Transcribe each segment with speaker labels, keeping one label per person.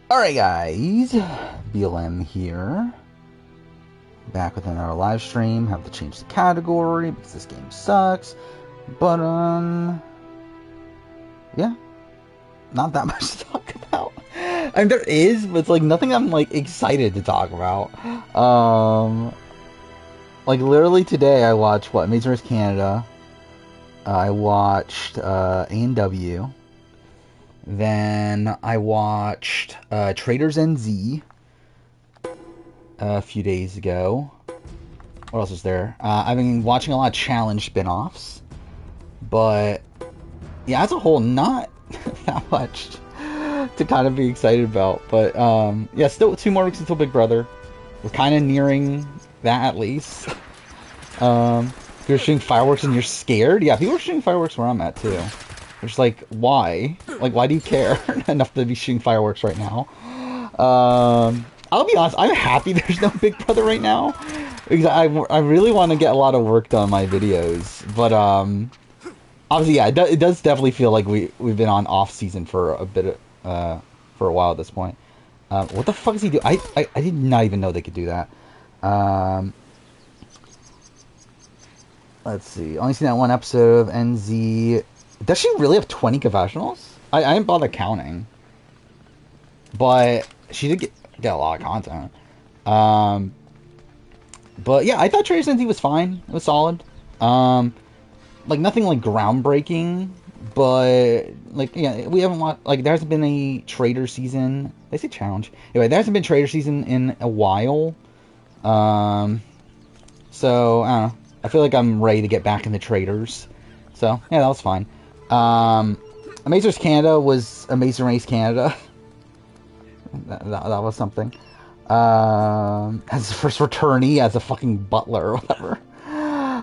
Speaker 1: Alright guys, BLM here. Back with another live stream. Have to change the category because this game sucks. But yeah. Not that much to talk about. I mean there is, but it's like nothing I'm like excited to talk about. Like literally today I watched Amazing Race Canada. I watched A&W. Then I watched Traders NZ a few days ago. What else is there? I've been watching a lot of challenge spin-offs. But, yeah, as a whole, not that much to kind of be excited about. But, yeah, still 2 more weeks until Big Brother. We're kind of nearing that, at least. You're shooting fireworks and you're scared? Yeah, people are shooting fireworks where I'm at, too. It's like, why? Like, why do you care enough to be shooting fireworks right now? I'll be honest, I'm happy there's no Big Brother right now. Because I really want to get a lot of work done on my videos. But, obviously, yeah, it does definitely feel like we've been on off-season for a bit, for a while at this point. What the fuck is he doing? I did not even know they could do that. Let's see. Only seen that one episode of NZ. Does she really have 20 confessionals? I didn't bother counting. But she did get a lot of content. But yeah, I thought Traders NZ was fine. It was solid. Like nothing like groundbreaking. But like yeah, we haven't watched, like there hasn't been a Trader season. They say challenge. Anyway, there hasn't been Trader season in a while. So I don't know. I feel like I'm ready to get back into Traders. So yeah, that was fine. Amazing Race Canada was Amazing Race Canada. that was something. As the first returnee, as a fucking butler or whatever.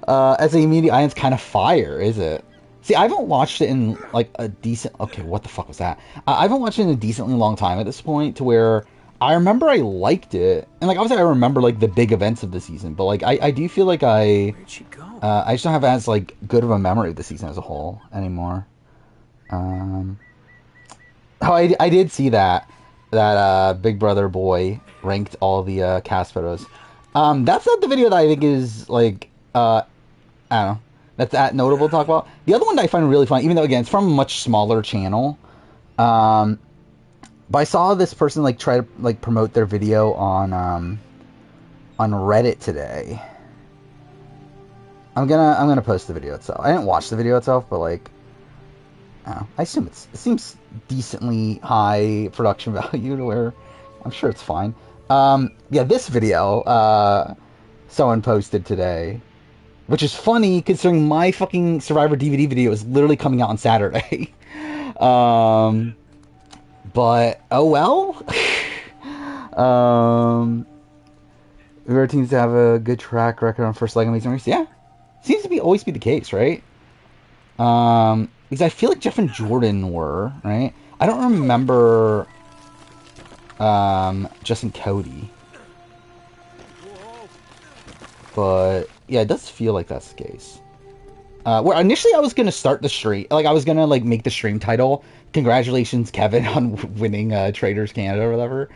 Speaker 1: As a media, it's kind of fire, is it? See, I haven't watched it in like a decent. Okay, what the fuck was that? I haven't watched it in a decently long time at this point, to where I remember I liked it, and like obviously I remember like the big events of the season, but like I do feel like
Speaker 2: Where'd she go?
Speaker 1: I just don't have as like good of a memory of the season as a whole anymore. Oh, I did see that Big Brother boy ranked all the cast photos. That's not the video that I think is like I don't know, that's that notable to talk about. The other one that I find really funny, even though again it's from a much smaller channel, but I saw this person like try to like promote their video on Reddit today. I'm gonna post the video itself. I didn't watch the video itself, but like I don't know, I assume it seems decently high production value to where I'm sure it's fine. Yeah, this video someone posted today, which is funny considering my fucking Survivor DVD video is literally coming out on Saturday. But oh well. Rare teams to have a good track record on first leg Amazing Race. Yeah, seems to be always be the case, right? Because I feel like Jeff and Jordan were, right? I don't remember Justin Cody. But yeah, it does feel like that's the case. Where initially I was gonna start the stream, like I was gonna like make the stream title "Congratulations, Kevin, on winning Traders Canada" or whatever.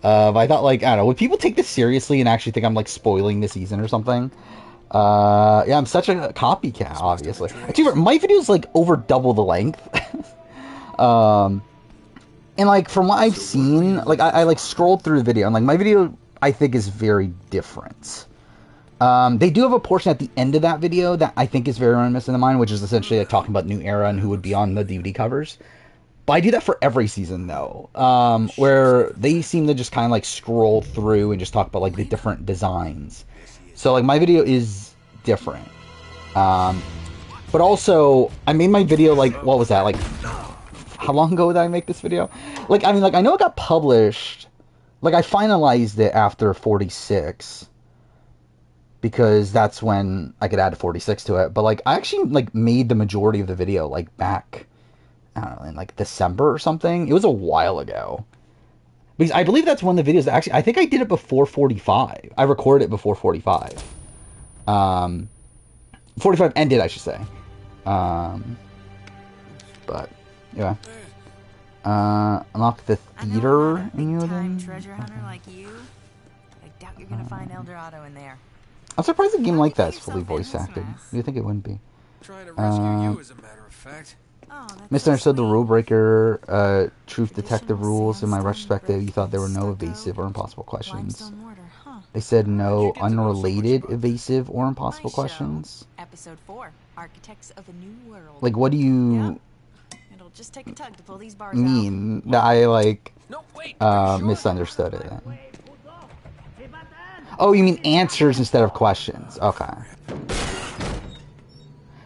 Speaker 1: But I thought like I don't know, would people take this seriously and actually think I'm like spoiling the season or something? Yeah, I'm such a copycat, obviously. Actually, my video's like over double the length. And like from what I've seen, like I like scrolled through the video and like my video I think is very different. They do have a portion at the end of that video that I think is very reminiscent of mine, which is essentially like talking about New Era and who would be on the DVD covers. But I do that for every season though, where they seem to just kind of like scroll through and just talk about like the different designs. So like my video is different. But also I made my video like, what was that? Like how long ago did I make this video? Like I mean like I know it got published. Like I finalized it after 46. Because that's when I could add 46 to it. But like I actually like made the majority of the video like back, I don't know, in like December or something. It was a while ago. Because I believe that's one of the videos that actually, I think I did it before 45. I recorded it before 45. 45 ended, I should say. But yeah. Unlock the theater in
Speaker 2: Big-time treasure hunter like you. I doubt you're gonna find El Dorado in there.
Speaker 1: I'm surprised a game like that is fully
Speaker 2: Yourself in,
Speaker 1: voice
Speaker 2: that's
Speaker 1: acted.
Speaker 2: nice.
Speaker 1: You think it wouldn't be?
Speaker 3: Trying to rescue you, as a matter of fact.
Speaker 2: Oh, that's
Speaker 1: Misunderstood
Speaker 2: so
Speaker 1: the
Speaker 2: sweet.
Speaker 1: rule breaker, truth detective
Speaker 2: Traditional
Speaker 1: rules. In my
Speaker 2: sandstone
Speaker 1: retrospective, you thought there were no
Speaker 2: brick,
Speaker 1: evasive or impossible
Speaker 2: stucco,
Speaker 1: questions.
Speaker 2: limestone mortar, huh?
Speaker 1: They said
Speaker 3: How'd you
Speaker 1: no
Speaker 3: get to know so much
Speaker 1: unrelated
Speaker 3: about that?
Speaker 1: evasive or impossible
Speaker 2: My show,
Speaker 1: questions.
Speaker 2: Episode 4, Architects of a New World.
Speaker 1: Like, what do you
Speaker 2: It'll just take a tug to pull these bars
Speaker 1: mean that I, like,
Speaker 3: No, wait. Are you sure?
Speaker 1: misunderstood it then? Oh, you mean answers instead of questions. Okay.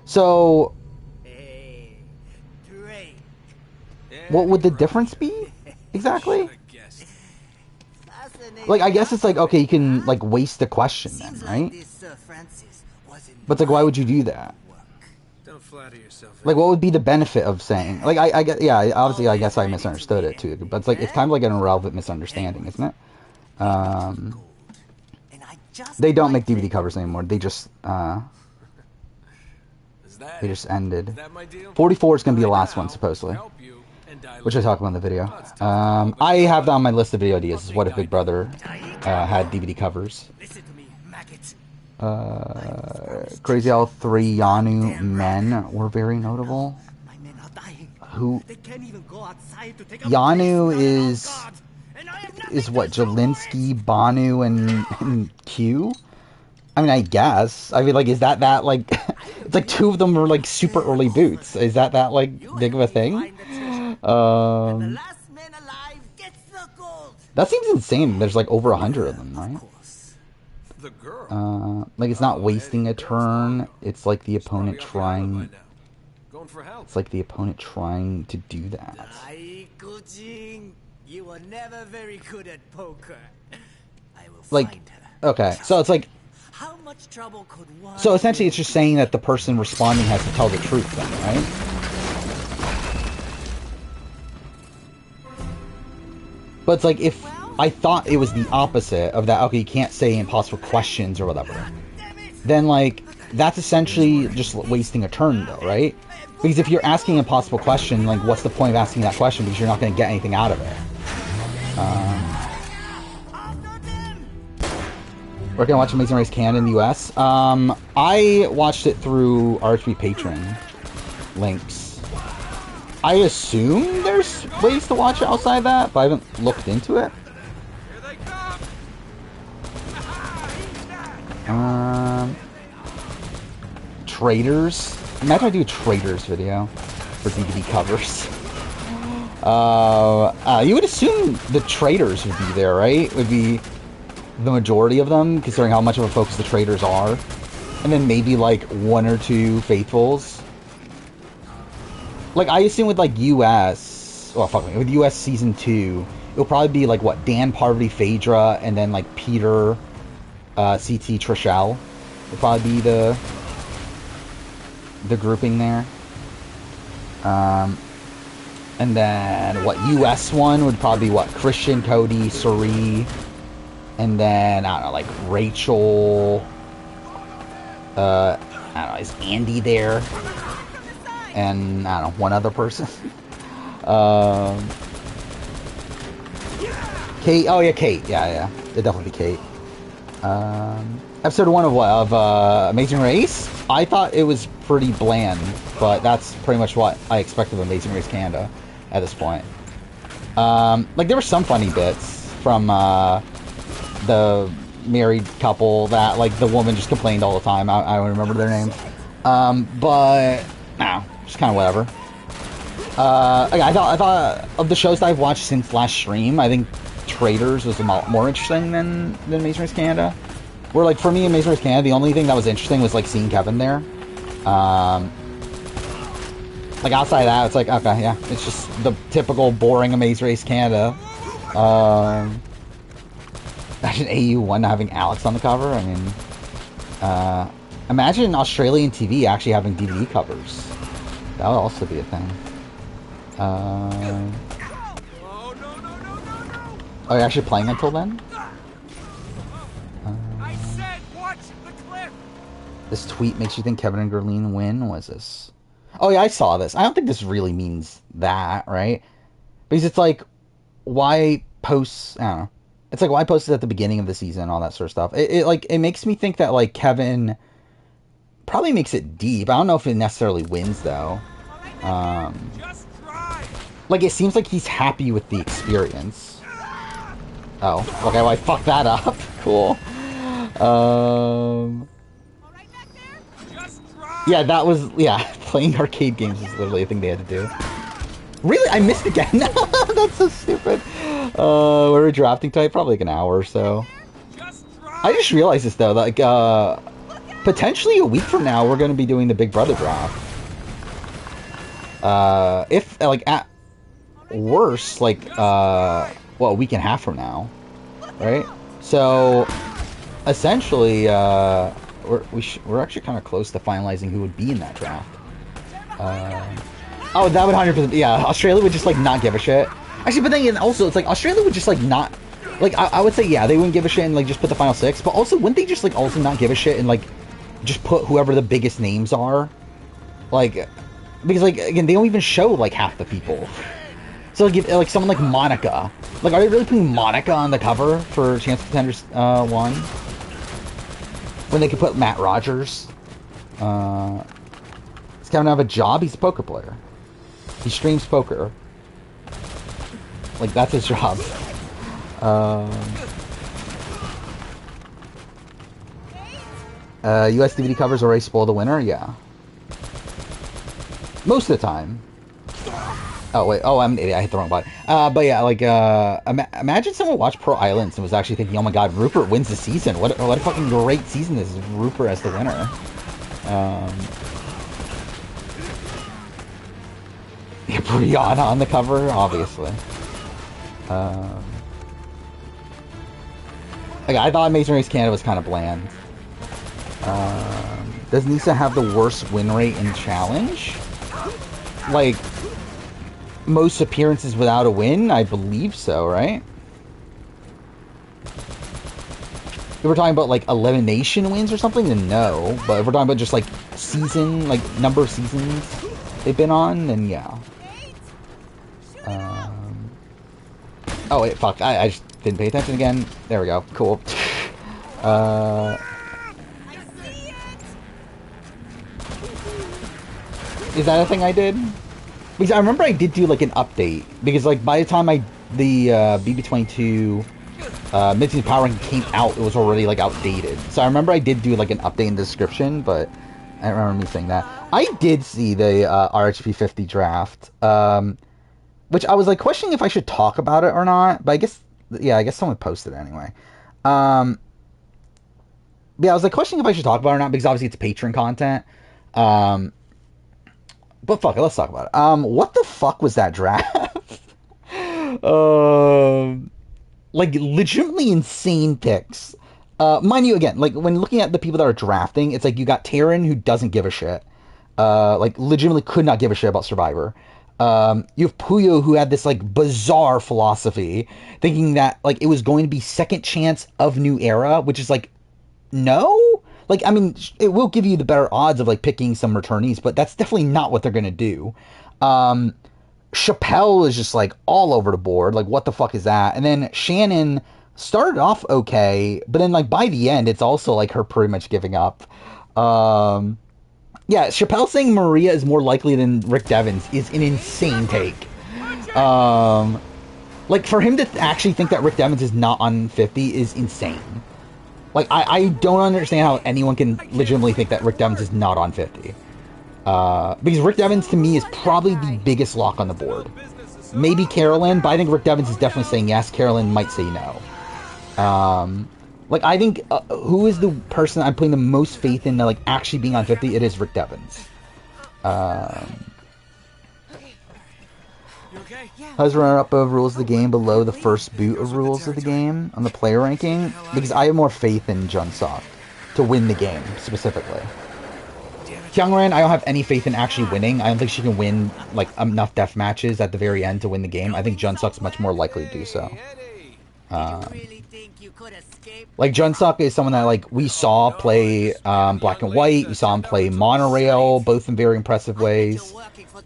Speaker 1: So, what would the difference be? Exactly?
Speaker 3: Should've guessed.
Speaker 1: Like, I guess it's like, okay, you can, like, waste the question then, right? But, it's like, why would you do that?
Speaker 3: Don't flatter yourself.
Speaker 1: Like, what would be the benefit of saying... Like, I get... Yeah, obviously, I guess I misunderstood it, too. But it's like, it's kind of like an irrelevant misunderstanding, isn't it? They don't make DVD covers anymore. They just, they just ended. 44 is going to be the last one, supposedly. Which I talk about in the video. I have that on my list of video ideas. Is what if Big Brother had DVD covers. Crazy Owl 3 Yanu men were very notable. Who? Yanu is what? Jelinsky, Banu, and Q? I mean, I guess. I mean, like, is that, like... It's like 2 of them are, like, super early boots. Is that, like, big of a thing? That seems insane. There's, like, over 100 of them, right?
Speaker 3: The girl.
Speaker 1: Like, it's not wasting a turn. It's like the opponent trying...
Speaker 3: Going for help.
Speaker 1: It's like the opponent trying to do that.
Speaker 4: You were never very good at poker. I will
Speaker 1: Like,
Speaker 4: find her.
Speaker 1: okay, so it's like...
Speaker 4: How much trouble could one
Speaker 1: So essentially it's just saying that the person responding has to tell the truth then, right? But it's like, if I thought it was the opposite of that, okay, you can't say impossible questions or whatever, then, like, that's essentially just wasting a turn, though, right? Because if you're asking an impossible question, like, what's the point of asking that question? Because you're not going to get anything out of it. We're going to watch Amazing Race Canada in the US. I watched it through RHB Patron links. I assume there's ways to watch it outside that, but I haven't looked into it.
Speaker 3: Here they come.
Speaker 1: Traders. Imagine I do a traders video for DVD covers. You would assume the traders would be there, right? Would be the majority of them, considering how much of a focus the traders are. And then maybe, like, 1 or 2 faithfuls. Like, I assume with, like, US... Well, fuck me. With US Season 2, it'll probably be, like, what? Dan, Parvati, Phaedra, and then, like, Peter, CT, Trishelle. Would probably be the grouping there. And then, what? US one would probably be, what? Christian, Cody, Suri... And then, I don't know, like, Rachel, I don't know, is Andy there? And, I don't know, one other person. Kate, oh yeah, Kate, yeah, it'd definitely be Kate. Episode 1 of what, of, Amazing Race? I thought it was pretty bland, but that's pretty much what I expect of Amazing Race Canada at this point. Like, there were some funny bits from, the married couple that, like, the woman just complained all the time. I don't remember their names. But, no, just kind of whatever. I thought of the shows that I've watched since last stream, I think Traders was a lot more interesting than Amazing Race Canada. Where, like, for me, Amazing Race Canada, the only thing that was interesting was, like, seeing Kevin there. Like, outside of that, it's like, okay, yeah, it's just the typical boring Amazing Race Canada. Imagine AU1 having Alex on the cover. I mean, imagine Australian TV actually having DVD covers. That would also be a thing. Oh, you're actually playing until then?
Speaker 3: I said, watch the cliff.
Speaker 1: This tweet makes you think Kevin and Gerline win? What is this? Oh yeah, I saw this. I don't think this really means that, right? Because it's like, why post? I don't know. It's like why post it at the beginning of the season, all that sort of stuff. It makes me think that like Kevin probably makes it deep. I don't know if it necessarily wins though.
Speaker 3: Just drive.
Speaker 1: Like it seems like he's happy with the experience. Oh, okay. Well, I fucked that up. Cool.
Speaker 3: Just drive.
Speaker 1: Yeah, that was Playing arcade games is literally a thing they had to do. Really, I missed again. That's so stupid. What are we drafting tonight? Probably like an hour or so.
Speaker 3: Just drive.
Speaker 1: I just realized this though, like potentially a week from now we're going to be doing the Big Brother draft. If like at worst, like a week and a half from now, right? So essentially, we're actually kind of close to finalizing who would be in that draft. Oh, that would 100%. Yeah, Australia would just like not give a shit. Actually, but then also it's like Australia would just like not. Like I would say they wouldn't give a shit and like just put the final 6. But also wouldn't they just like also not give a shit and like just put whoever the biggest names are? Like because like again they don't even show like half the people. So like someone like Monica. Like are they really putting Monica on the cover for Chance of Contenders 1? When they could put Matt Rogers. Does Kevin have a job? He's a poker player. He streams poker. Like, that's his job. US DVD covers already spoil the winner? Yeah. Most of the time. Oh, wait. Oh, I'm an idiot. I hit the wrong button. But yeah, like, imagine someone watched Pearl Islands and was actually thinking, oh my god, Rupert wins the season. What a fucking great season this is. Rupert as the winner. Yeah, Brianna on the cover, obviously. Like, I thought Amazing Race Canada was kind of bland. Does Nisa have the worst win rate in Challenge? Like, most appearances without a win? I believe so, right? If we're talking about, like, elimination wins or something, then no. But if we're talking about just, like, season, like, number of seasons they've been on, then yeah. Oh, wait, fuck. I just didn't pay attention again. There we go. Cool. Is that a thing I did? Because I remember I did do, like, an update. Because, like, by the time the BB22 Mid-Season Power Ranking came out, it was already, like, outdated. So I remember I did do, like, an update in the description, but I don't remember me saying that. I did see the RHP 50 draft. Which I was, like, questioning if I should talk about it or not. But I guess someone posted it anyway. Yeah, I was, like, questioning if I should talk about it or not, because obviously it's patron content. But fuck it, let's talk about it. What the fuck was that draft? Like, legitimately insane picks. Mind you, again, like, when looking at the people that are drafting, it's like you got Taryn, who doesn't give a shit. Like, legitimately could not give a shit about Survivor. You have Puyo, who had this, like, bizarre philosophy, thinking that, like, it was going to be second chance of new era, which is, like, no? Like, I mean, it will give you the better odds of, like, picking some returnees, but that's definitely not what they're gonna do. Chappelle is just, like, all over the board. Like, what the fuck is that? And then Shannon started off okay, but then, like, by the end, it's also, like, her pretty much giving up. Yeah, Chappelle saying Maria is more likely than Rick Devens is an insane take. Like, for him to actually think that Rick Devens is not on 50 is insane. Like, I don't understand how anyone can legitimately think that Rick Devens is not on 50. Because Rick Devens, to me, is probably the biggest lock on the board. Maybe Carolyn, but I think Rick Devens is definitely saying yes. Carolyn might say no. Like, I think, who is the person I'm putting the most faith in, like, actually being on 50? It is Rick Devens. How's runner-up of rules of the game below the first boot of rules of the game on the player ranking? Because I have more faith in Junsok to win the game, specifically. Kyungran, I don't have any faith in actually winning. I don't think she can win, like, enough death matches at the very end to win the game. I think Junsok's much more likely to do so.
Speaker 4: Really think you could escape?
Speaker 1: Like, Junsuk is someone that, like, we saw play Black and White. We saw him play Monorail, both in very impressive ways.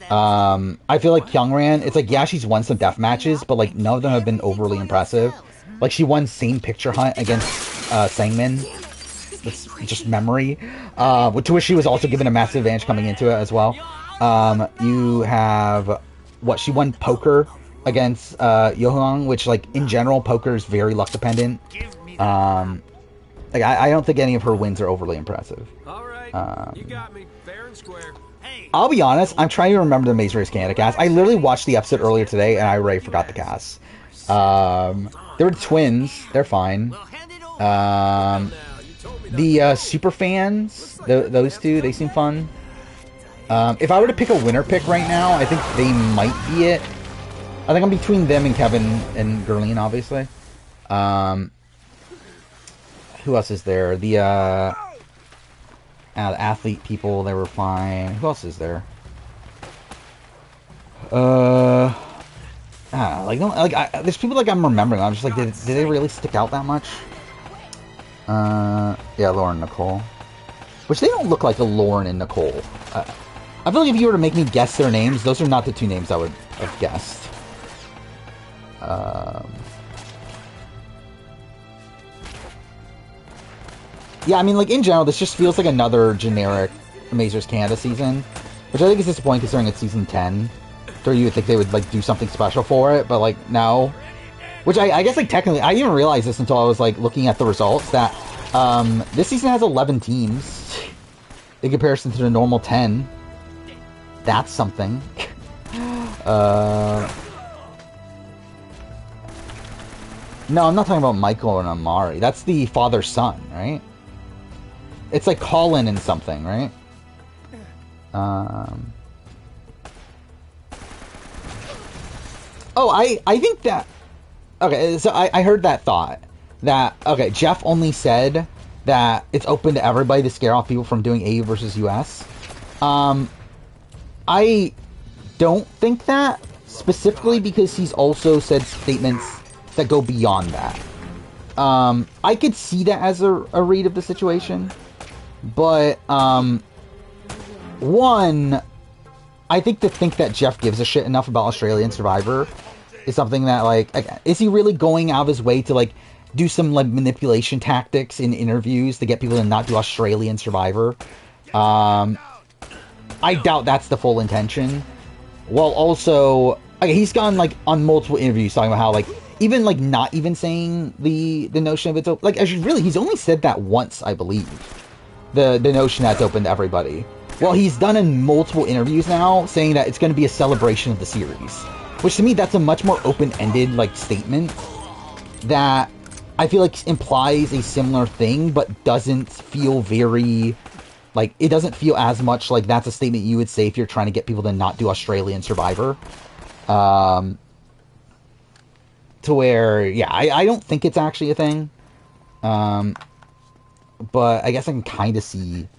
Speaker 1: I feel like Kyungran, it's like, yeah, she's won some death matches, but, like, none of them have been overly impressive. Like, she won Same Picture Hunt against Sangmin. That's just memory. To which she was also given a massive advantage coming into it as well. You have, she won Poker against Yohong, which, like, in general, poker is very luck dependent. Like, I don't think any of her wins are overly impressive.
Speaker 3: All right, you got me fair and square.
Speaker 1: I'll be honest, I'm trying to remember the Maze Race Canada cast. I literally watched the episode earlier today, and I already forgot the cast. They were twins. They're fine. The super fans, those two, they seem fun. If I were to pick a winner pick right now, I think they might be it. I think I'm between them and Kevin and Gerline, obviously. Who else is there? The athlete people, they were fine. Who else is there? There's people like I'm remembering. I'm just like, did they really stick out that much? Yeah, Lauren and Nicole. Which they don't look like a Lauren and Nicole. I feel like if you were to make me guess their names, those are not the two names I would have guessed. Yeah, I mean, like, in general, this just feels like another generic Amazers Canada season, which I think is disappointing considering it's season 10. So you would think they would, like, do something special for it, but, like, no. Which I guess, like, technically, I didn't even realize this until I was, like, looking at the results, that this season has 11 teams in comparison to the normal 10. That's something. No, I'm not talking about Michael and Amari. That's the father-son, right? It's like Colin and something, right? Oh, I think that... Okay, so I heard that thought. That, okay, Jeff only said that it's open to everybody to scare off people from doing AU versus US. I don't think that, specifically because he's also said statements that go beyond that. I could see that as a read of the situation, but one, I think to think that Jeff gives a shit enough about Australian Survivor is something that, like, is he really going out of his way to, like, do some, like, manipulation tactics in interviews to get people to not do Australian Survivor? I doubt that's the full intention. While also, okay, he's gone, like, on multiple interviews talking about how, like, even, like, not even saying the notion of it's open. Like, actually, really, he's only said that once, I believe. The notion that it's open to everybody. Well, he's done in multiple interviews now saying that it's going to be a celebration of the series. Which, to me, that's a much more open-ended, like, statement that I feel like implies a similar thing, but doesn't feel very... Like, it doesn't feel as much like that's a statement you would say if you're trying to get people to not do Australian Survivor. To where, yeah, I don't think it's actually a thing. But I guess I can kind of see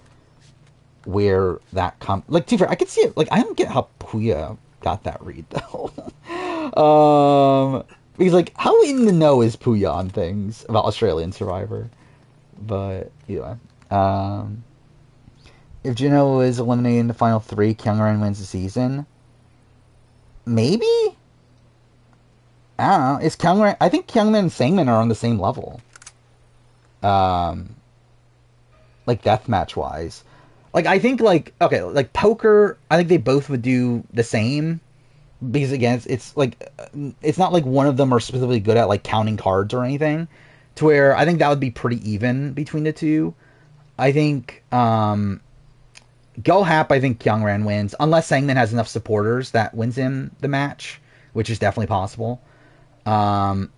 Speaker 1: where that comes... Like, to be fair, I could see it. Like, I don't get how Puya got that read, though. Because, like, how in the know is Puya on things about Australian Survivor? But, yeah. If Juno is eliminated in the final 3, Kyungran wins the season. Maybe? I don't know. Is Kyungran... I think Kyungman and Sangmin are on the same level. Like, deathmatch-wise. Like, I think, like... Okay, like, poker, I think they both would do the same. Because, again, it's like... It's not like one of them are specifically good at, like, counting cards or anything. To where I think that would be pretty even between the two. I think, Go Hap, I think Kyungran wins. Unless Sangmin has enough supporters that wins him the match. Which is definitely possible. And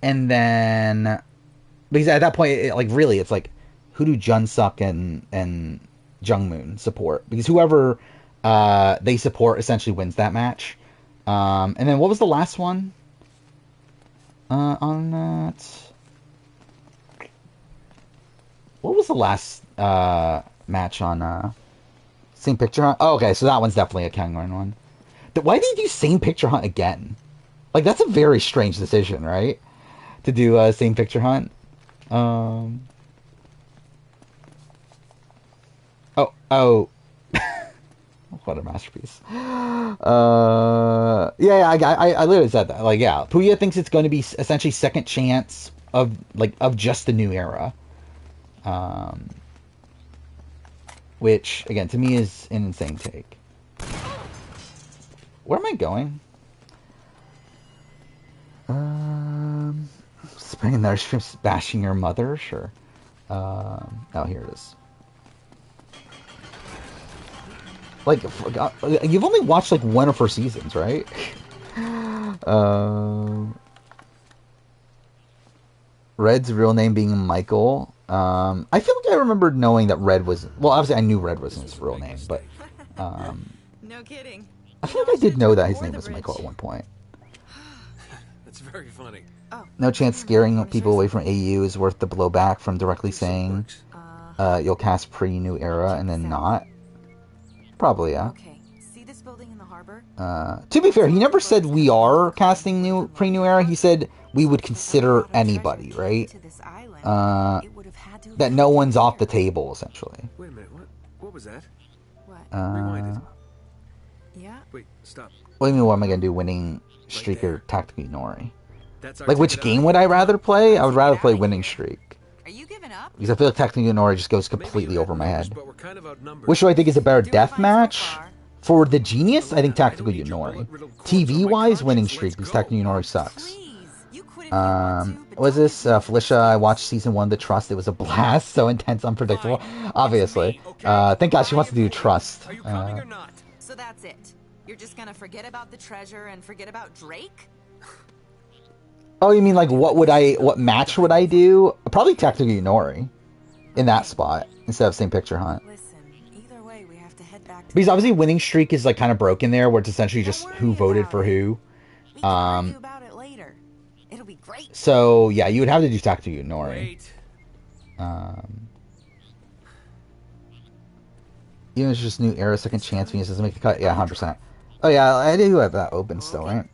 Speaker 1: then... Because at that point, like, really, it's like... Who do Junsuk and Jungmoon support? Because whoever they support essentially wins that match. And then what was the last one? On that... What was the last match on Same Picture Hunt? Oh, okay, so that one's definitely a Kyungran one. Why did you do Same Picture Hunt again? Like, that's a very strange decision, right? to do a same picture hunt. Oh. What a masterpiece. Yeah, I literally said that. Like, yeah, Puya thinks it's going to be essentially second chance of just the new era. Which, again, to me is an insane take. Where am I going? Spending another stream bashing your mother? Sure. Oh, here it is. Like, you've only watched like one of her seasons, right? Red's real name being Michael. I feel like I remembered knowing that Red was... Well, obviously I knew Red wasn't his real name, but...
Speaker 2: No kidding.
Speaker 1: I feel like I did know that his name was Michael at one point.
Speaker 3: That's very funny.
Speaker 1: No chance scaring people away from AU is worth the blowback from directly saying you'll cast pre-new era and then not. Probably, yeah.
Speaker 2: Okay. See this building in the harbor?
Speaker 1: To be fair, he never said we are casting pre-new era. He said we would consider anybody, right? That no one's off the table, essentially.
Speaker 3: Wait a minute, what was that?
Speaker 2: What?
Speaker 3: Rewind it.
Speaker 2: Yeah?
Speaker 3: Wait, stop.
Speaker 1: What do you mean, what am I going to do, winning streak or tactical Nori?
Speaker 3: That's our
Speaker 1: Like, which
Speaker 3: ticket
Speaker 1: game
Speaker 3: out.
Speaker 1: would I rather play? I would rather play winning streak.
Speaker 2: Are you giving up?
Speaker 1: Because I feel like tactical Nori just goes
Speaker 3: Maybe
Speaker 1: completely
Speaker 3: you had
Speaker 1: over my
Speaker 3: numbers,
Speaker 1: head.
Speaker 3: but we're kind of outnumbered.
Speaker 1: Which do I think is a better
Speaker 2: Doing
Speaker 1: death
Speaker 2: fine so
Speaker 1: match?
Speaker 2: far.
Speaker 1: For the Genius, I think Tactical
Speaker 3: I don't need your
Speaker 1: Yunori.
Speaker 3: bullet-riddled corpse
Speaker 1: TV-wise,
Speaker 3: on my
Speaker 1: winning
Speaker 3: conscience.
Speaker 1: streak, because
Speaker 3: Let's
Speaker 1: Tactical
Speaker 3: go.
Speaker 1: Yunori sucks.
Speaker 2: Please. You quit if you want to, but
Speaker 1: Was
Speaker 2: don't
Speaker 1: this
Speaker 2: give me
Speaker 1: Felicia? I watched season 1 of The Trust. It was a blast. So intense, unpredictable. Obviously. Thank God she wants to do Trust.
Speaker 3: Are you coming or not?
Speaker 2: So that's it. You're just gonna forget about the treasure and forget about Drake?
Speaker 1: Oh, you mean like what match would I do? Probably Tactical Yunori. In that spot. Instead of same picture hunt.
Speaker 2: Listen, either way, we have to head back to
Speaker 1: Because obviously winning streak is like kind of broken there, where it's essentially just who voted for who.
Speaker 2: We can argue about it later. It'll be great.
Speaker 1: So yeah, you would have to do Tactical Yunori.
Speaker 3: Wait.
Speaker 1: Even if it's just new era, second chance, Venus doesn't make the cut. Yeah, 100%. Oh yeah, I do have that open still, right?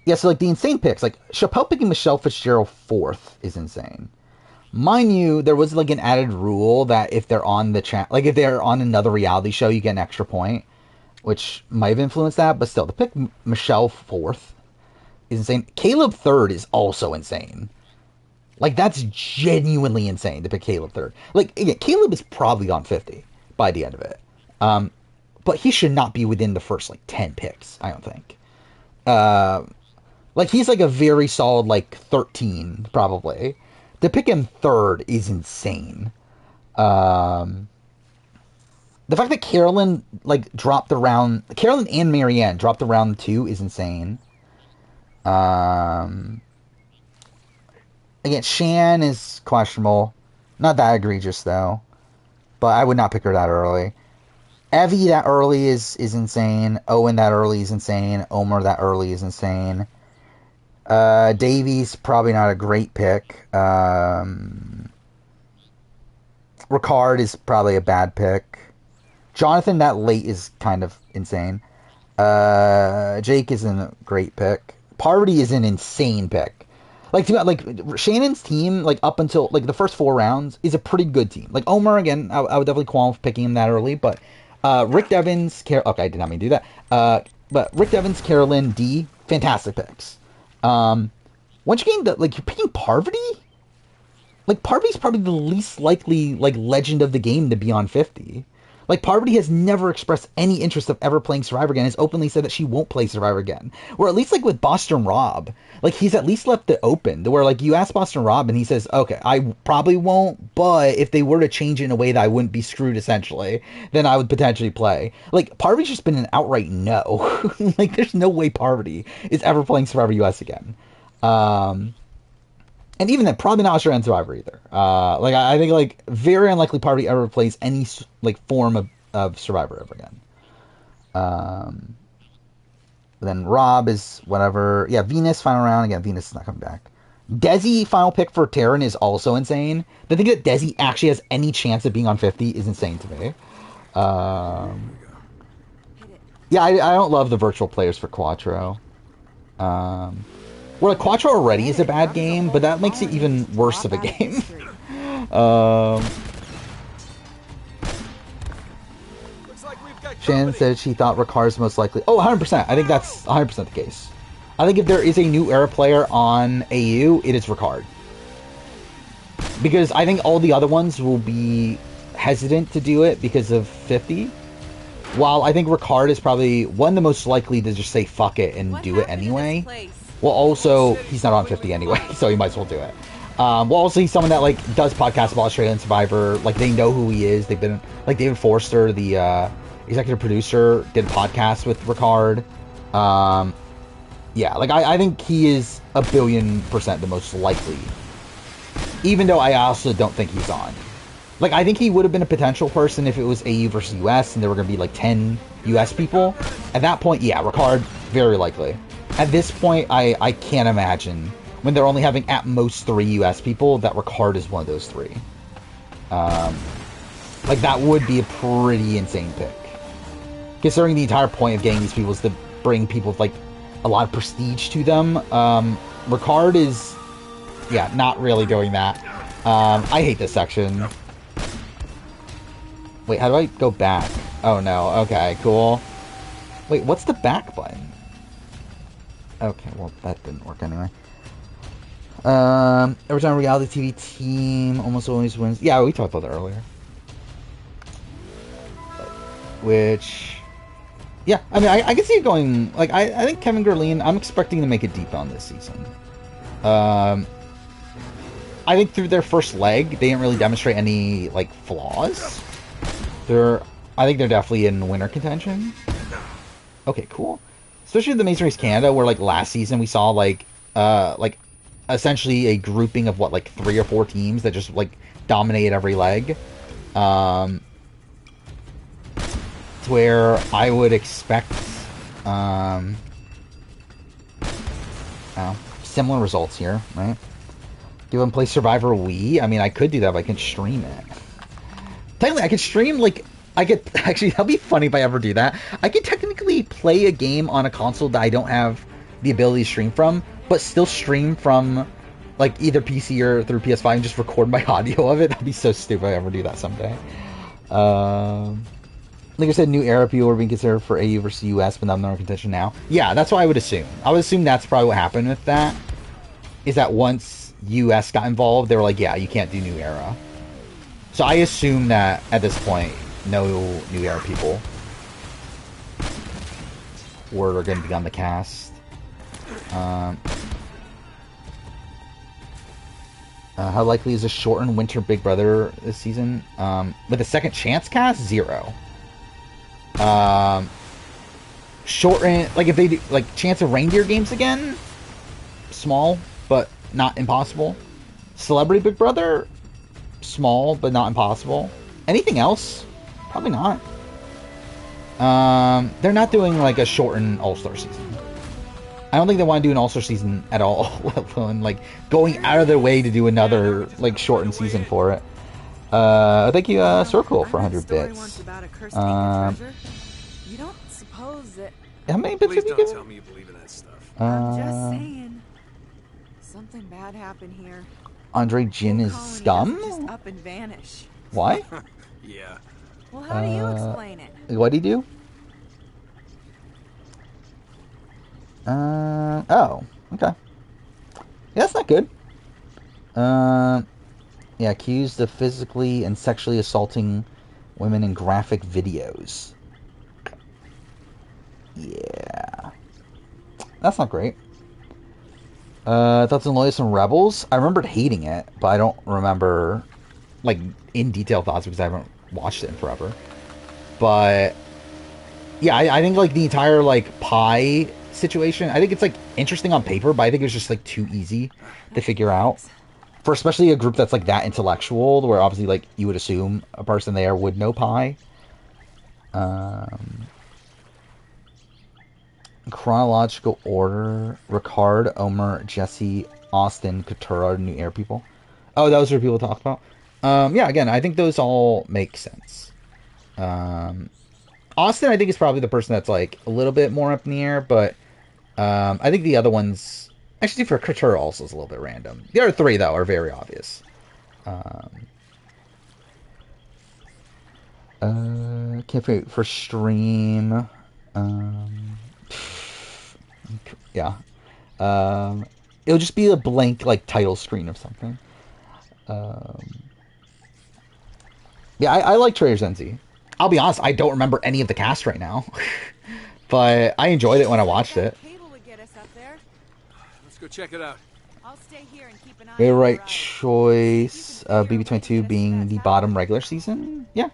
Speaker 1: Yeah, so like the insane picks, like Chappelle picking Michelle Fitzgerald 4th is insane. Mind you, there was like an added rule that if they're on the like if they're on another reality show, you get an extra point, which might have influenced that. But still, to pick Michelle 4th is insane. Caleb 3rd is also insane. Like that's genuinely insane to pick Caleb 3rd. Like again, Caleb is probably on 50 by the end of it, but he should not be within the first like 10 picks. I don't think. Like he's like a very solid like 13 probably. To pick him 3rd is insane. The fact that Carolyn like dropped the round, Carolyn and Marianne dropped the round 2 is insane. Again, Shan is questionable. Not that egregious though, but I would not pick her that early. Evie that early is insane. Owen that early is insane. Omer that early is insane. Davies probably not a great pick. Ricard is probably a bad pick. Jonathan that late is kind of insane. Jake isn't a great pick. Parvati is an insane pick. Like Shannon's team, like up until like the first 4 rounds, is a pretty good team. Like Omer again, I would definitely qualify for picking him that early, but Rick Devens, okay, I did not mean to do that. But Rick Devens, Carolyn, D, fantastic picks. Once you gain you're picking Parvati? Like, Parvati's probably the least likely, like, legend of the game to be on 50. Like, Parvati has never expressed any interest of ever playing Survivor again, has openly said that she won't play Survivor again. Or at least, like, with Boston Rob, like, he's at least left it open, to where, like, you ask Boston Rob, and he says, okay, I probably won't, but if they were to change it in a way that I wouldn't be screwed, essentially, then I would potentially play. Like, Parvati's just been an outright no. Like, there's no way Parvati is ever playing Survivor US again. And even then, probably not Australian Survivor either. Like, I think, like, very unlikely Parvati ever plays any, like, form of Survivor ever again. Then Rob is whatever. Yeah, Venus, final round. Again, Venus is not coming back. Desi, final pick for Terran is also insane. The thing that Desi actually has any chance of being on 50 is insane to me. Yeah, I don't love the virtual players for Quattro. Where like Quattro already is a bad game, but that makes it even worse of a game. Shannon said she thought Ricard's most likely. Oh, 100%. I think that's 100% the case. I think if there is a new era player on AU, it is Ricard. Because I think all the other ones will be hesitant to do it because of 50. While I think Ricard is probably one of the most likely to just say fuck it and do it anyway. Well, also, he's not on 50 anyway, so he might as well do it. Well, also, he's someone that, like, does podcasts about Australian Survivor. Like, they know who he is. They've been, like, David Forster, the executive producer, did a podcast with Ricard. Yeah, like, I think he is 1,000,000,000% the most likely. Even though I also don't think he's on. Like, I think he would have been a potential person if it was AU versus US and there were going to be, like, 10 US people. At that point, yeah, Ricard, very likely. At this point, I can't imagine, when they're only having at most 3 US people, that Ricard is one of those 3. Like, that would be a pretty insane pick. Considering the entire point of getting these people is to bring people with, like, a lot of prestige to them. Ricard is, yeah, not really doing that. I hate this section. Wait, how do I go back? Oh, no. Okay, cool. Wait, what's the back button? Okay, well, that didn't work anyway. Every time a reality TV team almost always wins. Yeah, we talked about that earlier. Which... Yeah, I mean, I can see it going... Like, I think Kevin Gerlin, I'm expecting to make it deep on this season. I think through their first leg, they didn't really demonstrate any, like, flaws. I think they're definitely in winner contention. Okay, cool. Especially the Amazing Race Canada, where, like, last season we saw, like, essentially a grouping of, what, like, 3 or 4 teams that just, like, dominate every leg. To where I would expect, similar results here, right? Do I play Survivor Wii? I mean, I could do that, but I can stream it. Technically, I could stream, like, actually, that'd be funny if I ever do that. I could technically play a game on a console that I don't have the ability to stream from, but still stream from, like, either PC or through PS5 and just record my audio of it. That'd be so stupid if I ever do that someday. Like I said, new era people are being considered for AU versus US, but not in contention now. Yeah, that's what I would assume. I would assume that's probably what happened with that. Is that once US got involved, they were like, yeah, you can't do new era. So I assume that at this point, no new era people were going to be on the cast. How likely is a shortened Winter Big Brother this season? With a second chance cast, 0. Shorten, like, if they do, like, chance of reindeer games again, small, but not impossible. Celebrity Big Brother, small, but not impossible. Anything else? Probably not. They're not doing, like, a shortened All-Star season. I don't think they want to do an All-Star season at all, let alone, like, going out of their way to do another, like, shortened season for it. Thank you, Circle, for 100 bits.
Speaker 2: You don't suppose that...
Speaker 1: How many bits have you given?
Speaker 3: Tell me you believe in that stuff.
Speaker 2: I'm just saying. Something bad happened here.
Speaker 1: Andre Jin is scum?
Speaker 2: Just up and vanish.
Speaker 1: Why?
Speaker 3: Yeah.
Speaker 2: Well, how do you explain it?
Speaker 1: What'd he do? Oh, okay. Yeah, that's not good. Yeah, accused of physically and sexually assaulting women in graphic videos. Yeah. That's not great. Thoughts on Loyalists and Rebels? I remembered hating it, but I don't remember, like, in detail thoughts because I haven't watched it in forever. But, yeah, I think, like, the entire, like, pie situation, I think it's, like, interesting on paper, but I think it was just, like, too easy to figure out. For especially a group that's, like, that intellectual, where obviously, like, you would assume a person there would know pie. Chronological order: Ricard, Omer, Jesse, Austin, Katura, New Air people. Oh, those are people talked about. Yeah, again, I think those all make sense. Austin, I think, is probably the person that's, like, a little bit more up in the air, but I think the other ones, Actually, for Couture also is a little bit random. The other three, though, are very obvious. Can't wait for stream. Yeah. It'll just be a blank, like, title screen of something. Yeah, I like Trader Zenzi. I'll be honest, I don't remember any of the cast right now. But I enjoyed it when I watched it.
Speaker 3: Let's go check it out.
Speaker 2: I'll stay here and keep an eye
Speaker 1: The
Speaker 2: on
Speaker 1: right
Speaker 2: Eldorado.
Speaker 1: choice. BB22 being the bottom regular season. Yeah.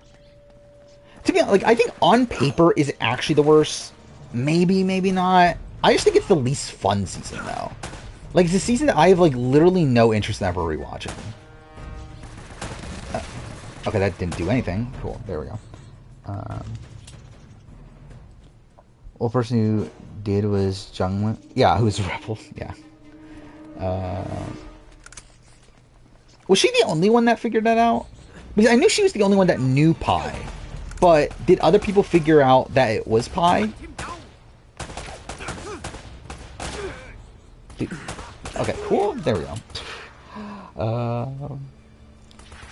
Speaker 1: To be honest, like, I think on paper is it actually the worst? Maybe, maybe not. I just think it's the least fun season, though. Like, it's a season that I have, like, literally no interest in ever rewatching. Okay, that didn't do anything. Cool, there we go. Well, the person who did was Jungwon. Yeah, who was a rebel. Yeah. Was she the only one that figured that out? Because I knew she was the only one that knew Pi. But did other people figure out that it was Pi? Okay, cool. There we go.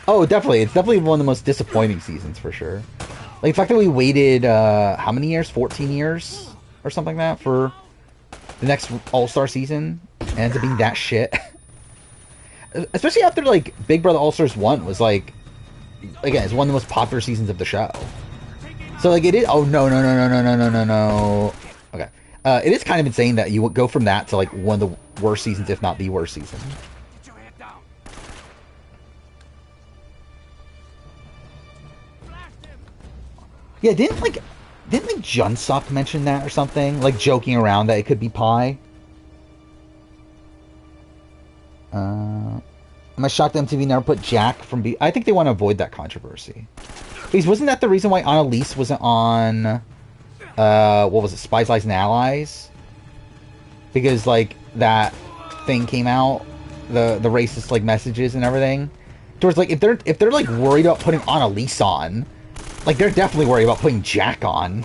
Speaker 1: Oh, definitely. It's definitely one of the most disappointing seasons for sure. Like, the fact that we waited, how many years? 14 years? Or something like that for the next All-Star season. And ends up being that shit. Especially after, like, Big Brother All-Stars 1 was, like... Again, it's one of the most popular seasons of the show. So, like, it is... Oh, no. Okay. It is kind of insane that you would go from that to, like, one of the worst seasons, if not the worst season.
Speaker 4: Get your head down.
Speaker 1: Yeah, didn't Junsuk mention that or something? Like, joking around that it could be Pi? Am I shocked MTV never put Jack from B? I think they want to avoid that controversy. Because wasn't that the reason why Annalise wasn't on, what was it, Spies, Lies, and Allies? Because, like, that thing came out, the racist, like, messages and everything. Towards, like, if they're like, worried about putting Annalise on, like, they're definitely worried about putting Jack on.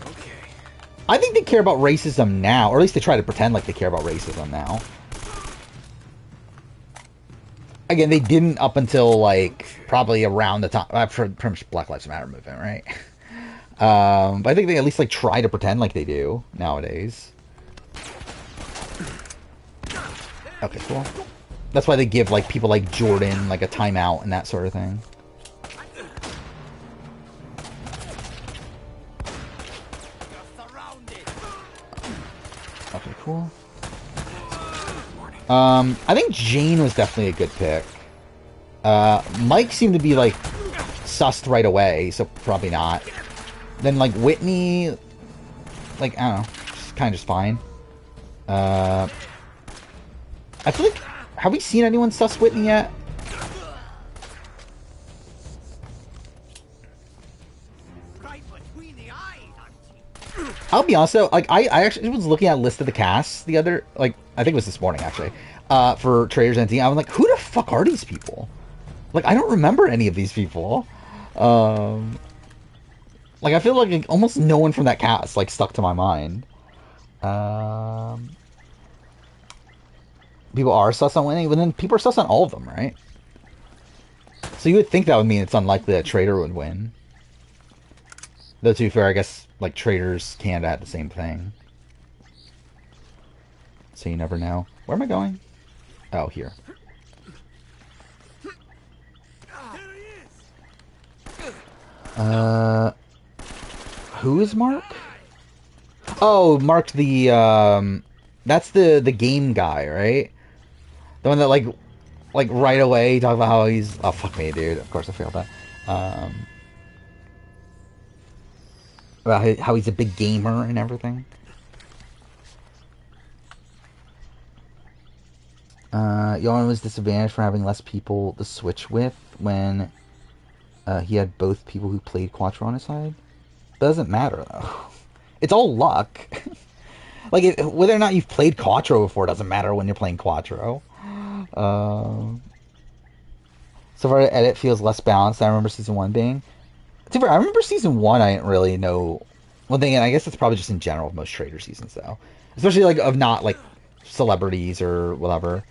Speaker 3: Okay.
Speaker 1: I think they care about racism now, or at least they try to pretend like they care about racism now. Again, they didn't up until, like, probably around the time, pretty much Black Lives Matter movement, right? But I think they at least, like, try to pretend like they do nowadays. Okay, cool. That's why they give, like, people like Jordan, like, a timeout and that sort of thing. Okay, cool. I think Jane was definitely a good pick. Mike seemed to be, like, sussed right away, so probably not. Then, like, Whitney, like, I don't know, just kind of just fine. I feel like, have we seen anyone suss Whitney yet?
Speaker 4: Right between the eyes,
Speaker 1: I'll be honest though, like, I actually was looking at a list of the cast the other, like, I think it was this morning actually, for Traders NT. I was like, who the fuck are these people? Like, I don't remember any of these people. Like, I feel like almost no one from that cast, like, stuck to my mind. People are sus on winning, but then people are sus on all of them, right? So you would think that would mean it's unlikely that Trader would win. Though, to be fair, I guess, like, Traders Canada had the same thing. So you never know. Where am I going? Oh, here. Who is Mark? Oh, Mark the, that's the game guy, right? The one that, like right away talk about how he's... Oh, fuck me, dude. Of course I failed that. About how he's a big gamer and everything. Yohan was disadvantaged for having less people to switch with when he had both people who played Quattro on his side. Doesn't matter, though. It's all luck. Like, whether or not you've played Quattro before doesn't matter when you're playing Quattro. So far, the edit feels less balanced than I remember Season 1 being. I remember Season 1, I didn't really know Well, then again, I guess it's probably just in general of most trader seasons, though. Especially, like, of not, like, celebrities or whatever.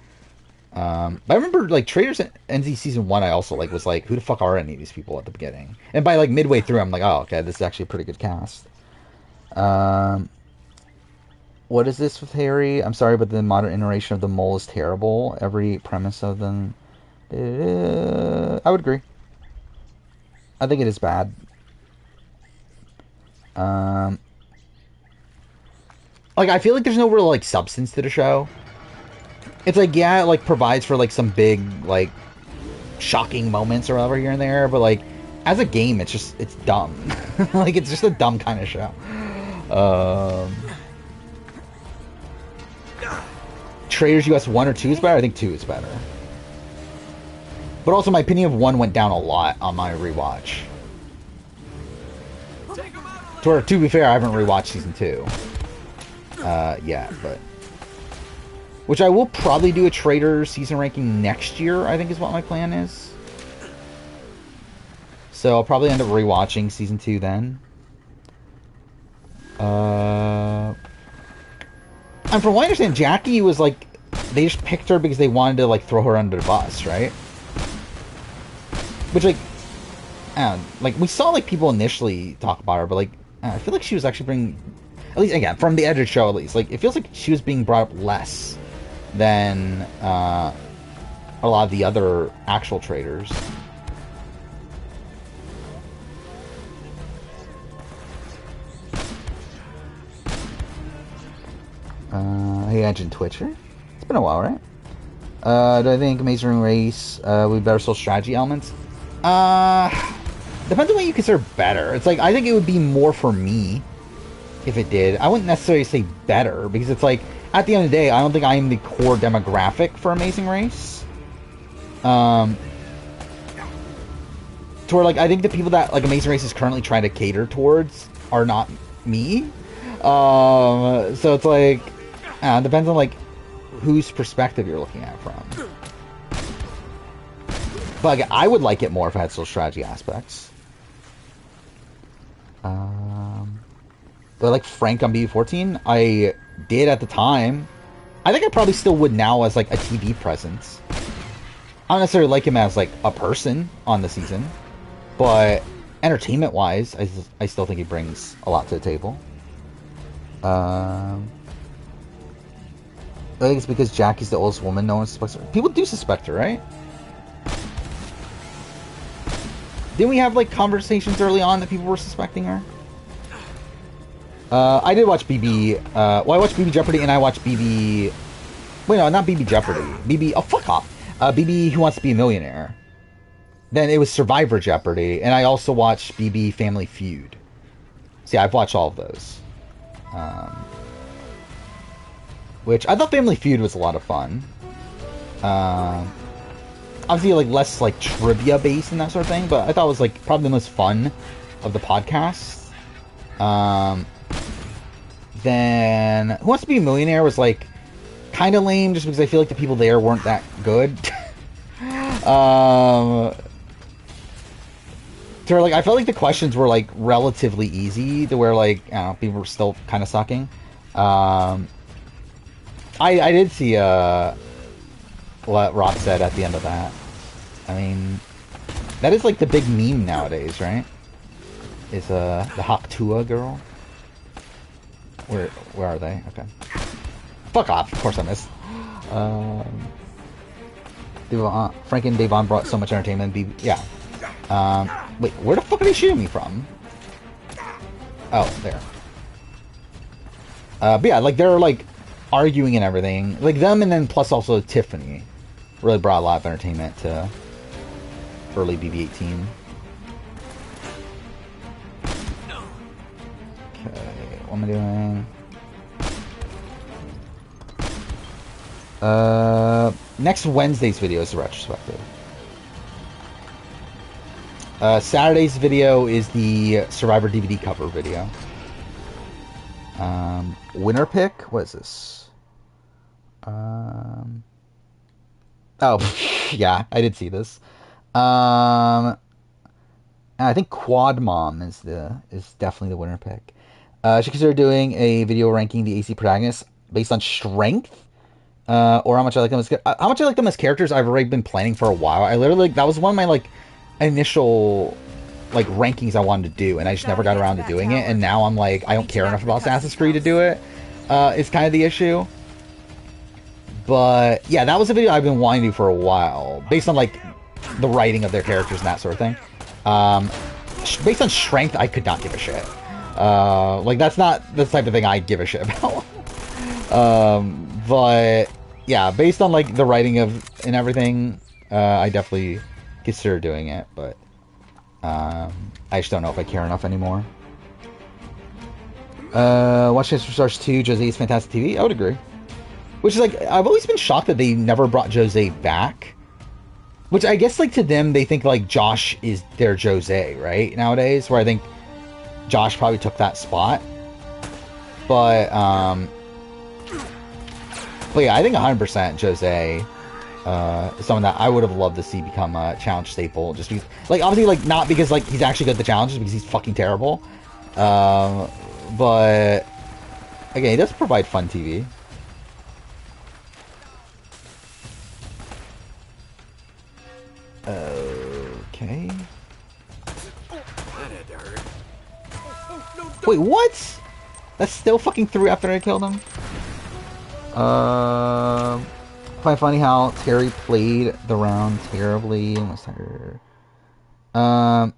Speaker 1: But I remember, like, Traders NZ Season 1, I also, like, was like, who the fuck are any of these people at the beginning? And by, like, midway through, I'm like, oh, okay, this is actually a pretty good cast. What is this with Harry? I'm sorry, but the modern iteration of the mole is terrible. Every premise of them... I would agree. I think it is bad. Like, I feel like there's no real, like, substance to the show. It's like, yeah, it, like, provides for, like, some big, like, shocking moments or whatever here and there, but, like, as a game, it's dumb. Like, it's just a dumb kind of show. Traders US 1 or 2 is better? I think 2 is better. But also, my opinion of 1 went down a lot on my rewatch. To be fair, I haven't rewatched Season 2 yet, but... Which I will probably do a Trader season ranking next year, I think is what my plan is. So I'll probably end up rewatching Season 2 then. And from what I understand, Jackie was like... They just picked her because they wanted to, like, throw her under the bus, right? Which, like... I don't know, like, we saw, like, people initially talk about her, but, like... I feel like she was actually bringing... At least, again, from the edited show, at least. Like, it feels like she was being brought up less than a lot of the other actual traders. Hey, Engine Twitcher. It's been a while, right? Do I think Amazing Race would be better social strategy elements? Depends on what you consider better. It's like, I think it would be more for me if it did. I wouldn't necessarily say better, because it's like, at the end of the day, I don't think I am the core demographic for Amazing Race. To where, like, I think the people that, like, Amazing Race is currently trying to cater towards are not me. So it's like, it depends on, like, whose perspective you're looking at it from. But like, I would like it more if it had social strategy aspects. But like Frank on BB14, I did at the time. I think I probably still would now as like a TV presence. I don't necessarily like him as like a person on the season, but entertainment-wise, I still think he brings a lot to the table. I think it's because Jackie's the oldest woman no one suspects her. People do suspect her, right? Didn't we have like conversations early on that people were suspecting her? I did watch BB. Well, I watched BB Jeopardy and I watched BB. Wait, no, not BB Jeopardy. BB. Oh, fuck off. BB Who Wants to Be a Millionaire. Then it was Survivor Jeopardy, and I also watched BB Family Feud. See, I've watched all of those. Which I thought Family Feud was a lot of fun. Obviously, like less like trivia based and that sort of thing, but I thought it was like probably the most fun of the podcasts. Then Who Wants to Be a Millionaire was like kind of lame, just because I feel like the people there weren't that good. To where, like, I felt like the questions were like relatively easy, to where like, I don't know, people were still kind of sucking. I did see what Rob said at the end of that. I mean, that is like the big meme nowadays, right? Is the Haktua girl. Where are they? Okay. Fuck off. Of course I missed. Frank and Davon brought so much entertainment. Yeah. Wait, where the fuck are they shooting me from? Oh, there. But yeah, like, they're, like, arguing and everything. Like, them and then plus also Tiffany really brought a lot of entertainment to early BB-18. Okay, what am I doing? Next Wednesday's video is the retrospective. Saturday's video is the Survivor DVD cover video. Winner pick? What is this? Oh, yeah, I did see this. I think Quad Mom is definitely the winner pick. Should consider doing a video ranking the AC protagonists based on strength, or how much I like them as how much I like them as characters. I've already been planning for a while. I literally that was one of my like initial like rankings I wanted to do, and I just never got around to doing it. And now I'm like, I don't care enough about Assassin's Creed to do it. It's kind of the issue. But yeah, that was a video I've been wanting to do for a while, based on like the writing of their characters and that sort of thing. Based on strength, I could not give a shit. Like that's not the type of thing I give a shit about. But yeah, based on like the writing of and everything, I definitely consider doing it. But I just don't know if I care enough anymore. Watch Transfer Stars 2, Jose's Fantastic TV. I would agree. Which is like, I've always been shocked that they never brought Jose back. Which I guess like to them, they think like Josh is their Jose, right? Nowadays, where I think Josh probably took that spot. But yeah, I think 100% Jose is someone that I would have loved to see become a challenge staple. Just because, like, obviously, like, not because like he's actually good at the challenges, because he's fucking terrible. But again, he does provide fun TV. Okay.
Speaker 3: That had to hurt.
Speaker 1: Wait, what? That's still fucking through after I killed him? Quite funny how Terry played the round terribly and was tired. Yeah.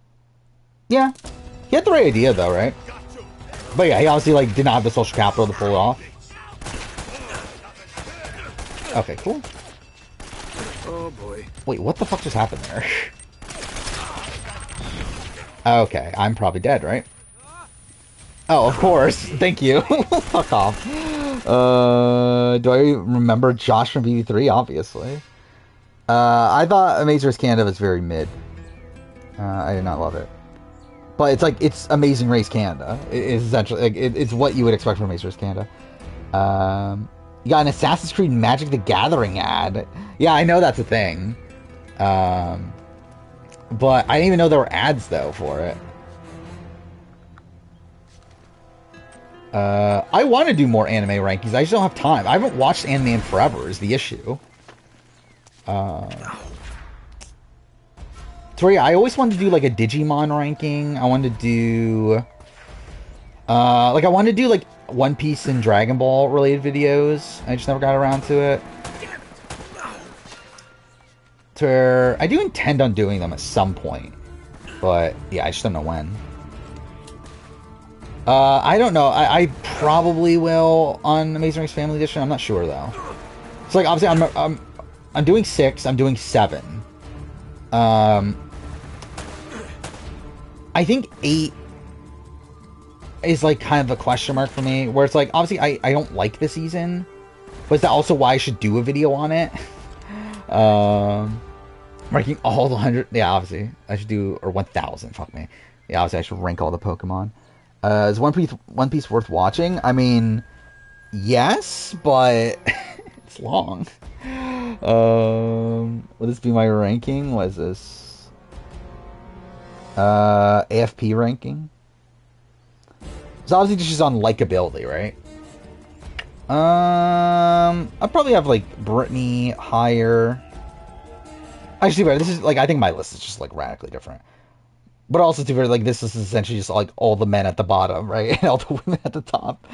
Speaker 1: He had the right idea though, right? But yeah, he obviously like did not have the social capital to pull it off. Okay, cool.
Speaker 3: Oh boy.
Speaker 1: Wait, what the fuck just happened there? Okay, I'm probably dead, right? Oh, of course. Thank you. Fuck off. Do I remember Josh from BB3? Obviously. I thought Amazing Race Canada was very mid. I did not love it. But it's like, it's Amazing Race Canada. It's essentially, like, it's what you would expect from Amazing Race Canada. You got an Assassin's Creed Magic the Gathering ad. Yeah, I know that's a thing. But I didn't even know there were ads, though, for it. I want to do more anime rankings. I just don't have time. I haven't watched anime in forever, is the issue. So yeah, I always wanted to do, like, a Digimon ranking. I wanted to do... like, I wanted to do, like, One Piece and Dragon Ball related videos. I just never got around to it. To where I do intend on doing them at some point. But, yeah, I just don't know when. I don't know. I probably will on Amazing Race Family Edition. I'm not sure, though. So, like, obviously, I'm doing 6. I'm doing 7. I think 8 is, like, kind of a question mark for me. Where it's, like, obviously, I don't like the season. But is that also why I should do a video on it? Ranking all the 100... Yeah, obviously. I should do... Or 1,000. Fuck me. Yeah, obviously, I should rank all the Pokemon. Is One Piece worth watching? I mean... Yes, but... it's long. Will this be my ranking? What is this? AFP ranking? So obviously just on likability, right? I'll probably have like Brittany higher. Actually, this is like, I think my list is just like radically different. But also to be like, this is essentially just like all the men at the bottom, right? And all the women at the top.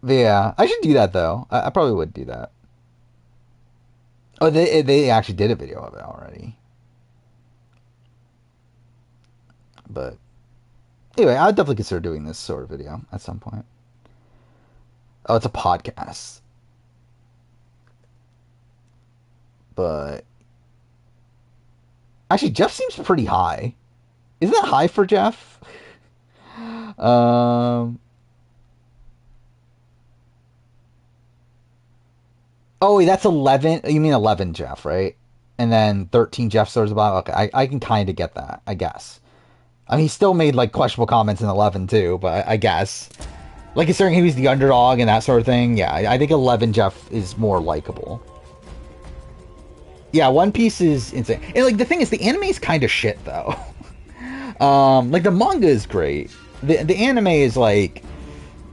Speaker 1: Yeah, I should do that though. I probably would do that. Oh, they actually did a video of it already. But anyway, I would definitely consider doing this sort of video at some point. Oh, it's a podcast. But actually, Jeff seems pretty high. Isn't that high for Jeff? Oh, wait, that's 11. You mean 11 Jeff, right? And then 13 Jeff stores about. Okay, I can kind of get that, I guess. I mean, he still made, like, questionable comments in 11, too, but I guess. Like, considering he was the underdog and that sort of thing, yeah, I think 11 Jeff is more likable. Yeah, One Piece is insane. And, like, the thing is, the anime is kind of shit, though. Like, the manga is great. The anime is, like...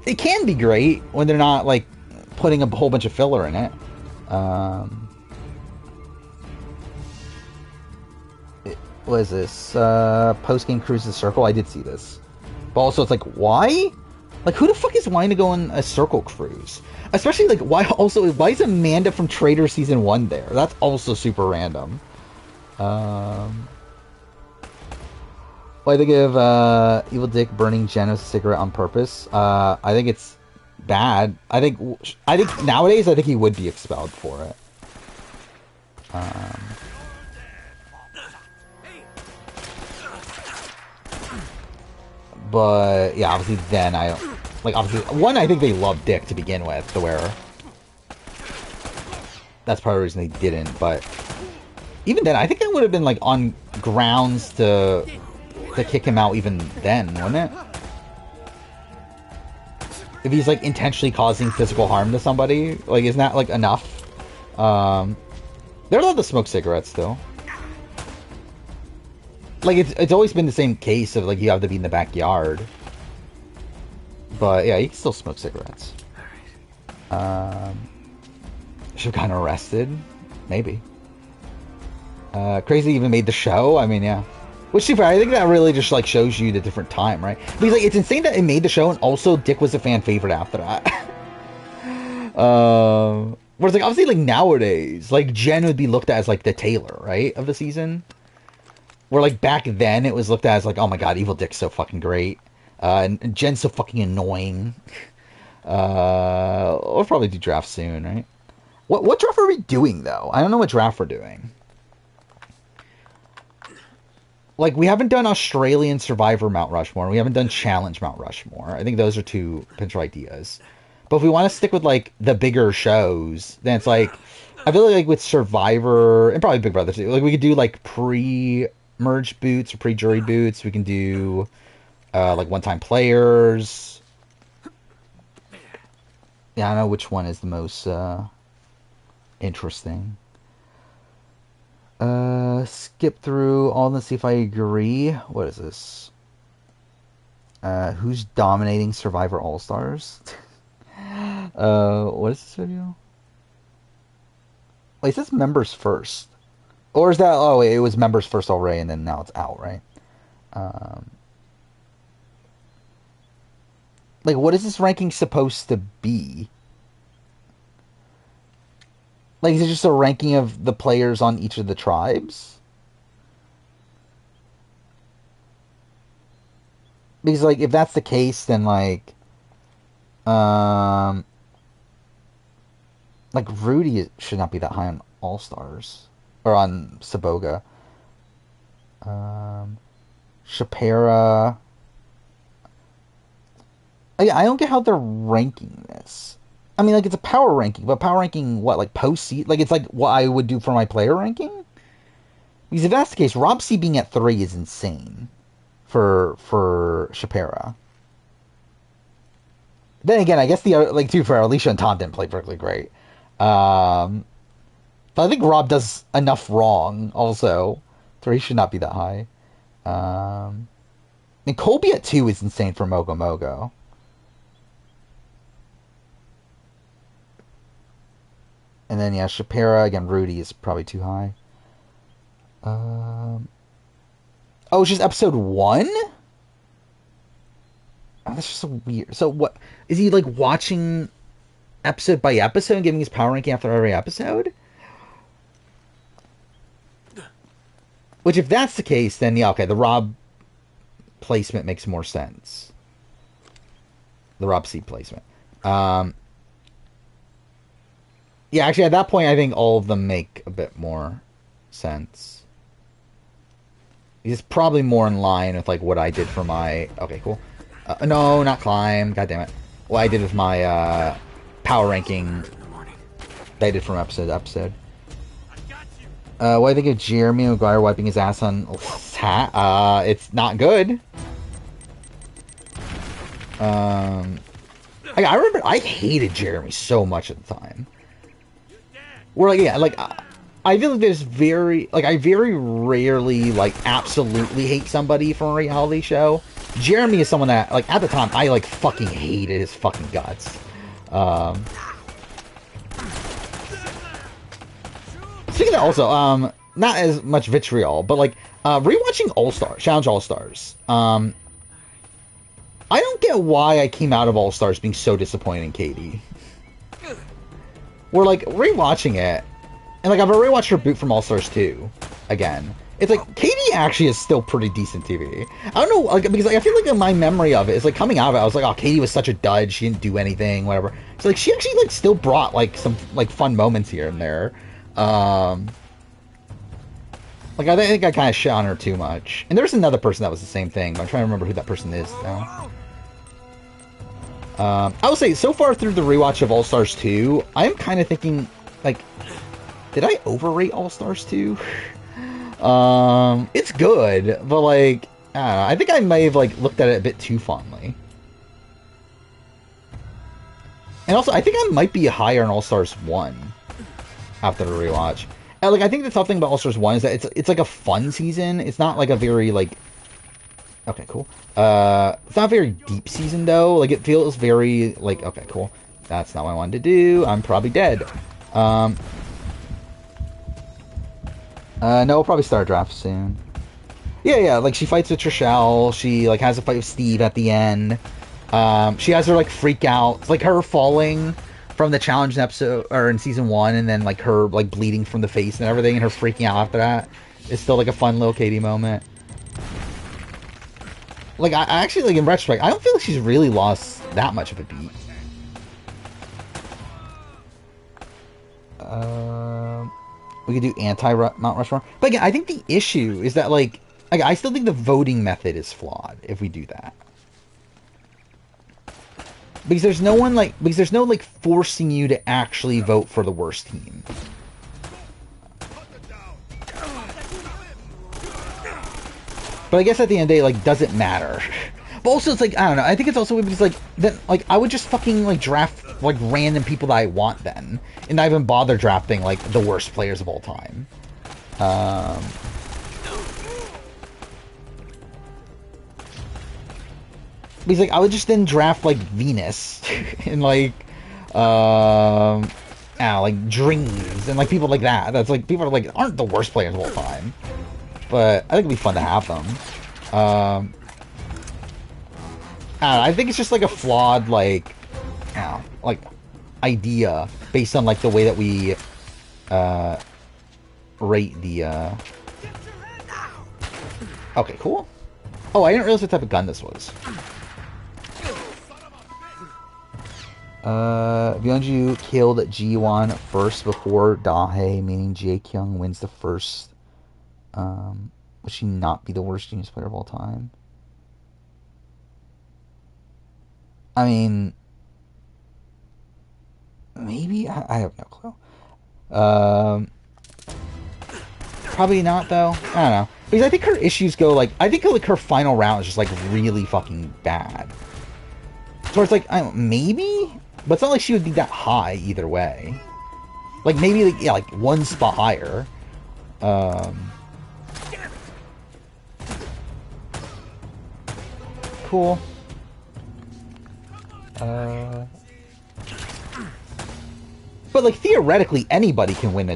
Speaker 1: It can be great when they're not, like, putting a whole bunch of filler in it. What is this? Post-game cruise the circle? I did see this. But also, it's like, why? Like, who the fuck is wanting to go on a circle cruise? Especially, like, why is Amanda from Trader Season 1 there? That's also super random. What do I think of Evil Dick burning Jen with a cigarette on purpose? I think it's bad. I think nowadays, I think he would be expelled for it. But yeah, obviously then I like obviously one, I think they loved Dick to begin with, the wearer. That's part of the reason they didn't, but even then I think that would have been like on grounds to kick him out even then, wouldn't it? If he's like intentionally causing physical harm to somebody, like isn't that like enough? They're allowed to smoke cigarettes still. Like, it's always been the same case of, like, you have to be in the backyard. But, yeah, you can still smoke cigarettes. Should have gotten arrested. Maybe. Crazy even made the show. I mean, yeah. Which, super, I think that really just, like, shows you the different time, right? Because, like, it's insane that it made the show, and also Dick was a fan favorite after that. Whereas, like, obviously, like, nowadays, like, Jen would be looked at as, like, the Taylor, right, of the season. Where, like, back then, it was looked at as, like, oh my god, Evil Dick's so fucking great. And Jen's so fucking annoying. We'll probably do draft soon, right? What draft are we doing, though? I don't know what draft we're doing. Like, we haven't done Australian Survivor Mount Rushmore. We haven't done Challenge Mount Rushmore. I think those are two potential ideas. But if we want to stick with, like, the bigger shows, then it's like... I feel like with Survivor, and probably Big Brother, too. Like, we could do, like, pre-merge boots or pre-jury boots. We can do, like, one-time players. Yeah, I don't know which one is the most, interesting. Skip through all of them, see if I agree. What is this? Who's dominating Survivor All-Stars? What is this video? Wait, it says members first. Or is that... Oh, wait, it was members first already, and then now it's out, right? Like, what is this ranking supposed to be? Like, is it just a ranking of the players on each of the tribes? Because, like, if that's the case, then, like... Like, Rudy should not be that high on All-Stars. Or on Saboga. Shapira. I don't get how they're ranking this. I mean, like, it's a power ranking, but power ranking, what, like, post-seat? Like, it's like what I would do for my player ranking? Because if that's the case, Rob C being at 3 is insane for Shapira. Then again, I guess the other, like, too, for Alicia and Tom didn't play perfectly great. But I think Rob does enough wrong, also. 3 should not be that high. And Colby at 2 is insane for Mogo Mogo. And then, yeah, Shapira, again, Rudy is probably too high. Oh, it's just episode 1? Oh, that's just so weird. So what, is he, like, watching episode by episode and giving his power ranking after every episode? Which, if that's the case, then, yeah, okay, the Rob placement makes more sense. The Rob C placement. Yeah, actually, at that point, I think all of them make a bit more sense. He's probably more in line with, like, what I did for my... Okay, cool. No, not climb. God damn it. What I did with my, power ranking that I did from episode to episode. What do I think of Jeremy Maguire wiping his ass on his hat? It's not good. I remember I hated Jeremy so much at the time. Where, like, yeah, like, I feel like there's I very rarely, like, absolutely hate somebody from a reality show. Jeremy is someone that, like, at the time, I, like, fucking hated his fucking guts. Speaking of also, not as much vitriol, but, like, rewatching All-Stars, Challenge All-Stars, I don't get why I came out of All-Stars being so disappointed in Katie. We're, like, rewatching it, and, like, I've rewatched her boot from All-Stars 2 again. It's like, Katie actually is still pretty decent TV. I don't know, like, because like, I feel like in my memory of it, it's like, coming out of it, I was like, oh, Katie was such a dud, she didn't do anything, whatever. So, like, she actually, like, still brought, like, some, like, fun moments here and there. Like, I think I kind of shit on her too much. And there's another person that was the same thing, but I'm trying to remember who that person is now. I will say, so far through the rewatch of All-Stars 2, I am kind of thinking, like, did I overrate All-Stars 2? It's good, but, like, I don't know, I think I may have, like, looked at it a bit too fondly. And also, I think I might be higher in All-Stars 1 after the rewatch. And, like, I think the tough thing about All-Stars 1 is that it's like a fun season. It's not like a very, like... Okay, cool. It's not a very deep season, though. Like, it feels very, like... Okay, cool. That's not what I wanted to do. I'm probably dead. No, we'll probably start a draft soon. Yeah, like, she fights with Trishelle. She, like, has a fight with Steve at the end. She has her, like, freak out. It's like her falling from the challenge episode, or in season 1, and then, like, her, like, bleeding from the face and everything, and her freaking out after that. It's still, like, a fun little Katie moment. Like, I actually, like, in retrospect, I don't feel like she's really lost that much of a beat. We could do anti-Mount Rushmore. But again, I think the issue is that, like, I still think the voting method is flawed if we do that. Because there's no one, like, because there's no, like, forcing you to actually vote for the worst team. But I guess at the end of the day, like, does it matter? But also, it's like, I don't know, I think it's also because, like, then, like, I would just fucking, like, draft, like, random people that I want then. And not even bother drafting, like, the worst players of all time. Because, like, I would just then draft, like, Venus. And, like, I don't know, like, Dreams. And, like, people like that. That's, like, people are, like, aren't the worst players of all time. But I think it'd be fun to have them. I don't know, I think it's just, like, a flawed, like, I don't know, like, idea based on, like, the way that we, rate the, Okay, cool. Oh, I didn't realize what type of gun this was. Byungju killed Ji-won first before Dahae, meaning Jae-kyung wins the first. Would she not be the worst genius player of all time? I mean, maybe? I have no clue. Probably not, though. I don't know. Because I think her issues go, like, I think, like, her final round is just, like, really fucking bad. So it's like, I don't know, maybe? But it's not like she would be that high either way. Like, maybe, like, yeah, like, one spot higher. Cool. But, like, theoretically, anybody can win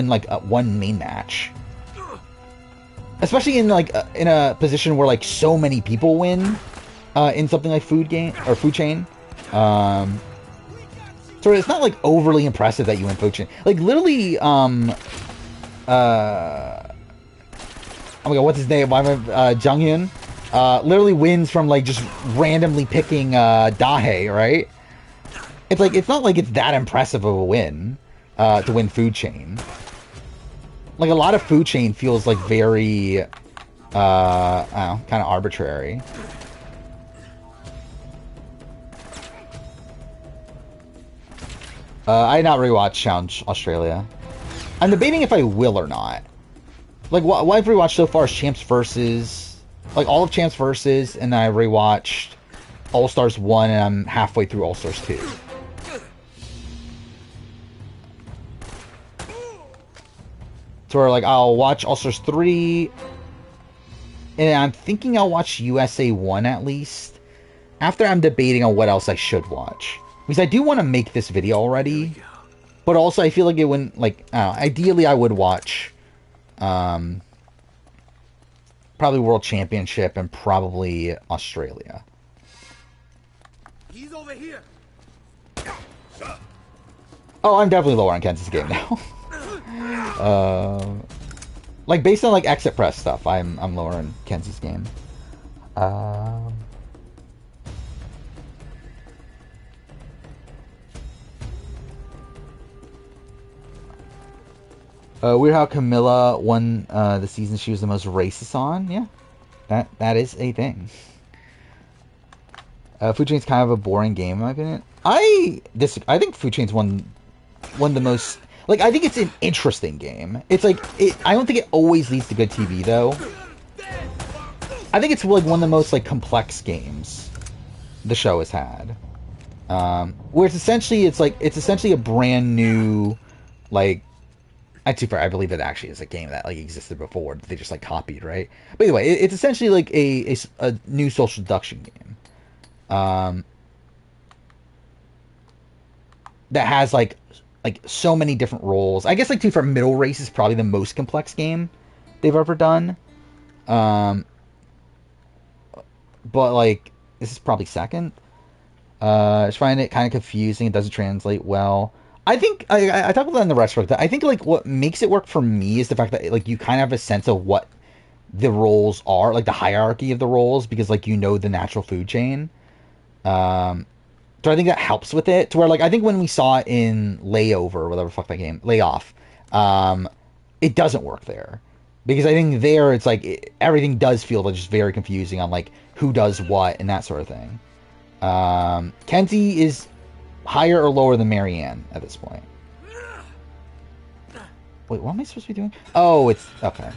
Speaker 1: like, one main match. Especially in, like, in a position where, like, so many people win, in something like Food Chain. So it's not, like, overly impressive that you win Food Chain. Like, literally, oh my god, what's his name? Junghyun, literally wins from, like, just randomly picking, Dahae, right? It's like, it's not like it's that impressive of a win, to win Food Chain. Like, a lot of Food Chain feels, like, very, I don't know, kind of arbitrary. I did not rewatch Challenge Australia. I'm debating if I will or not. Like, what I've rewatched so far is Champs Versus, like, all of Champs Versus, and then I rewatched All-Stars 1, and I'm halfway through All-Stars 2. To where like I'll watch All Stars 3, and I'm thinking I'll watch USA 1 at least. After I'm debating on what else I should watch. Because I do want to make this video already. But also I feel like it wouldn't, like, I don't know, ideally I would watch probably World Championship and probably Australia.
Speaker 4: He's over here.
Speaker 1: Oh, I'm definitely lower on Kenz's game now. Like based on like exit press stuff, I'm lower on Kenz's game. Weird how Camilla won the season she was the most racist on. Yeah, that is a thing. Food Chain's kind of a boring game, in my opinion. I think Food Chain's one of the most, like, I think it's an interesting game. It's like I don't think it always leads to good TV though. I think it's like one of the most like complex games the show has had. Where it's essentially a brand new, like, too far. I believe it actually is a game that like existed before that they just like copied, right? But anyway, it's essentially like a new social deduction game. That has like so many different roles. I guess like too far, Middle Race is probably the most complex game they've ever done. But like this is probably second. I just find it kind of confusing. It doesn't translate well. I think I talked about that in the retro. I think like what makes it work for me is the fact that like you kind of have a sense of what the roles are, like the hierarchy of the roles, because like you know the natural food chain. So I think that helps with it. To where like I think when we saw it in Layover, or whatever the fuck that game, Layoff, it doesn't work there, because I think there it's like everything does feel like just very confusing on like who does what and that sort of thing. Kenzie is higher or lower than Marianne at this point? Wait, what am I supposed to be doing? Oh, it's... Okay.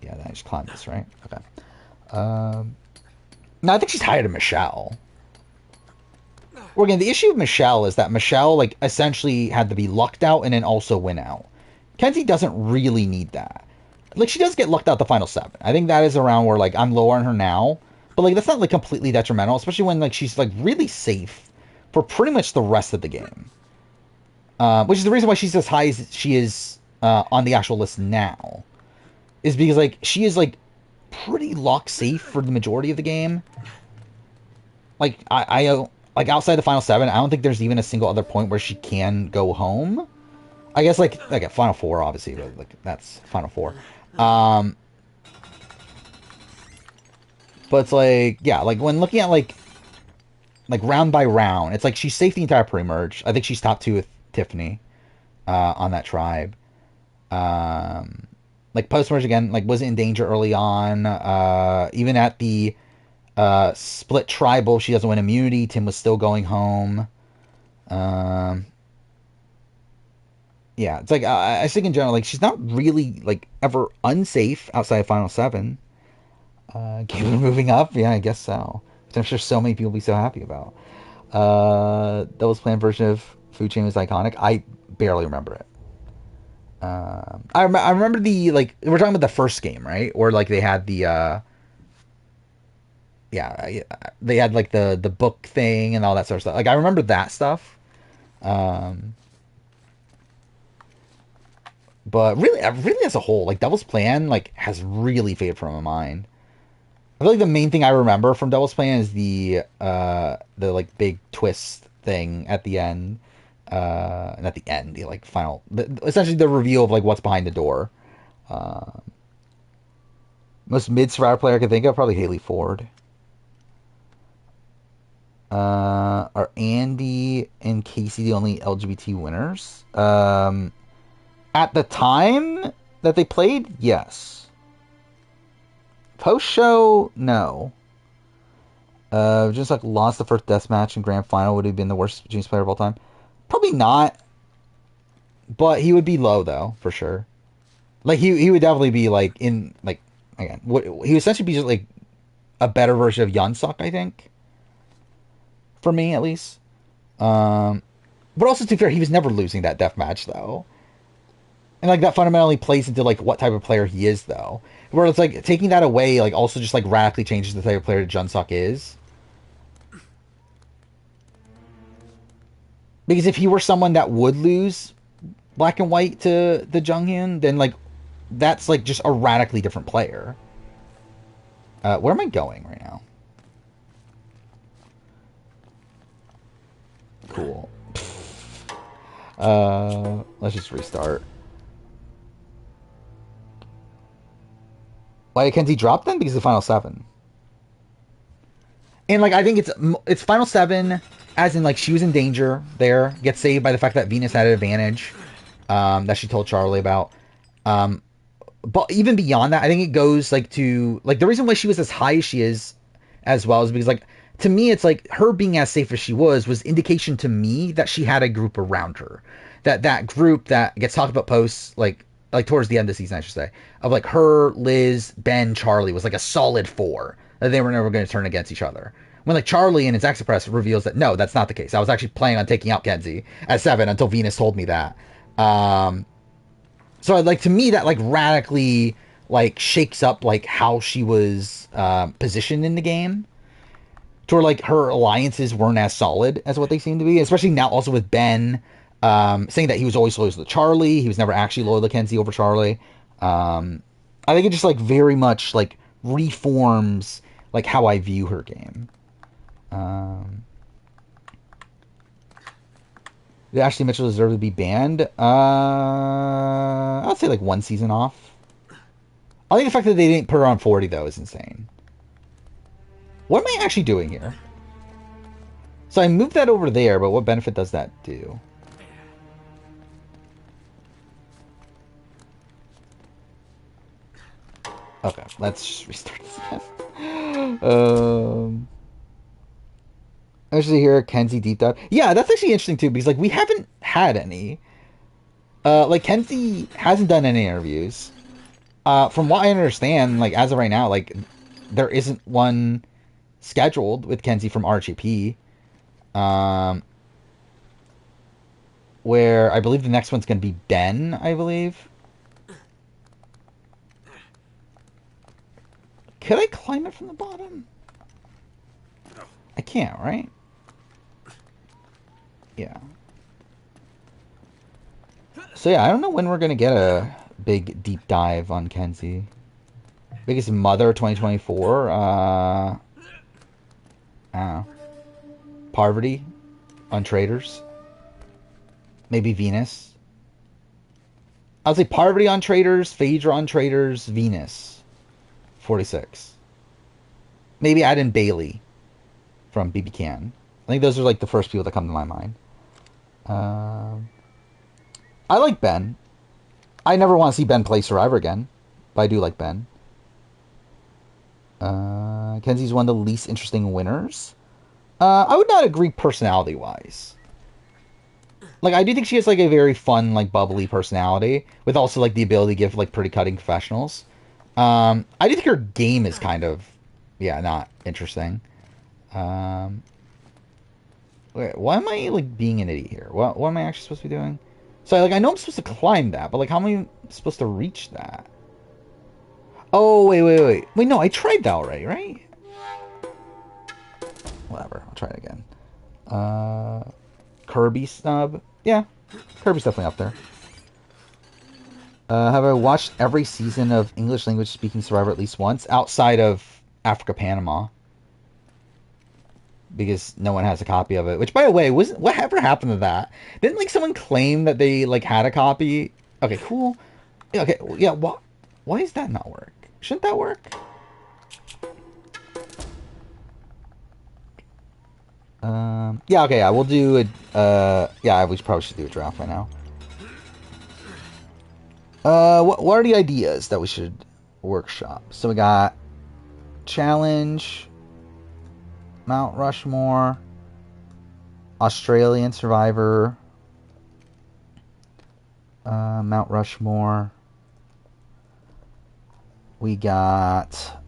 Speaker 1: Yeah, then I just climbed this, right? Okay. No, I think she's higher than Michelle. Well, again, the issue with Michelle is that Michelle, like, essentially had to be lucked out and then also win out. Kenzie doesn't really need that. Like, she does get lucked out the final 7. I think that is around where, like, I'm lower on her now. But, like, that's not, like, completely detrimental. Especially when, like, she's, like, really safe for pretty much the rest of the game. Which is the reason why she's as high as she is on the actual list now. Is because, like, she is, like, pretty lock safe for the majority of the game. Like, like, outside the final 7, I don't think there's even a single other point where she can go home. I guess, like at Final 4, obviously, but, like, that's Final 4. But it's like, yeah, like when looking at like round by round, it's like she's safe the entire pre-merge. I think she's top 2 with Tiffany on that tribe. Like post-merge again, like wasn't in danger early on. Even at the split tribal, she doesn't win immunity. Tim was still going home. Yeah, it's like I think in general, like she's not really like ever unsafe outside of Final 7. Given moving up, yeah, I guess so. Which I'm sure so many people will be so happy about. Devil's Plan version of Food Chain was iconic. I barely remember it. I remember the, like, we're talking about the first game, right? Where like they had the yeah, they had like the book thing and all that sort of stuff. Like I remember that stuff. But really as a whole, like Devil's Plan, like has really faded from my mind. I feel like the main thing I remember from Devil's Plan is the like big twist thing at the end, and at the end, the like final, essentially the reveal of like what's behind the door. Most mid Survivor player I can think of, probably Haley Ford. Are Andy and Casey the only LGBT winners? At the time that they played, yes. Post show, no. Just like lost the first death match in grand final, would have been the worst James player of all time. Probably not, but he would be low though for sure. Like he would definitely be like in like again. He would essentially be just like a better version of Yunsuk, I think. for me at least. But also, to be fair, he was never losing that deathmatch though, and like that fundamentally plays into like what type of player he is though. Where it's like taking that away, like also just like radically changes the type of player Junsuk is. Because if he were someone that would lose black and white to the Junghyun, then like that's like just a radically different player. Where am I going right now? Cool. Let's just restart. Why did Kenzie drop them? Because of the final 7. And like I think it's final 7, as in like she was in danger there, gets saved by the fact that Venus had an advantage, that she told Charlie about. But even beyond that, I think it goes like to like the reason why she was as high as she is, as well, is because like to me it's like her being as safe as she was indication to me that she had a group around her, that group that gets talked about posts like towards the end of the season, I should say, of like her, Liz, Ben, Charlie was like a solid 4 that they were never going to turn against each other. When like Charlie in his Express reveals that no, that's not the case. I was actually planning on taking out Kenzie at 7 until Venus told me that. So like to me that like radically like shakes up like how she was positioned in the game, to where like her alliances weren't as solid as what they seem to be, especially now also with Ben saying that he was always loyal to Charlie. He was never actually loyal to Kenzie over Charlie. I think it just like very much like reforms like how I view her game. Did Ashley Mitchell deserve to be banned? I'd say like 1 season off. I think the fact that they didn't put her on 40 though is insane. What am I actually doing here? So I moved that over there, but what benefit does that do? Okay, let's just restart this again. Actually, here Kenzie deep dive. Yeah, that's actually interesting too, because like we haven't had any. Like Kenzie hasn't done any interviews. From what I understand, like as of right now, like there isn't one scheduled with Kenzie from RGP. Where I believe the next one's going to be Ben, I believe. Could I climb it from the bottom? I can't, right? Yeah. So yeah, I don't know when we're going to get a big deep dive on Kenzie. Biggest mother 2024? I don't know. Parvati on Traders? Maybe Venus? I would say Parvati on Traders, Phaedra on Traders, Venus. 46. Maybe add in Bailey from BB Can. I think those are like the first people that come to my mind. I like Ben. I never want to see Ben play Survivor again, but I do like Ben. Kenzie's one of the least interesting winners. I would not agree personality-wise. Like, I do think she has, like, a very fun, like, bubbly personality, with also, like, the ability to give, like, pretty cutting confessionals. I do think her game is kind of, yeah, not interesting. Wait, why am I, like, being an idiot here? What am I actually supposed to be doing? So, like, I know I'm supposed to climb that, but, like, how am I supposed to reach that? Oh, wait. Wait, no, I tried that already, right? Whatever, I'll try it again. Kirby snub? Yeah, Kirby's definitely up there. Have I watched every season of English language speaking Survivor at least once? Outside of Africa Panama. Because no one has a copy of it. Which, by the way, whatever happened to that? Didn't, like, someone claim that they, like, had a copy? Okay, cool. Okay, yeah, why does that not work? Shouldn't that work? Yeah, okay, yeah, we'll do a, yeah, we probably should do a draft right now. What are the ideas that we should workshop? So we got challenge, Mount Rushmore, Australian Survivor, Mount Rushmore. We got,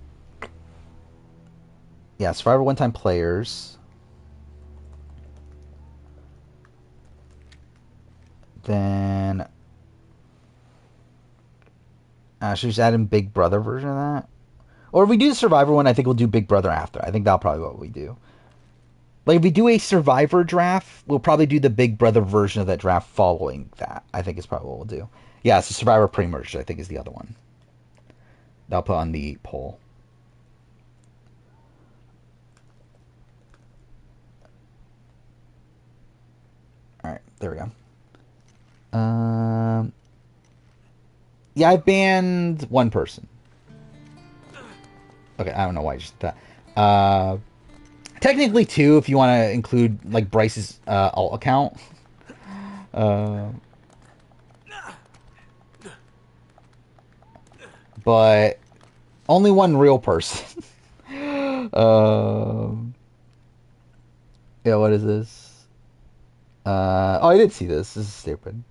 Speaker 1: yeah, Survivor one-time players. Then should we just add in Big Brother version of that? Or if we do the Survivor one, I think we'll do Big Brother after. I think that'll probably be what we do. Like, if we do a Survivor draft, we'll probably do the Big Brother version of that draft following that. I think is probably what we'll do. Yeah, so Survivor pre-merged, I think, is the other one. That'll put on the poll. Alright, there we go. Yeah, I banned one person. Okay, I don't know why I just did that. Technically two, if you want to include like Bryce's alt account. But only one real person. Yeah, what is this? Oh, I did see this. This is stupid.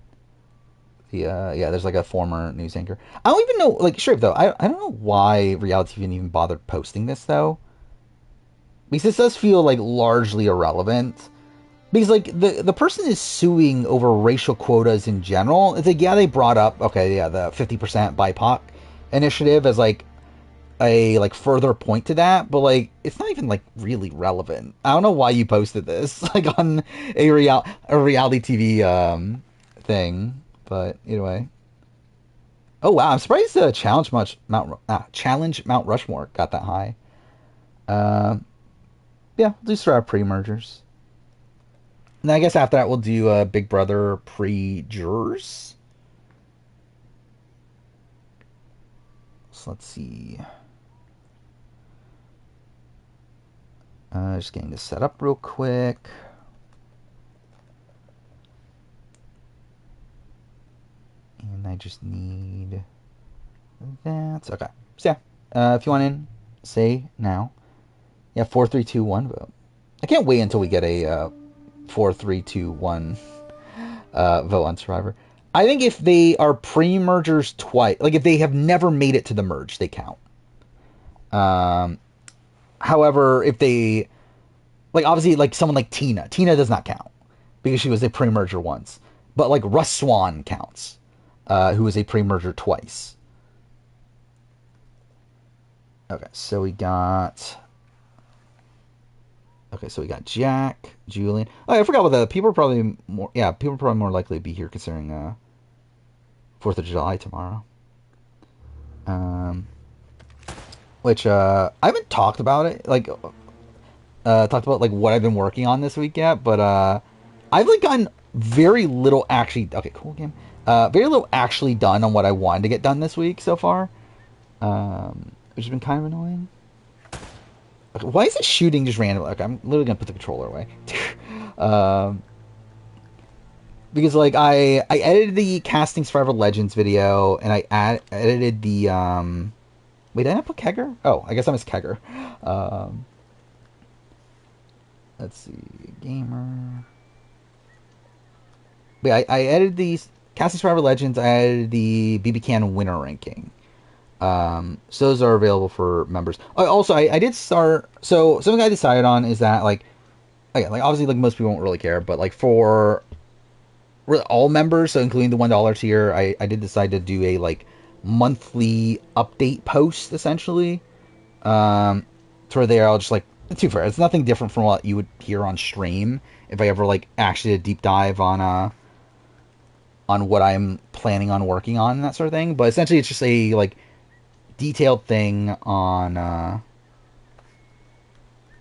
Speaker 1: Yeah, there's like a former news anchor. I don't even know, like, straight up though, I don't know why reality TV even bothered posting this though. Because this does feel like largely irrelevant. Because like the person is suing over racial quotas in general. It's like, yeah, they brought up, okay, yeah, the 50% BIPOC initiative as like a like further point to that, but like it's not even like really relevant. I don't know why you posted this like on a reality TV thing, but anyway. Oh wow, I'm surprised Challenge Mount Rushmore got that high. Yeah, we'll do Survivor pre-mergers. And I guess after that we'll do Big Brother pre-jurors. So let's see. Just getting this set up real quick. And I just need that. Okay. So yeah, if you want in, say now. Yeah, 4, 3, 2, 1 vote. I can't wait until we get a 4, 3, 2, 1 vote on Survivor. I think if they are pre-mergers twice, like if they have never made it to the merge, they count. However, if they, like obviously like someone like Tina does not count because she was a pre-merger once. But like Russ Swan counts, who was a pre-merger twice. Okay, so we got Jack, Julian. Oh, I forgot what the people are probably more. Yeah, people are probably more likely to be here considering 4th of July tomorrow. Which I haven't talked about it, like talked about like what I've been working on this week yet, but I've like gotten very little actually. Okay, cool game. Very little actually done on what I wanted to get done this week so far, which has been kind of annoying. Okay, why is it shooting just randomly? Okay, I'm literally gonna put the controller away. Because like I edited the casting Survivor Legends video, and I edited the wait, did I not put Kegger? Oh, I guess I missed Kegger. Let's see, gamer. But I edited the casting Survivor Legends. I edited the BB Can winner ranking. So those are available for members. Also, I did start. So something I decided on is that like, again, like obviously like most people won't really care, but like for really all members, so including the $1 tier, I did decide to do a like monthly update post essentially. To there, I'll just like, to be fair, it's nothing different from what you would hear on stream if I ever like actually did a deep dive on what I'm planning on working on and that sort of thing. But essentially, it's just a like detailed thing on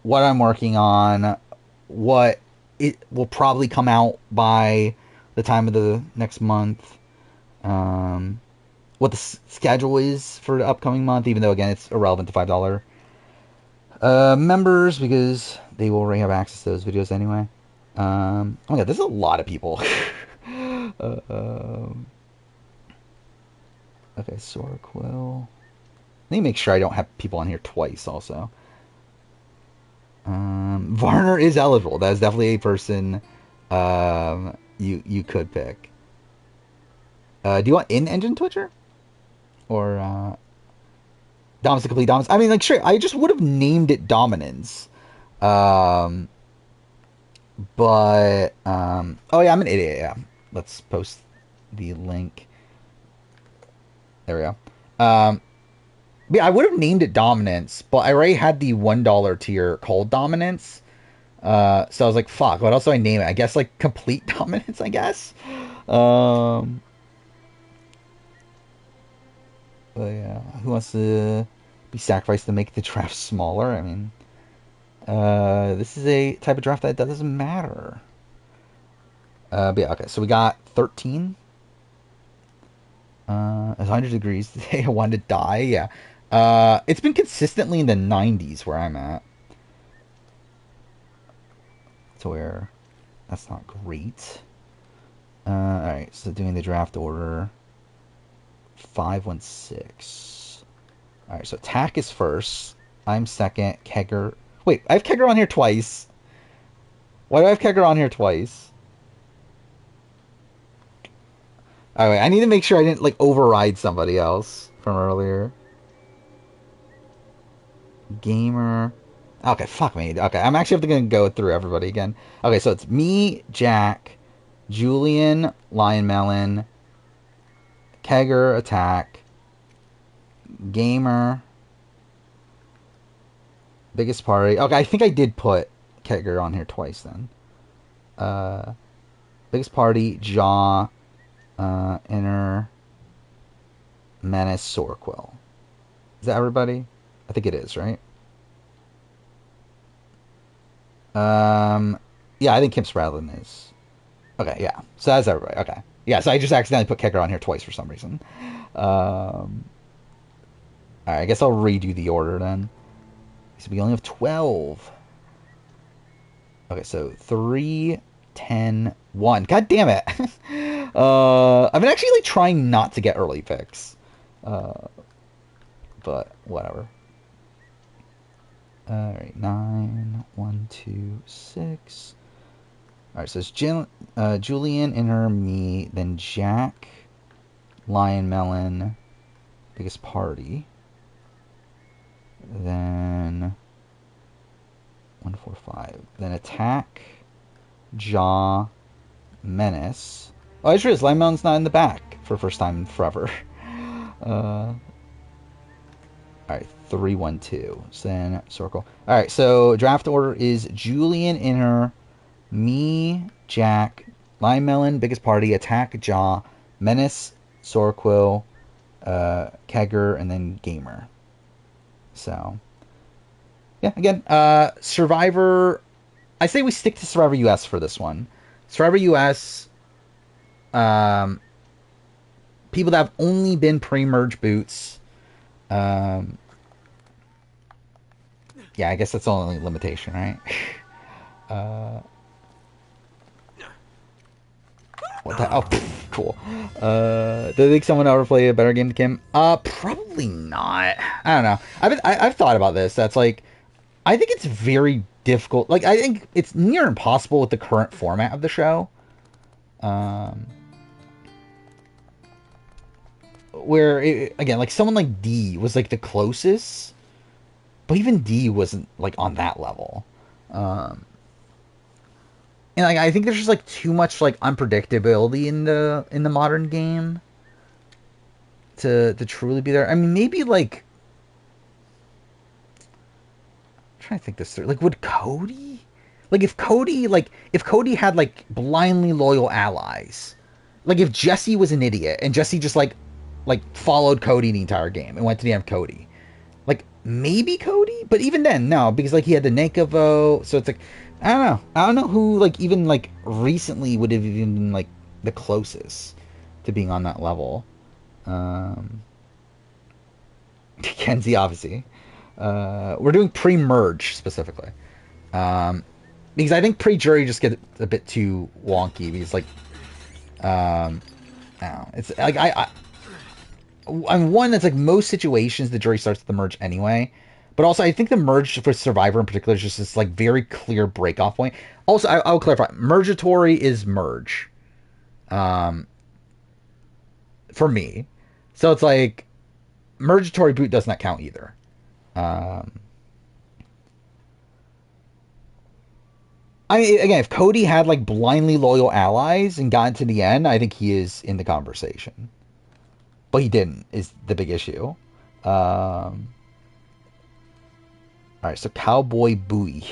Speaker 1: what I'm working on, what it will probably come out by the time of the next month, what the schedule is for the upcoming month, even though again it's irrelevant to $5 members because they will already have access to those videos anyway. Oh my god, there's a lot of people. Okay, Sora Quill. Let me make sure I don't have people on here twice also. Varner is eligible. That is definitely a person you could pick. Do you want in-engine Twitcher? Or Dominance to complete Dominance? I mean, like, sure, I just would have named it Dominance. But, oh yeah, I'm an idiot, yeah. Let's post the link. There we go. Yeah, I would have named it Dominance, but I already had the $1 tier called Dominance. So I was like, fuck, what else do I name it? I guess like Complete Dominance, I guess. But yeah, who wants to be sacrificed to make the draft smaller? I mean, this is a type of draft that doesn't matter. But yeah, okay, so we got 13. It's 100 degrees today. I wanted to die. Yeah. It's been consistently in the 90s where I'm at. To where that's not great. Alright, so doing the draft order. 516. Alright, so attack is first. I'm second. Kegger. Wait, I have Kegger on here twice. Why do I have Kegger on here twice? Alright, I need to make sure I didn't like override somebody else from earlier. Gamer. Okay, fuck me. Okay, I'm actually going to go through everybody again. Okay, so it's me, Jack, Julian, Lion Melon, Kegger, Attack, Gamer, Biggest Party. Okay, I think I did put Kegger on here twice then. Biggest Party, Jaw, Inner, Menace, Sorquil. Is that everybody? I think it is, right? Yeah, I think Kim Spradlin is. Okay, yeah. So that's everybody. Okay. Yeah, so I just accidentally put Kegger on here twice for some reason. Alright, I guess I'll redo the order then. So we only have 12. Okay, so 3, 10, 1. God damn it. I've been actually like trying not to get early picks. But whatever. Alright, 9, 1, 2, 6. Alright, so it's Julian, Inner, me, then Jack, Lion Melon, Biggest Party. Then 1, 4, 5. Then Attack, Jaw, Menace. Oh, I just realized Lion Melon's not in the back for first time in forever. Alright, 3, 1, 2. So then circle. Alright, so draft order is Julian, Inner, me, Jack, Lion Melon, Biggest Party, Attack, Jaw, Menace, Sorquil, Kegger, and then Gamer. So, yeah, again, Survivor. I say we stick to Survivor US for this one. Survivor US, people that have only been pre-merge boots. Yeah, I guess that's the only limitation, right? What the? Oh, cool. Do you think someone ever play a better game than Kim? Probably not. I don't know. I've thought about this. That's like, I think it's very difficult. Like, I think it's near impossible with the current format of the show. Where again, like someone like D was like the closest, but even D wasn't like on that level. And like, I think there's just like too much like unpredictability in the modern game to truly be there. I mean, maybe like I'm trying to think this through. Like, would Cody, like if Cody had like blindly loyal allies, like if Jesse was an idiot and Jesse just like followed Cody the entire game and went to the end of Cody, like maybe Cody, but even then, no, because like he had the Naka vote, so it's like I don't know who like even like recently would have even been like the closest to being on that level. Kenzie, obviously. We're doing pre-merge specifically, because I think pre-jury just gets a bit too wonky because like I don't know, it's like I'm one that's like most situations the jury starts at the merge anyway. But also, I think the merge for Survivor in particular is just this like very clear breakoff point. Also, I will clarify: mergatory is merge, for me. So it's like mergatory boot does not count either. I mean, again, if Cody had like blindly loyal allies and got to the end, I think he is in the conversation. But he didn't, is the big issue. Alright, so Cowboy Booey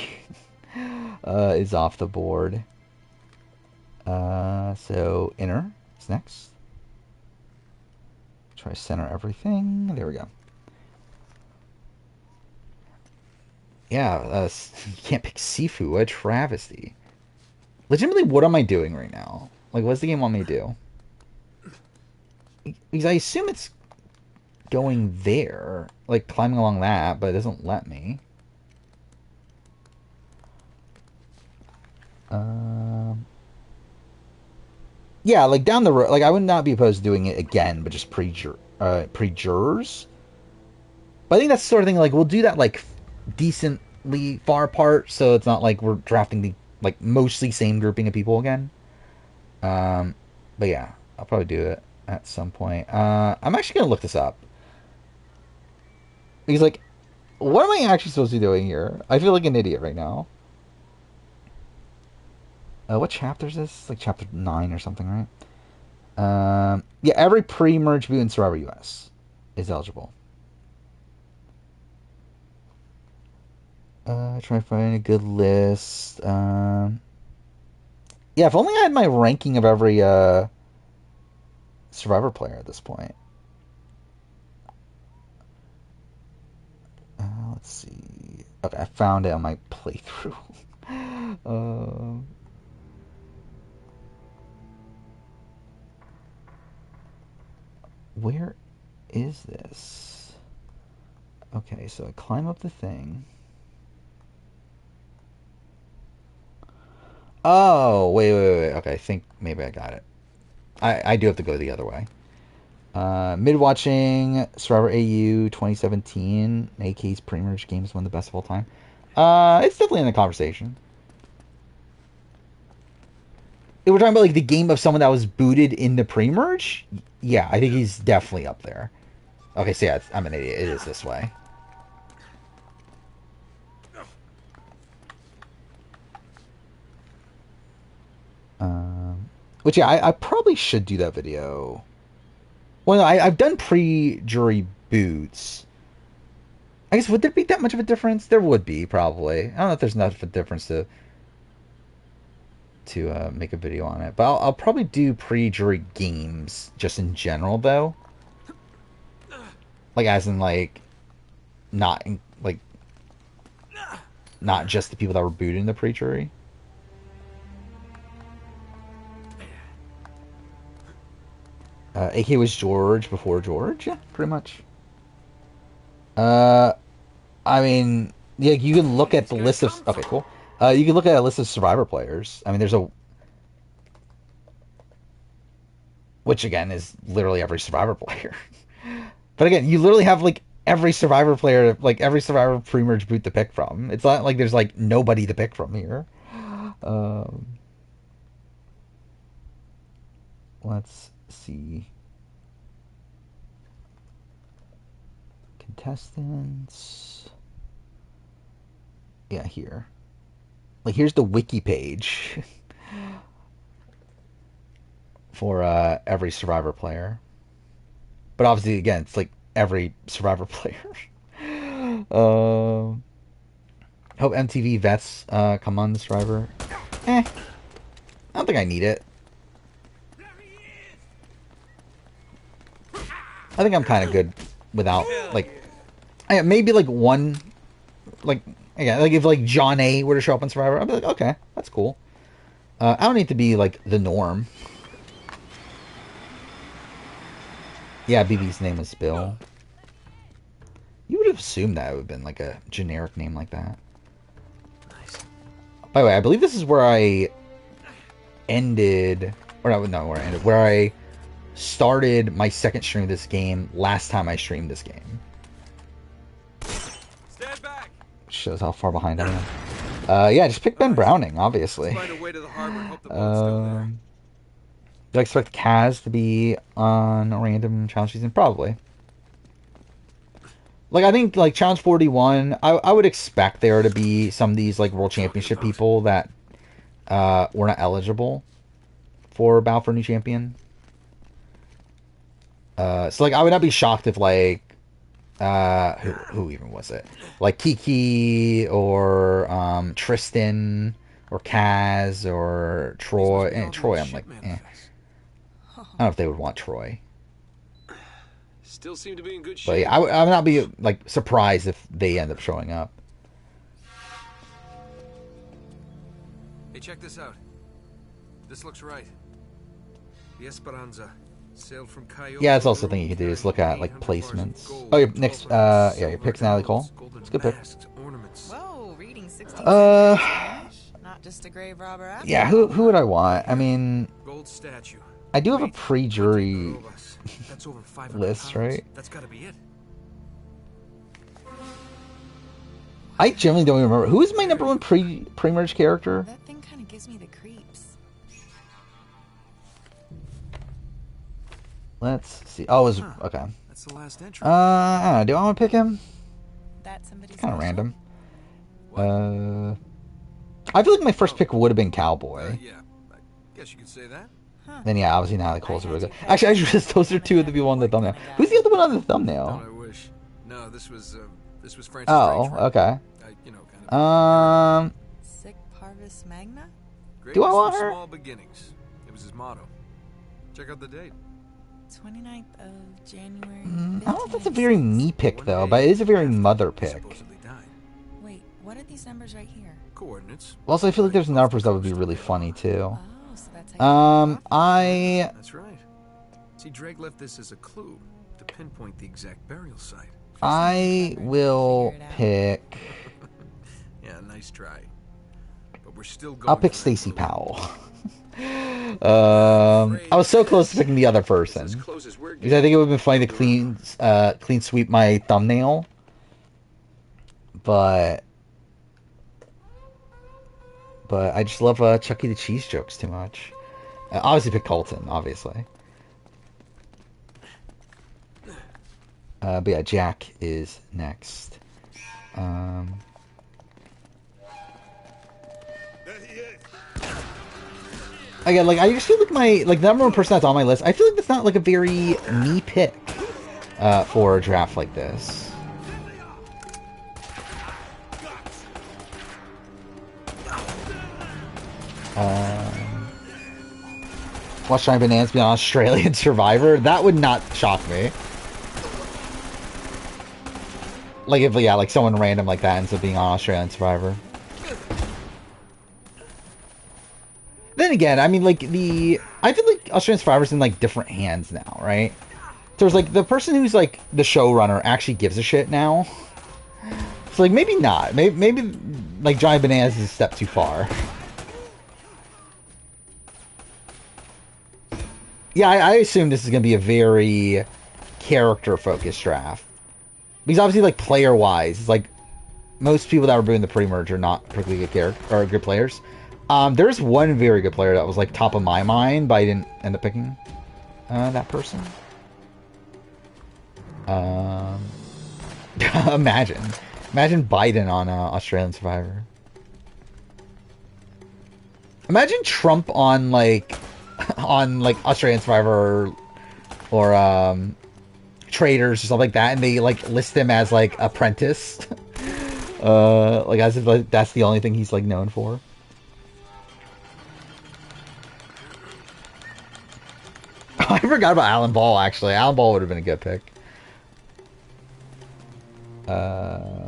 Speaker 1: is off the board. So inner is next. Try to center everything. There we go. Yeah, you can't pick Sifu. What a travesty. Legitimately, what am I doing right now? Like, what's the game want me to do? Because I assume it's going there. Like, climbing along that, but it doesn't let me. Yeah, like, down the road. Like, I would not be opposed to doing it again, but just pre-jurors. But I think that's the sort of thing, like, we'll do that, like, decently far apart, so it's not like we're drafting the, like, mostly same grouping of people again. But yeah, I'll probably do it at some point. I'm actually going to look this up. Because, like, what am I actually supposed to be doing here? I feel like an idiot right now. What chapter is this? Like chapter 9 or something, right? Yeah, every pre-merge boot in Survivor US is eligible. Try to find a good list. Yeah, if only I had my ranking of every Survivor player at this point. Let's see. Okay, I found it on my playthrough. Where is this? Okay, so I climb up the thing. Oh, wait. Okay, I think maybe I got it. I do have to go the other way. Mid-watching Survivor AU 2017. AK's pre-merge game is one of the best of all time. It's definitely in the conversation. If we're talking about like the game of someone that was booted in the pre-merge, yeah, I think he's definitely up there. Okay, so yeah, I'm an idiot. It is this way. Which yeah, I probably should do that video. Well, no, I've done pre-jury boots. I guess would there be that much of a difference? There would be probably. I don't know if there's enough of a difference to make a video on it, but I'll probably do pre-jury games just in general though. Like as in like not not just the people that were booted in the pre-jury. AK was George before George, yeah, pretty much. I mean, yeah, you can look at the list of. Okay, cool. You can look at a list of Survivor players. I mean, there's a, which again is literally every Survivor player. But again, you literally have like every Survivor player, like every Survivor pre-merge boot to pick from. It's not like there's like nobody to pick from here. Let's see. Contestants. Yeah, here. Like, here's the wiki page for every Survivor player. But obviously, again, it's like every Survivor player. Hope MTV vets come on the Survivor. I don't think I need it. I think I'm kind of good without, like, maybe, like, one, like, again, like, if, like, John A. were to show up on Survivor, I'd be like, okay, that's cool. I don't need to be, like, the norm. Yeah, BB's name was Bill. You would have assumed that it would have been, like, a generic name like that. Nice. By the way, I believe this is where I ended, or no, where I ended, where I started my second stream of this game last time I streamed this game.
Speaker 3: Stand back.
Speaker 1: Shows how far behind I am. Yeah, just pick Ben Browning, obviously.
Speaker 3: Find a way to the harbor and hope the boat's still there.
Speaker 1: Do I expect Kaz to be on a random challenge season? Probably. Like, I think, like, Challenge 41, I would expect there to be some of these, like, World Championship people that we're not eligible for Battle for New Champion. So like I would not be shocked if like who even was it? Like Kiki or Tristan or Kaz or Troy. Troy, I'm like, I don't know if they would want Troy.
Speaker 3: Still seem to be in good shape.
Speaker 1: But yeah, I would not be like surprised if they end up showing up.
Speaker 3: Hey, check this out. This looks right. The Esperanza sailed from Cayo.
Speaker 1: Yeah, it's also something you can do is look at like placements. Oh, your next, yeah, your pick's Natalie Cole. It's a good pick.
Speaker 2: Whoa, reading 16th century Spanish? Not just a grave robber after
Speaker 1: Yeah, who would I want? I mean,
Speaker 3: Gold statue.
Speaker 1: I do have a pre-jury
Speaker 3: That's over 500
Speaker 1: list,
Speaker 3: pounds.
Speaker 1: right?
Speaker 3: That's gotta be it.
Speaker 1: I generally don't even remember. Who is my number one pre-merge character?
Speaker 2: That thing kind of gives me the creeps.
Speaker 1: Let's see. Oh, it was okay.
Speaker 3: That's the last entry.
Speaker 1: I don't know. Do I want to pick him?
Speaker 2: That's somebody's
Speaker 1: Kind of
Speaker 2: special?
Speaker 1: random. I feel like my first pick would have been Cowboy.
Speaker 3: Yeah, I guess you could say that.
Speaker 1: Then yeah, obviously Natalie Cole's really good. Actually, I just those are two of the people on the thumbnail. Who's the other one on the thumbnail?
Speaker 3: Don't I wish? No, this was Francis
Speaker 1: Oh,
Speaker 3: Drake.
Speaker 1: okay.
Speaker 3: You know, kind of.
Speaker 2: Sic Parvis Magna?
Speaker 1: Do I
Speaker 3: Greatness
Speaker 1: want
Speaker 3: from
Speaker 1: her?
Speaker 3: Small beginnings. It was his motto. Check out the date.
Speaker 2: 29th of January.
Speaker 1: I don't know if that's a very
Speaker 2: 1596.
Speaker 1: me pick though, but it is a very mother pick.
Speaker 3: Supposedly died.
Speaker 2: Wait, what are these numbers right here?
Speaker 3: Coordinates.
Speaker 1: Also, I feel like there's numbers that would be really funny too.
Speaker 2: Oh, so that's how you
Speaker 1: I
Speaker 3: That's right. See, Drake left this as a clue to pinpoint the exact burial site.
Speaker 1: will pick.
Speaker 3: Yeah, nice try. But we're still going.
Speaker 1: I'll pick
Speaker 3: for that
Speaker 1: Stacey
Speaker 3: clue.
Speaker 1: Powell. I was so close to picking the other person
Speaker 3: As close as we're
Speaker 1: because I think it would have been funny to clean sweep my thumbnail, but I just love Chucky the Cheese jokes too much. Obviously, pick Colton, obviously. But yeah, Jack is next. Again, like I just feel like the number one person that's on my list, I feel like that's not like a very me pick for a draft like this. Watch Giant Bananas be an Australian Survivor? That would not shock me. Like if like someone random like that ends up being on Australian Survivor. Then again, I mean like I feel like Australian Survivor's in like different hands now, right? So there's like the person who's like the showrunner actually gives a shit now. So like maybe not. Maybe like Giant Bananas is a step too far. Yeah, I assume this is going to be a very character-focused draft. Because obviously, like, player-wise, it's like, most people that were doing the pre-merge are not particularly good or good players. There's one very good player that was, like, top of my mind, but I didn't end up picking that person. Imagine Biden on Australian Survivor. Imagine Trump on, like... Australian Survivor or Traders or something like that, and they like list him as like apprentice, like as if like, that's the only thing he's like known for. I forgot about Alan Ball. Actually, Alan Ball would have been a good pick. Yeah.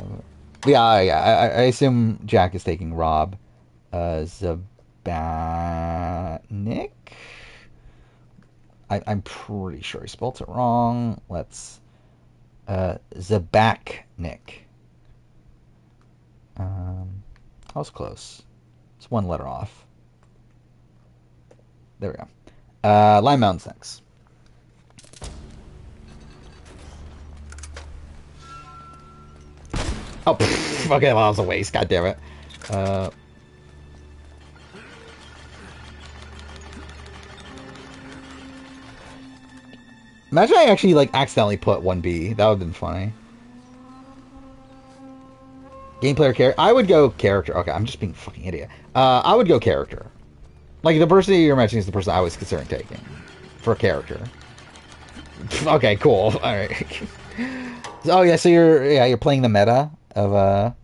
Speaker 1: I assume Jack is taking Rob. Zabatnik. I'm pretty sure he spelled it wrong. Let's Zabaknik. I was close. It's one letter off. There we go. Lime Mountain's next. Oh, pff, okay, well, that was a waste. God damn it. Imagine I actually, like, accidentally put 1B. That would have been funny. Gameplay or character? I would go character. Okay, I'm just being a fucking idiot. I would go character. Like, the person that you're mentioning is the person I was considering taking. For character. Okay, cool. Alright. Oh, yeah, so you're playing the meta of,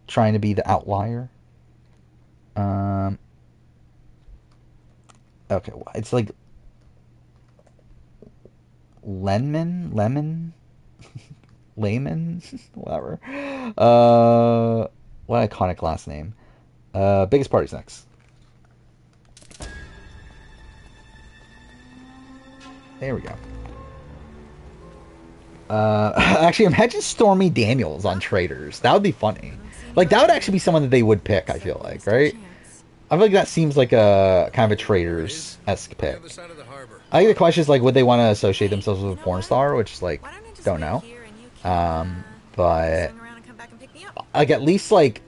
Speaker 1: trying to be the outlier. Okay, it's like... Lemon? Layman? Whatever. What iconic last name. Biggest party's next. There we go. Actually, imagine Stormy Daniels on Traders. That would be funny. Like, that would actually be someone that they would pick, I feel like, right? I feel like that seems like a kind of a Traders-esque pick. I think the question is, like, would they want to associate themselves with a porn star? Which is, like, don't know. But, like, at least, like,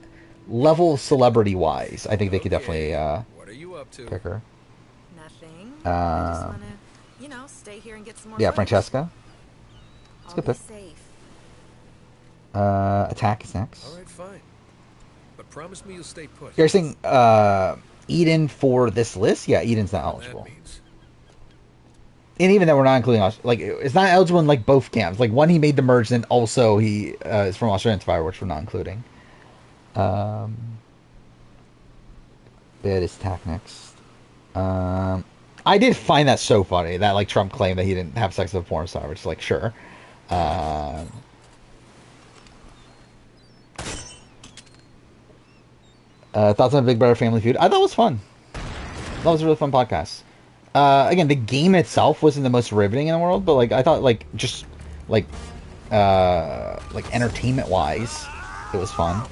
Speaker 1: level celebrity-wise, I think they could definitely pick her.
Speaker 2: Nothing. I just wanna, you know, stay here and get some more
Speaker 1: Yeah,
Speaker 2: footage.
Speaker 1: Francesca. That's a good pick.
Speaker 2: Safe.
Speaker 1: Attack is next.
Speaker 3: All right, fine. But promise me you'll stay put.
Speaker 1: You're saying Eden for this list? Yeah, Eden's not eligible. And even though we're not including us, like, it's not eligible in, like, both camps. Like, one, he made the merge, and also he is from Australian Survivor, which we're not including. Bit is attack next. I did find that so funny that, like, Trump claimed that he didn't have sex with a porn star, which is like, sure. Thoughts on Big Brother Family Feud? I thought it was fun. That was a really fun podcast. Again, the game itself wasn't the most riveting in the world, but, like, I thought, like, just like entertainment wise, it was fun.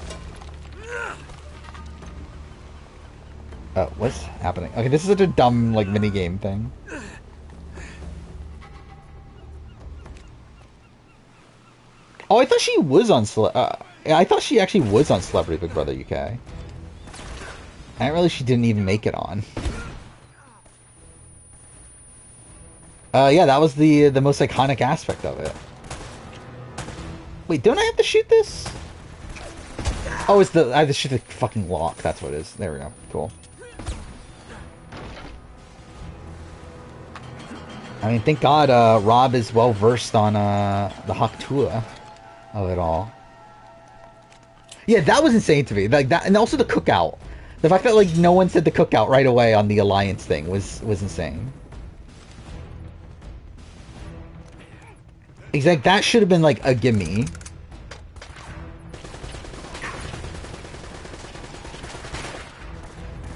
Speaker 1: What's happening? Okay, this is such a dumb, like, mini game thing. Oh, I thought she was on I thought she actually was on Celebrity Big Brother UK. I didn't realize she didn't even make it on. Yeah, that was the most iconic aspect of it. Wait, don't I have to shoot this? Oh, I have to shoot the fucking lock. That's what it is. There we go. Cool. I mean, thank God Rob is well versed on the Haktua of it all. Yeah, that was insane to me. Like that, and also the cookout. The fact that, like, no one said the cookout right away on the Alliance thing was insane. Exactly, that should have been, like, a gimme.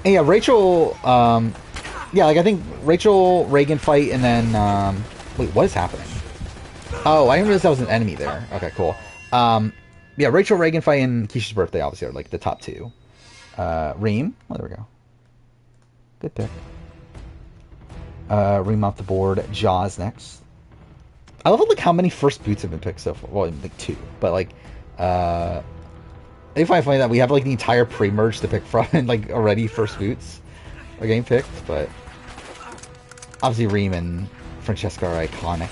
Speaker 1: And yeah, Rachel, yeah, like, I think Rachel, Reagan fight, and then, wait, what is happening? Oh, I didn't realize that was an enemy there. Okay, cool. Yeah, Rachel, Reagan fight, and Keisha's birthday, obviously, are, like, the top two. Reem, oh, there we go. Good pick. Reem off the board. Jaws next. I love, like, how many first boots have been picked so far. Well, like, two. But, like, I find funny that we have, like, the entire pre-merge to pick from, and, like, already first boots are getting picked. But obviously Reem and Francesca are iconic.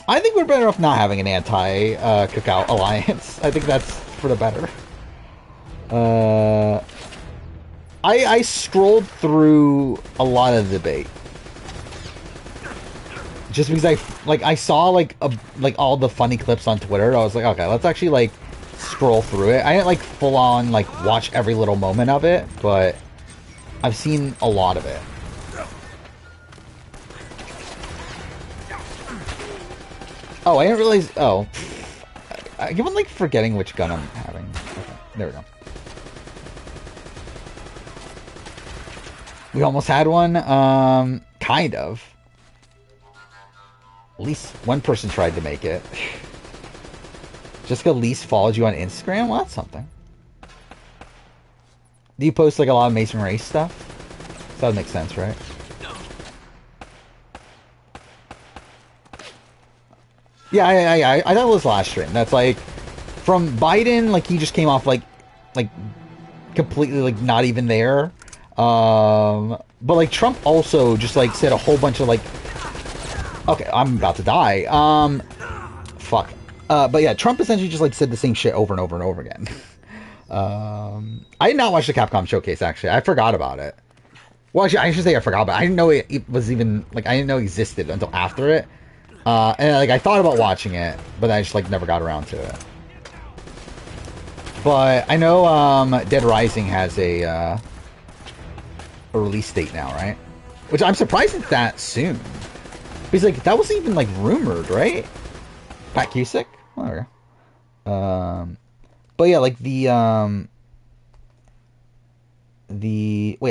Speaker 1: I think we're better off not having an anti-cookout alliance. I think that's for the better. I scrolled through a lot of the debate. Just because I saw like all the funny clips on Twitter. I was like, okay, let's actually like scroll through it. I didn't like full on like watch every little moment of it, but I've seen a lot of it. Oh, I didn't realize. Oh, I keep on like forgetting which gun I'm having. Okay, there we go. We almost had one. Kind of. At least one person tried to make it. Jessica Least followed you on Instagram? Well, that's something. Do you post like a lot of Mason Race stuff? That would make sense, right? Yeah, I thought it was last stream. That's like from Biden, like he just came off like completely like not even there. But like Trump also just like said a whole bunch of like Okay, I'm about to die. Fuck. But yeah, Trump essentially just like said the same shit over and over and over again. I did not watch the Capcom showcase, actually. I forgot about it. Well, actually, I should say I forgot about it. I didn't know it was even, like, I didn't know it existed until after it. And, like, I thought about watching it, but I just, like, never got around to it. But I know, Dead Rising has a release date now, right? Which I'm surprised it's that soon. Because, like, that wasn't even, like, rumored, right? Pat Cusick? Oh, there we go. But yeah, like, wait,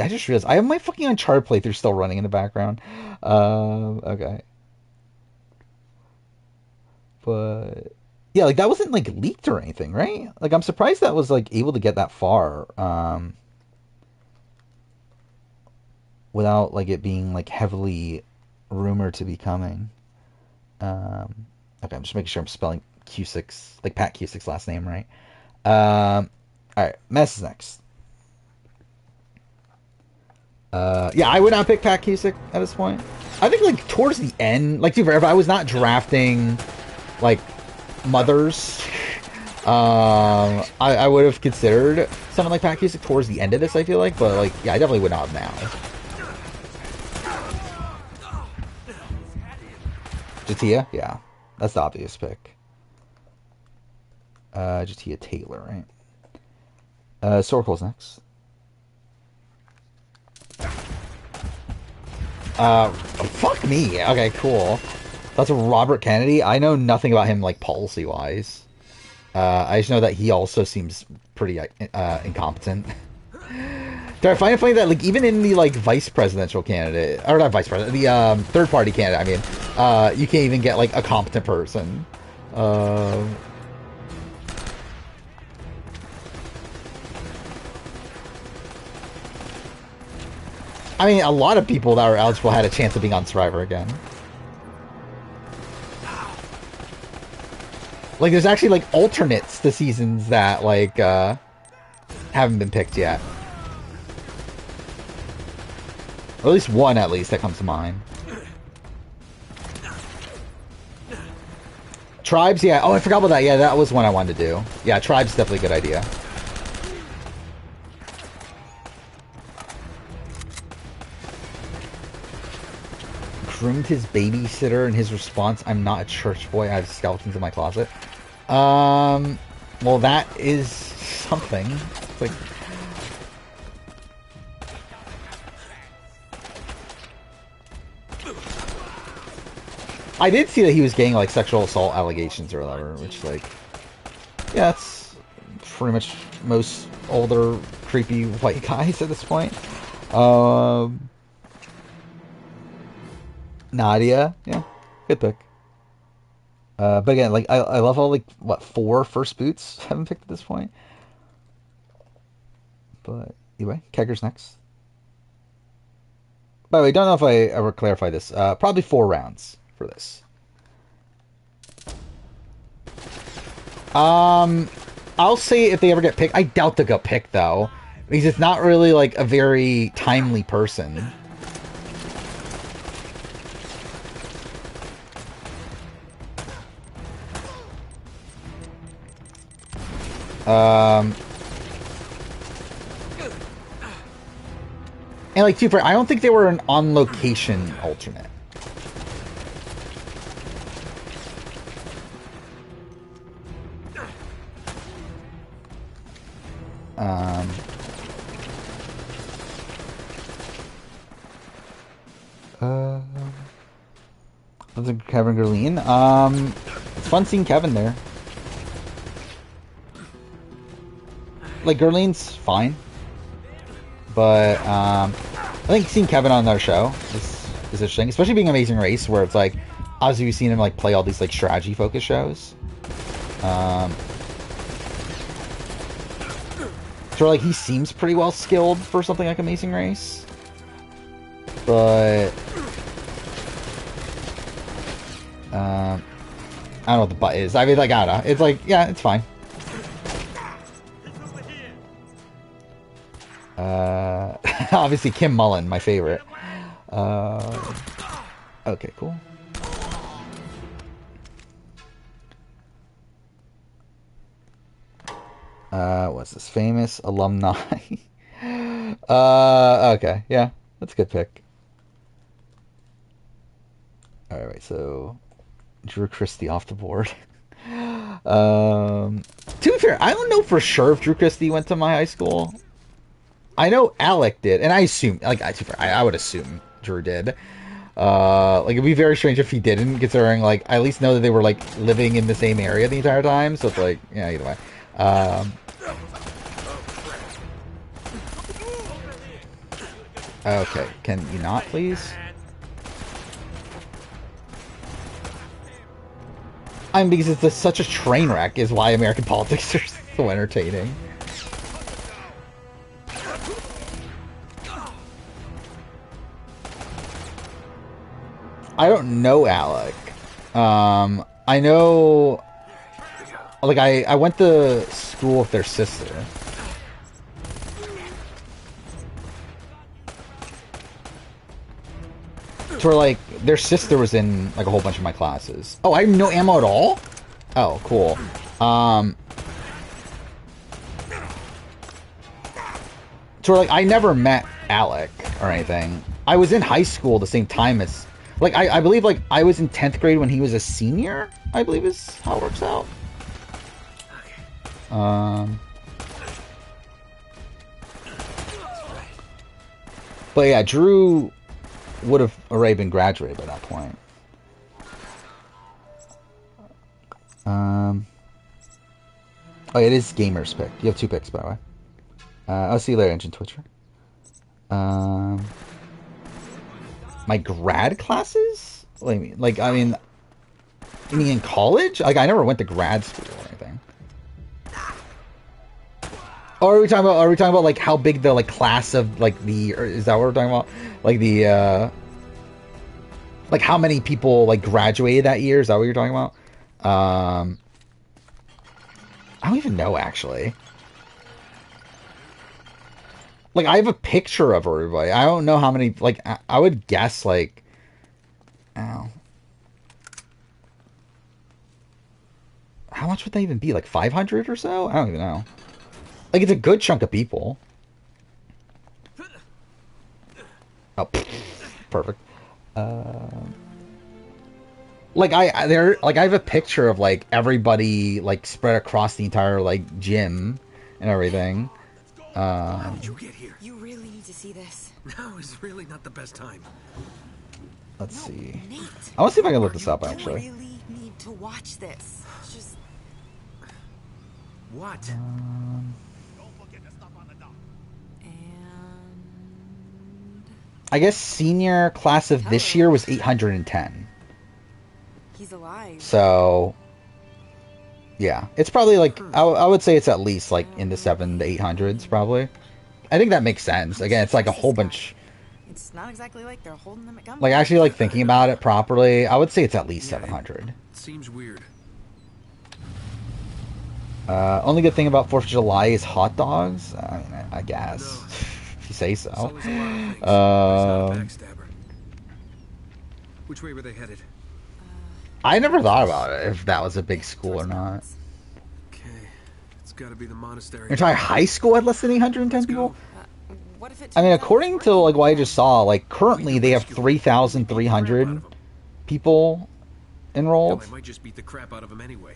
Speaker 1: I just realized I have my fucking Uncharted playthrough still running in the background. Okay. But yeah, like that wasn't like leaked or anything, right? Like I'm surprised that was like able to get that far without like it being like heavily rumored to be coming. Okay, I'm just making sure I'm spelling Cusick's, like Pat Cusick's last name right. All right, Mess is next. Yeah, I would not pick Pat Cusick at this point. I think like towards the end, like if I was not drafting like mothers, I would have considered someone like Pat Cusick towards the end of this. I feel like, but like yeah, I definitely would not have now. Jatia, yeah, that's the obvious pick. Jatia Taylor, right? Sorkel's next. Fuck me. Okay, cool. That's Robert Kennedy. I know nothing about him, like, policy-wise. I just know that he also seems pretty, incompetent. Do I find it funny that, like, even in the, like, vice presidential candidate, or not vice president, the, third-party candidate, I mean, you can't even get, like, a competent person. I mean, a lot of people that were eligible had a chance of being on Survivor again. Like, there's actually, like, alternates to seasons that, like, haven't been picked yet. Or at least one, at least, that comes to mind. Tribes, yeah. Oh, I forgot about that. Yeah, that was one I wanted to do. Yeah, Tribes definitely a good idea. Groomed his babysitter, and his response, "I'm not a church boy, I have skeletons in my closet." Well, that is something. It's like... I did see that he was getting, like, sexual assault allegations or whatever, which, like... Yeah, that's pretty much most older, creepy white guys at this point. Nadia, yeah, good pick. But again, like I love how like what 4 first boots haven't picked at this point. But anyway, Kegger's next. By the way, don't know if I ever clarified this. Probably 4 rounds for this. I'll say if they ever get picked. I doubt they'll get picked though, because it's not really like a very timely person. And like, I don't think they were an on-location alternate. Kevin Gerline. It's fun seeing Kevin there. Like, Gerline's fine. But, I think seeing Kevin on their show is interesting. Especially being Amazing Race, where it's like, obviously we've seen him, like, play all these, like, strategy-focused shows. So, like, he seems pretty well skilled for something like Amazing Race. But... I don't know what the butt is. I mean, like, I don't know. It's like, yeah, it's fine. Obviously Kim Mullen, my favorite. Okay, cool. what's this? Famous alumni. Okay, yeah, that's a good pick. All right, so Drew Christie off the board. To be fair, I don't know for sure if Drew Christie went to my high school. I know Alec did, and I assume, like, I would assume Drew did. Like, it'd be very strange if he didn't, considering, like, I at least know that they were, like, living in the same area the entire time, so it's like, yeah, either way. Okay, can you not, please? I mean, because it's such a train wreck is why American politics are so entertaining. I don't know Alec. I know... Like, I went to school with their sister. So where, like, their sister was in, like, a whole bunch of my classes. Oh, I have no ammo at all? Oh, cool. So, like, I never met Alec or anything. I was in high school the same time as... Like, I believe, like, I was in 10th grade when he was a senior, I believe is how it works out. But yeah, Drew would have already been graduated by that point. Oh, it is Gamer's pick. You have 2 picks, by the way. I'll see you later, Engine Twitcher. My grad classes? What do you mean? Like, I mean, you mean in college? Like, I never went to grad school or anything. Or are we talking about like how big the like class of like the, or is that what we're talking about? Like the like how many people like graduated that year? Is that what you're talking about? I don't even know actually. Like I have a picture of everybody. I don't know how many. Like I would guess like, oh, how much would that even be? Like 500 or so? I don't even know. Like, it's a good chunk of people. Oh, perfect. Like, I have a picture of, like, everybody, like, spread across the entire, like, gym and everything.
Speaker 3: How did you get here?
Speaker 2: You really need to see this.
Speaker 3: Now is really not the best time.
Speaker 1: Let's see.
Speaker 2: Nate,
Speaker 1: I want to see if I can look this up,
Speaker 2: you
Speaker 1: actually.
Speaker 2: really need to watch this. It's just...
Speaker 3: What?
Speaker 1: I guess senior class of this year was 810.
Speaker 2: He's alive.
Speaker 1: So, yeah. It's probably like, I would say it's at least like in the 700 to 800s, probably. I think that makes sense. Again, it's like a whole bunch.
Speaker 2: It's not exactly like they're holding them at gunpoint.
Speaker 1: Like, actually, like, thinking about it properly, I would say it's at least 700.
Speaker 3: It seems weird.
Speaker 1: Only good thing about 4th of July is hot dogs. I mean, I guess. If you say so.
Speaker 3: Sully's a lot of things. He's not a backstabber. Which way were they headed?
Speaker 1: I never thought about it, if that was a big school or not.
Speaker 3: Okay, it's got to be the monastery.
Speaker 1: Your entire high school had less than 810 people?
Speaker 2: What if it
Speaker 1: I mean,
Speaker 2: turns out
Speaker 1: according
Speaker 2: it's
Speaker 1: to,
Speaker 2: working?
Speaker 1: like, what I just saw, like, currently they have 3,300 people enrolled.
Speaker 3: Hell, I might just beat the crap out of him anyway.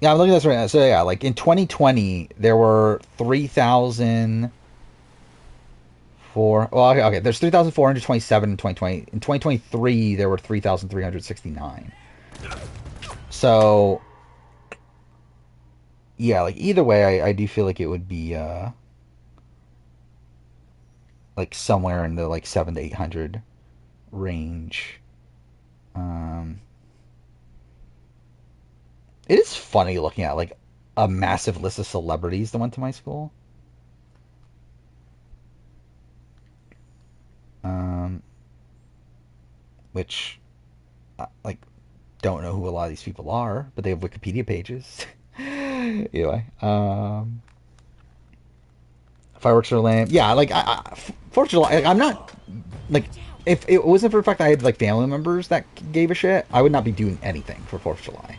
Speaker 1: Yeah, I'm looking at this right now. So, yeah, like, in 2020, there were 3,000... Well, okay, there's 3,427 in 2020. In 2023, there were 3,369. So, yeah, like, either way, I do feel like it would be, like, somewhere in the, like, 700 to 800 range. It is funny looking at, like, a massive list of celebrities that went to my school. Which, like, don't know who a lot of these people are, but they have Wikipedia pages. Anyway, fireworks are lame. Yeah, like, 4th of July, I'm not, like, if it wasn't for the fact that I had, like, family members that gave a shit, I would not be doing anything for 4th of July.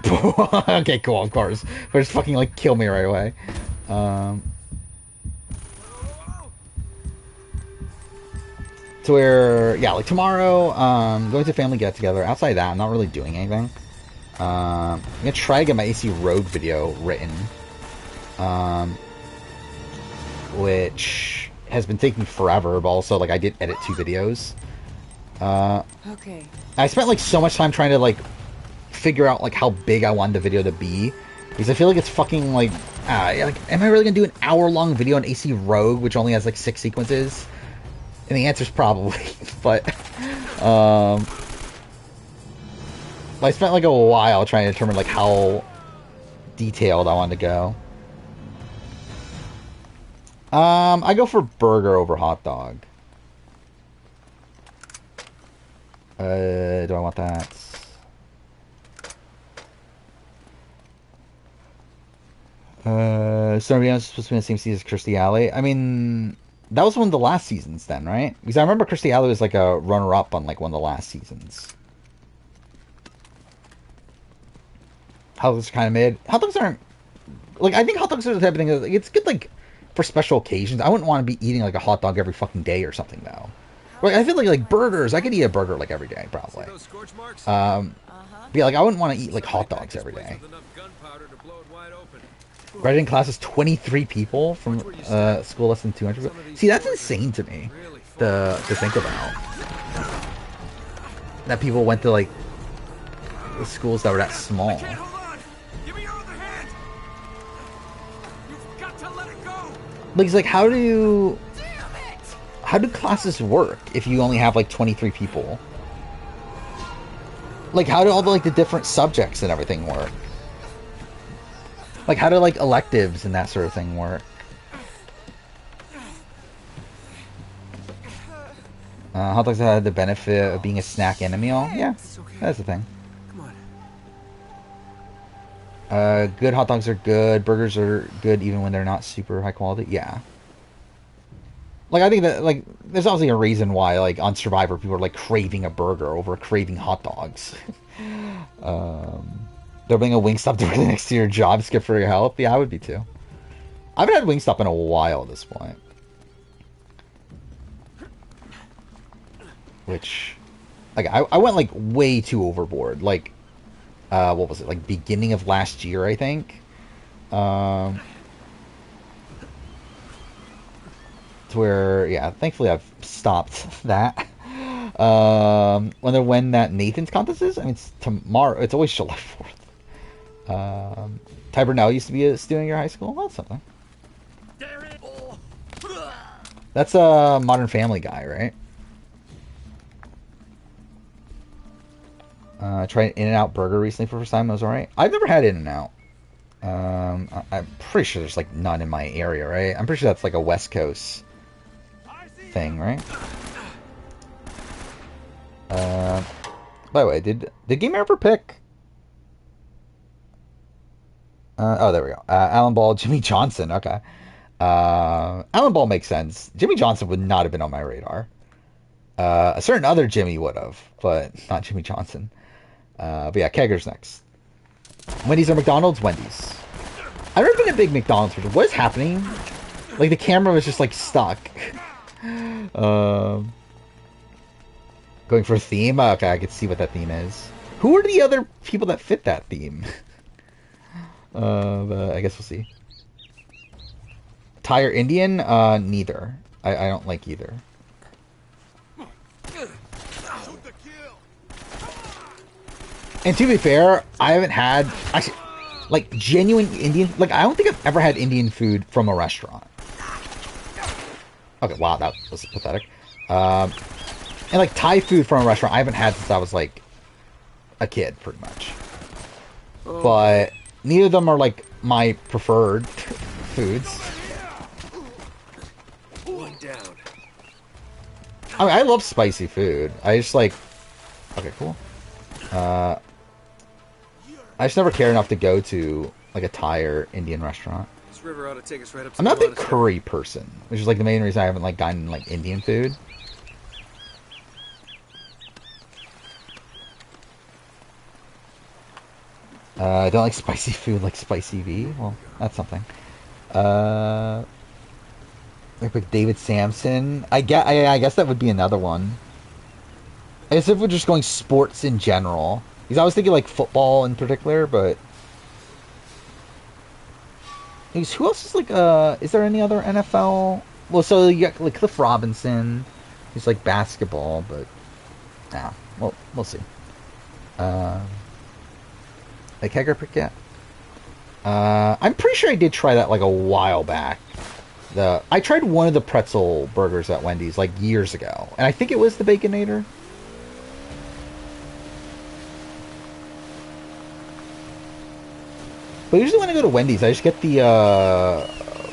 Speaker 1: Okay, cool, of course. But just fucking, like, kill me right away. To where, yeah, like, tomorrow, going to family get-together. Outside of that, I'm not really doing anything. I'm gonna try to get my AC Rogue video written. Which has been taking forever, but also, like, I did edit 2 videos.
Speaker 2: Okay.
Speaker 1: I spent, like, so much time trying to, like, figure out, like, how big I wanted the video to be. Because I feel like it's fucking, like, am I really gonna do an hour-long video on AC Rogue, which only has, like, 6 sequences? And the answer's probably. But, I spent, like, a while trying to determine, like, how detailed I wanted to go. I go for burger over hot dog. Do I want that? Stormy Daniels is supposed to be in the same season as Kirstie Alley. I mean, that was one of the last seasons then, right? Because I remember Kirstie Alley was like a runner-up on like one of the last seasons. Hot dogs are kind of mid. Hot dogs aren't... Like, I think hot dogs are the type of thing... Like, it's good, like, for special occasions. I wouldn't want to be eating, like, a hot dog every fucking day or something, though. Like, I feel like burgers... I could eat a burger, like, every day, probably. But, yeah, like, I wouldn't want to eat, like, hot dogs every day. Graduating class is 23 people from school less than 200. See, that's insane to me to think about. That people went to, like, the schools that were that small. Like, it's like, how do classes work if you only have, like, 23 people? Like, how do all the, like, the different subjects and everything work? Like, how do, like, electives and that sort of thing work? Hot dogs had the benefit of being a snack and a meal. Yeah, that's the thing. Good hot dogs are good. Burgers are good even when they're not super high quality. Yeah. Like, I think that, like, there's obviously a reason why, like, on Survivor, people are, like, craving a burger over craving hot dogs. They're being a Wingstop directly next to your job, skip for your help. Yeah, I would be too. I haven't had Wingstop in a while at this point. Which, like, I went, like, way too overboard. Like, what was it? Like, beginning of last year, I think. To where, yeah, thankfully I've stopped that. When that Nathan's contest is? I mean, it's tomorrow. It's always July 4th. Ty Burnell used to be a student at your high school. Well, that's something. That's a Modern Family Guy, right? I tried In-N-Out Burger recently for the first time. It was alright. I've never had In-N-Out. I'm pretty sure there's like none in my area, right? I'm pretty sure that's like a West Coast thing, right? By the way, did Gamer ever pick? Oh, there we go. Alan Ball, Jimmy Johnson. Okay. Alan Ball makes sense. Jimmy Johnson would not have been on my radar. A certain other Jimmy would have, but not Jimmy Johnson. But yeah, Kegger's next. Wendy's or McDonald's? Wendy's. I've never been a big McDonald's person. What is happening? Like, the camera was just, like, stuck. Going for a theme? Okay, I can see what that theme is. Who are the other people that fit that theme? But I guess we'll see. Thai or Indian? Neither. I don't like either. And to be fair, I haven't had actually like genuine Indian. Like, I don't think I've ever had Indian food from a restaurant. Okay, wow, that was pathetic. And like Thai food from a restaurant, I haven't had since I was like a kid, pretty much. But neither of them are like my preferred foods.
Speaker 3: One down.
Speaker 1: I mean, I love spicy food. I just like. Okay, cool. I just never cared enough to go to like a Thai or Indian restaurant.
Speaker 3: This river ought to take us right up to
Speaker 1: I'm not a big curry person, which is like the main reason I haven't like gotten like Indian food. I don't like spicy food like spicy V. Well, that's something. Uh, like David Sampson. I guess that would be another one. I guess if we're just going sports in general. Because I was thinking like football in particular, but who else is like is there any other NFL? Well, so you got like Cliff Robinson, who's like basketball, but nah, well, we'll see. Like Hager Pickett. I'm pretty sure I did try that like a while back. I tried one of the pretzel burgers at Wendy's like years ago, and I think it was the Baconator. But usually when I go to Wendy's, I just get the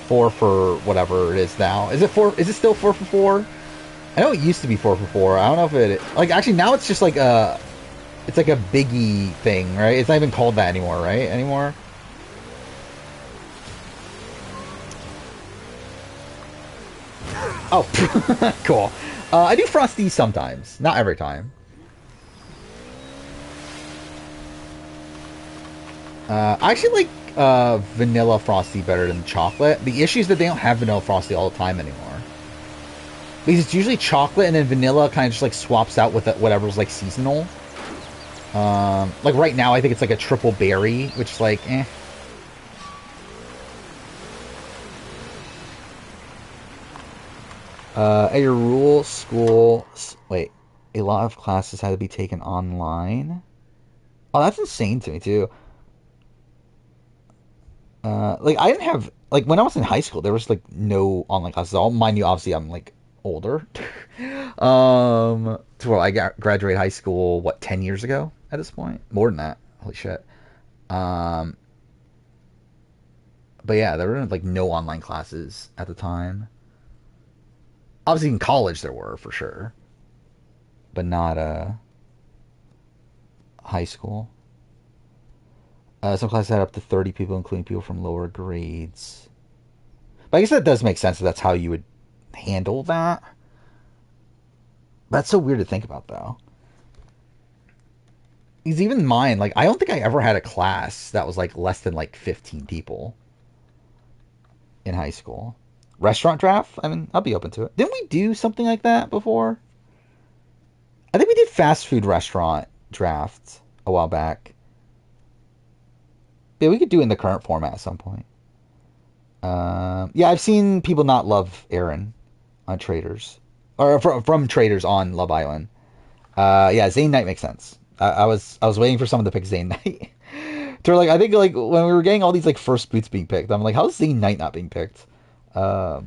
Speaker 1: 4 for whatever it is now. Is it 4? Is it still 4 for 4? I know it used to be 4 for 4. I don't know if it like actually now it's just like it's like a biggie thing, right? It's not even called that anymore, right? Anymore. Oh, cool. I do Frosty sometimes, not every time. I actually like vanilla Frosty better than chocolate. The issue is that they don't have vanilla Frosty all the time anymore. Because it's usually chocolate and then vanilla kind of just like swaps out with whatever's like seasonal. Like right now, I think it's like a triple berry, which is like, eh. At your rural school, wait, a lot of classes had to be taken online. Oh, that's insane to me too. Like I didn't have like when I was in high school, there was like no online classes at all. Mind you, obviously I'm like older. To where I graduated high school, what, 10 years ago at this point? More than that. Holy shit. Um, but yeah, there were like no online classes at the time. Obviously in college there were for sure, but not high school. Some classes had up to 30 people, including people from lower grades. But I guess that does make sense that that's how you would handle that. That's so weird to think about, though. Because even mine, like, I don't think I ever had a class that was, like, less than, like, 15 people in high school. Restaurant draft? I mean, I'll be open to it. Didn't we do something like that before? I think we did fast food restaurant draft a while back. Yeah, we could do it in the current format at some point. Yeah, I've seen people not love Aaron on Traders. Or from Traders on Love Island. Yeah, Zane Knight makes sense. I was waiting for someone to pick Zane Knight. To like I think like when we were getting all these like first boots being picked, I'm like, how's Zane Knight not being picked? Yeah,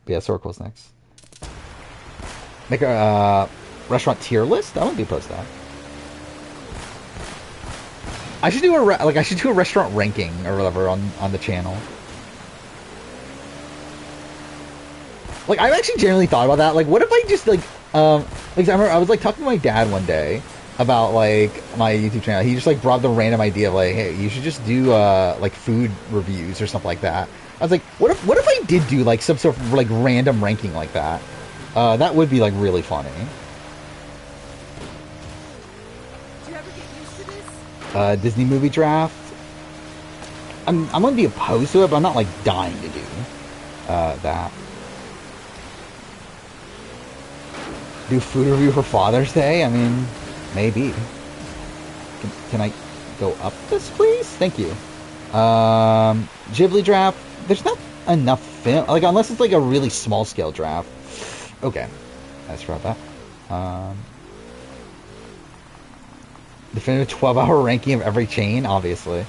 Speaker 1: Sorco's next. Make a restaurant tier list. I wouldn't be opposed to that. I should do I should do a restaurant ranking or whatever on the channel. Like I've actually genuinely thought about that. Like, what if I just like I remember I was like talking to my dad one day about like my YouTube channel. He just like brought the random idea of like, hey, you should just do like food reviews or something like that. I was like, what if I did do like some sort of like random ranking like that? That would be like really funny.
Speaker 2: Do you ever get used to this?
Speaker 1: Disney movie draft. I'm gonna be opposed to it, but I'm not like dying to do that. Do food review for Father's Day? I mean, maybe. Can I go up this, please? Thank you. Ghibli draft. There's not enough film. Like, unless it's like a really small scale draft. Okay. That's about that. Definitive 12-hour ranking of every chain, obviously.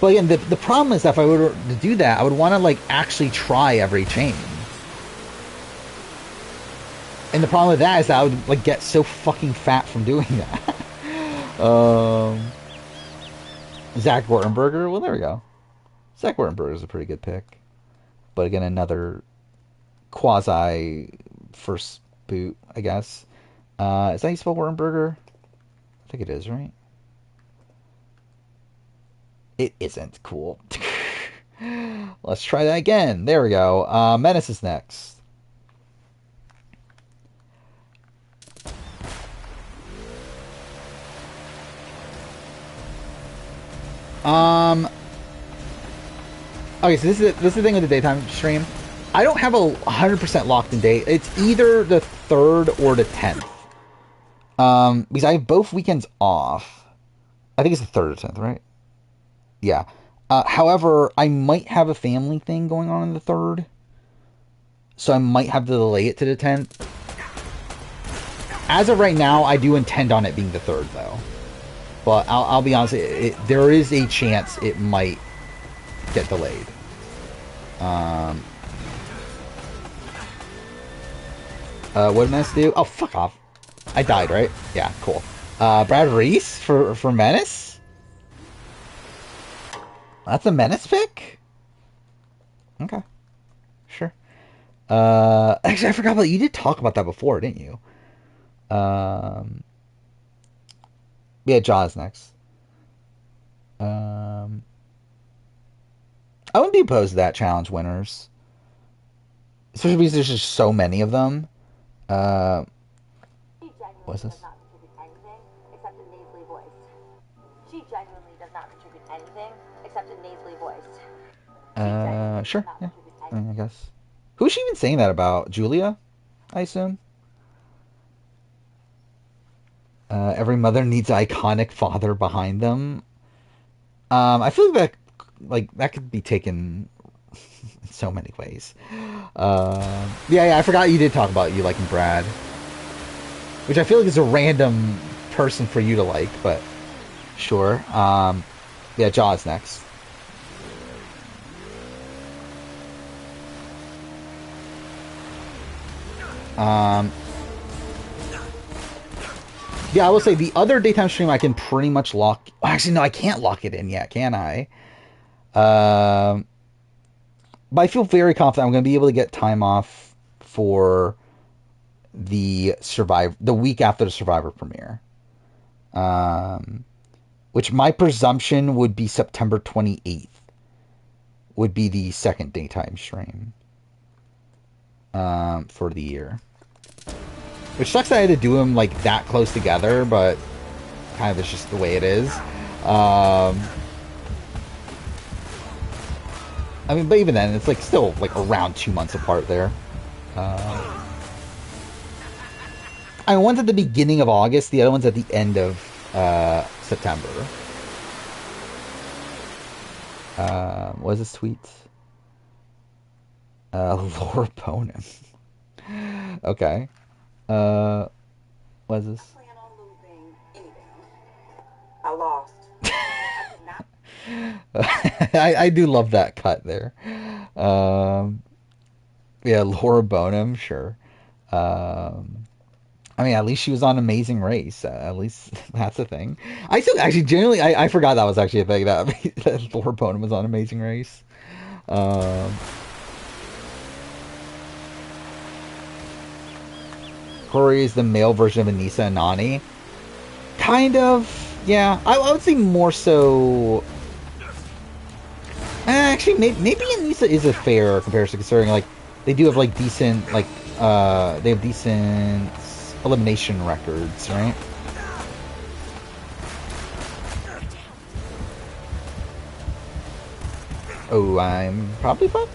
Speaker 1: But again, the problem is that if I were to do that, I would want to like actually try every chain. And the problem with that is that I would like get so fucking fat from doing that. Zach Wurtenberger. Well, there we go. Zach Wurtenberger is a pretty good pick. But again, another quasi first boot, I guess. Is that how you spell Wurtenberger? I think it is, right? It isn't. Cool. Let's try that again. There we go. Menace is next. Um. Okay, so this is the thing with the daytime stream. I don't have a 100% locked in date. It's either the 3rd or the 10th. Because I have both weekends off. I think it's the 3rd or 10th, right? Yeah. However, I might have a family thing going on the 3rd. So I might have to delay it to the 10th. As of right now, I do intend on it being the 3rd, though. But I'll be honest, there is a chance it might get delayed. What did I do? Oh, fuck off. I died, right? Yeah, cool. Brad Reese for Menace? That's a Menace pick? Okay. Sure. Actually, I forgot about you did talk about that before, didn't you? Yeah, Jaws next. I wouldn't be opposed to that challenge winners. Especially because there's just so many of them. What's this?
Speaker 5: She genuinely does not contribute anything except a nasally voice.
Speaker 1: Sure, yeah. I guess. Who's she even saying that about? Julia, I assume? Every mother needs an iconic father behind them. I feel like that could be taken in so many ways. Yeah, I forgot you did talk about you liking Brad. Which I feel like is a random person for you to like, but sure. Yeah, Jaws next. Yeah, I will say the other daytime stream I can pretty much lock... Actually, no, I can't lock it in yet, can I? But I feel very confident I'm going to be able to get time off for the week after the Survivor premiere. Which my presumption would be September 28th. Would be the second daytime stream. For the year. Which sucks that I had to do them like that close together, but kind of it's just the way it is. I mean, but even then, it's like still like around 2 months apart there. I mean, one's at the beginning of August, the other one's at the end of September. What is this tweet? Laura Bonin. Okay. What is this?
Speaker 5: I lost.
Speaker 1: I do love that cut there. Yeah, Laura Bonham, sure. I mean, at least she was on Amazing Race. At least that's a thing. I still actually genuinely I forgot that was actually a thing that Laura Bonham was on Amazing Race. Corey is the male version of Anissa and Nani. Kind of, yeah. I would say more so. Actually, maybe Anissa is a fair comparison, considering like they do have like decent they have decent elimination records, right? Oh, I'm probably fucked.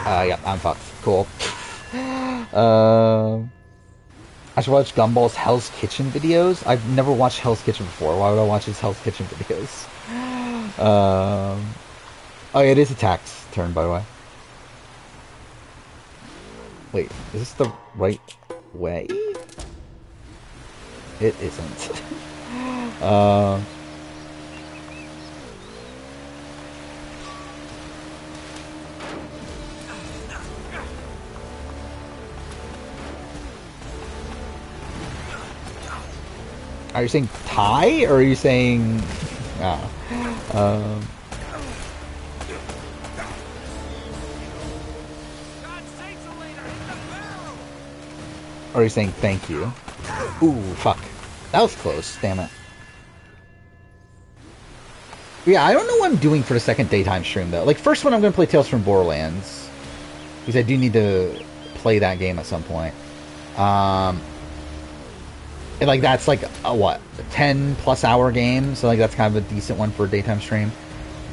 Speaker 1: Yeah, I'm fucked. Cool. I should watch Gumball's Hell's Kitchen videos. I've never watched Hell's Kitchen before. Why would I watch his Hell's Kitchen videos? Oh, yeah, it is a tax turn, by the way. Wait, is this the right way? It isn't. Are you saying Thai, or are you saying... Or are you saying thank you? Ooh, fuck. That was close, damn it. Yeah, I don't know what I'm doing for the second daytime stream, though. Like, first one I'm going to play Tales from Borderlands. Because I do need to play that game at some point. And, like, that's like a what, 10 plus hour game, so like that's kind of a decent one for a daytime stream.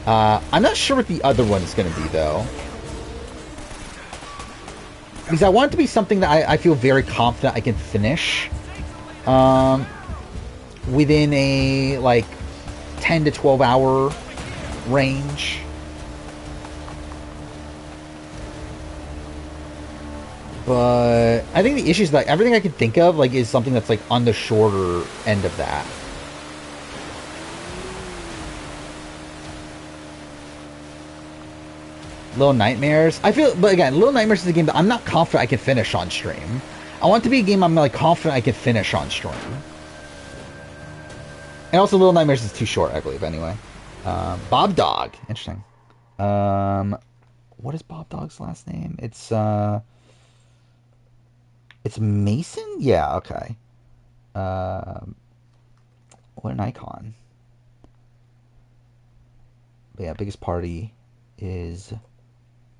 Speaker 1: I'm not sure what the other one is going to be though, because I want it to be something that I feel very confident I can finish within a like 10 to 12 hour range. But I think the issue is that everything I can think of like is something that's like on the shorter end of that. Little Nightmares. I feel, but again, Little Nightmares is a game that I'm not confident I can finish on stream. I want it to be a game I'm like confident I can finish on stream. And also, Little Nightmares is too short, I believe. Anyway, Bob Dog. Interesting. What is Bob Dog's last name? It's Mason? Yeah, okay. What an icon. But yeah, Biggest Party is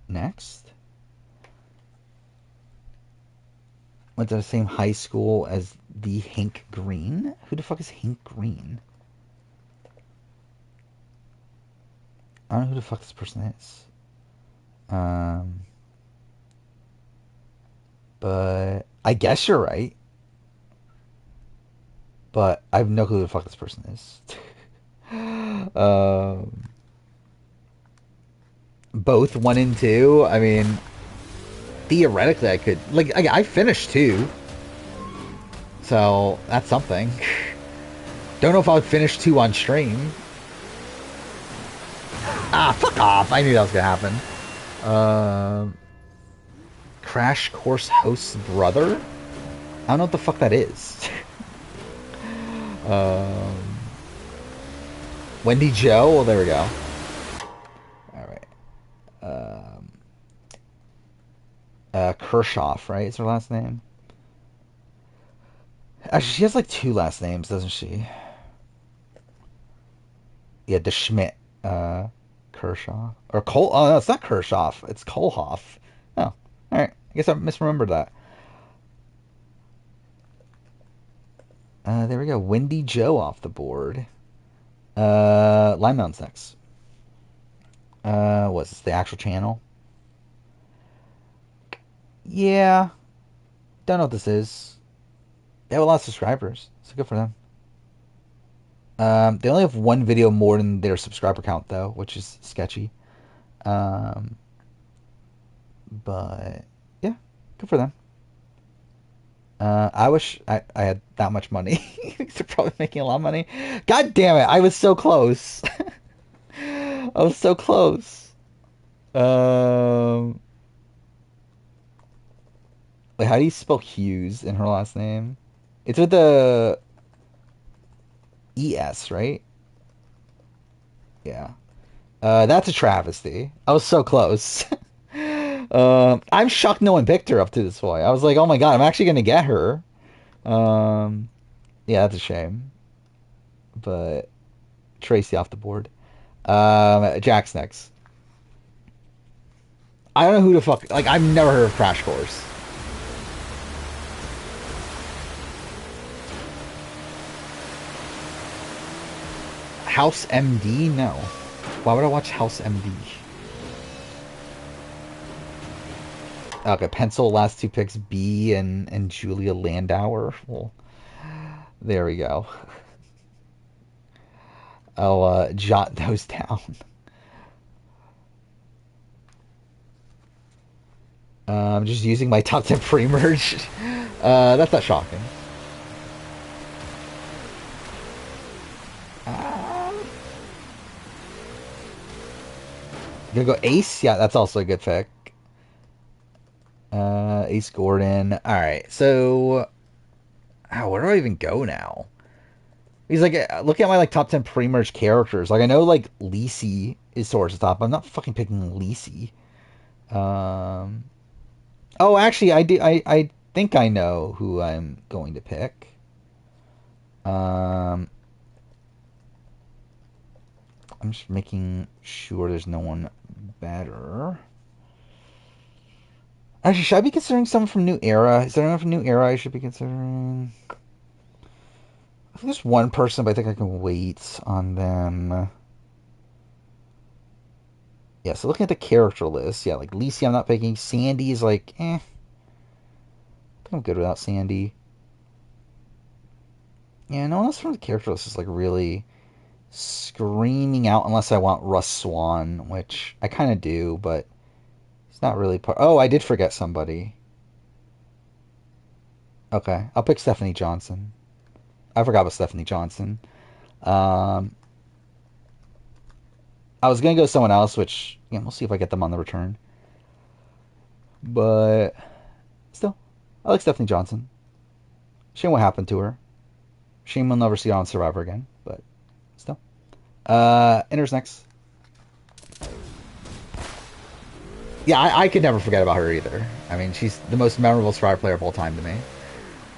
Speaker 1: next. Went to the same high school as the Hank Green. Who the fuck is Hank Green? I don't know who the fuck this person is. But I guess you're right. But I have no clue who the fuck this person is. Both 1 and 2. I mean, theoretically, I could like. I finished 2, so that's something. Don't know if I would finish 2 on stream. Ah, fuck off! I knew that was gonna happen. Crash Course Host's brother? I don't know what the fuck that is. Wendy Joe? Well, there we go. Alright. Kershaw, right? Is her last name? Actually, she has like 2 last names, doesn't she? Yeah, DeSchmidt. Kershaw. Or Cole. Oh, no, it's not Kershaw. It's Kohlhoff. Oh, alright. I guess I misremembered that. There we go. Wendy Joe off the board. Line Mountain's next. What's this? The actual channel? Yeah. Don't know what this is. They have a lot of subscribers, so good for them. They only have 1 video more than their subscriber count, though, which is sketchy. But, yeah, good for them. I wish I had that much money. They're probably making a lot of money. God damn it, I was so close. I was so close. Wait, how do you spell Hughes in her last name? It's with the ES, right? Yeah. That's a travesty. I was so close. I'm shocked no one picked her up to this point. I was like, oh my god, I'm actually gonna get her. Yeah, that's a shame. But Tracy off the board. Jack's next. I don't know who the fuck. Like, I've never heard of Crash Course. House MD? No. Why would I watch House MD? Okay, pencil, last 2 picks, B and Julia Landauer. Well, there we go. I'll jot those down. I'm just using my top 10 pre-merge. That's not shocking. Gonna go Ace? Yeah, that's also a good pick. Ace Gordon. Alright, so... where do I even go now? He's like, look at my like top 10 pre-merge characters. Like, I know like Lisi is towards the top. I'm not fucking picking Lisi. Oh, actually, I think I know who I'm going to pick. I'm just making sure there's no one better. Actually, should I be considering someone from New Era? Is there anyone from New Era I should be considering? There's one person, but I think I can wait on them. Yeah, so looking at the character list, yeah, like Lisi I'm not picking. Sandy is like, I think I'm good without Sandy. Yeah, no one else from the character list is like really screaming out unless I want Russ Swan, which I kind of do, but it's not really part. Oh, I did forget somebody. Okay, I'll pick Stephanie Johnson. I forgot about Stephanie Johnson. Um, I was gonna go with someone else, which we'll see if I get them on the return. But still, I like Stephanie Johnson. Shame what happened to her. Shame we'll never see her on Survivor again. But still, Inner's next. Yeah, I could never forget about her either. I mean, she's the most memorable Survivor player of all time to me.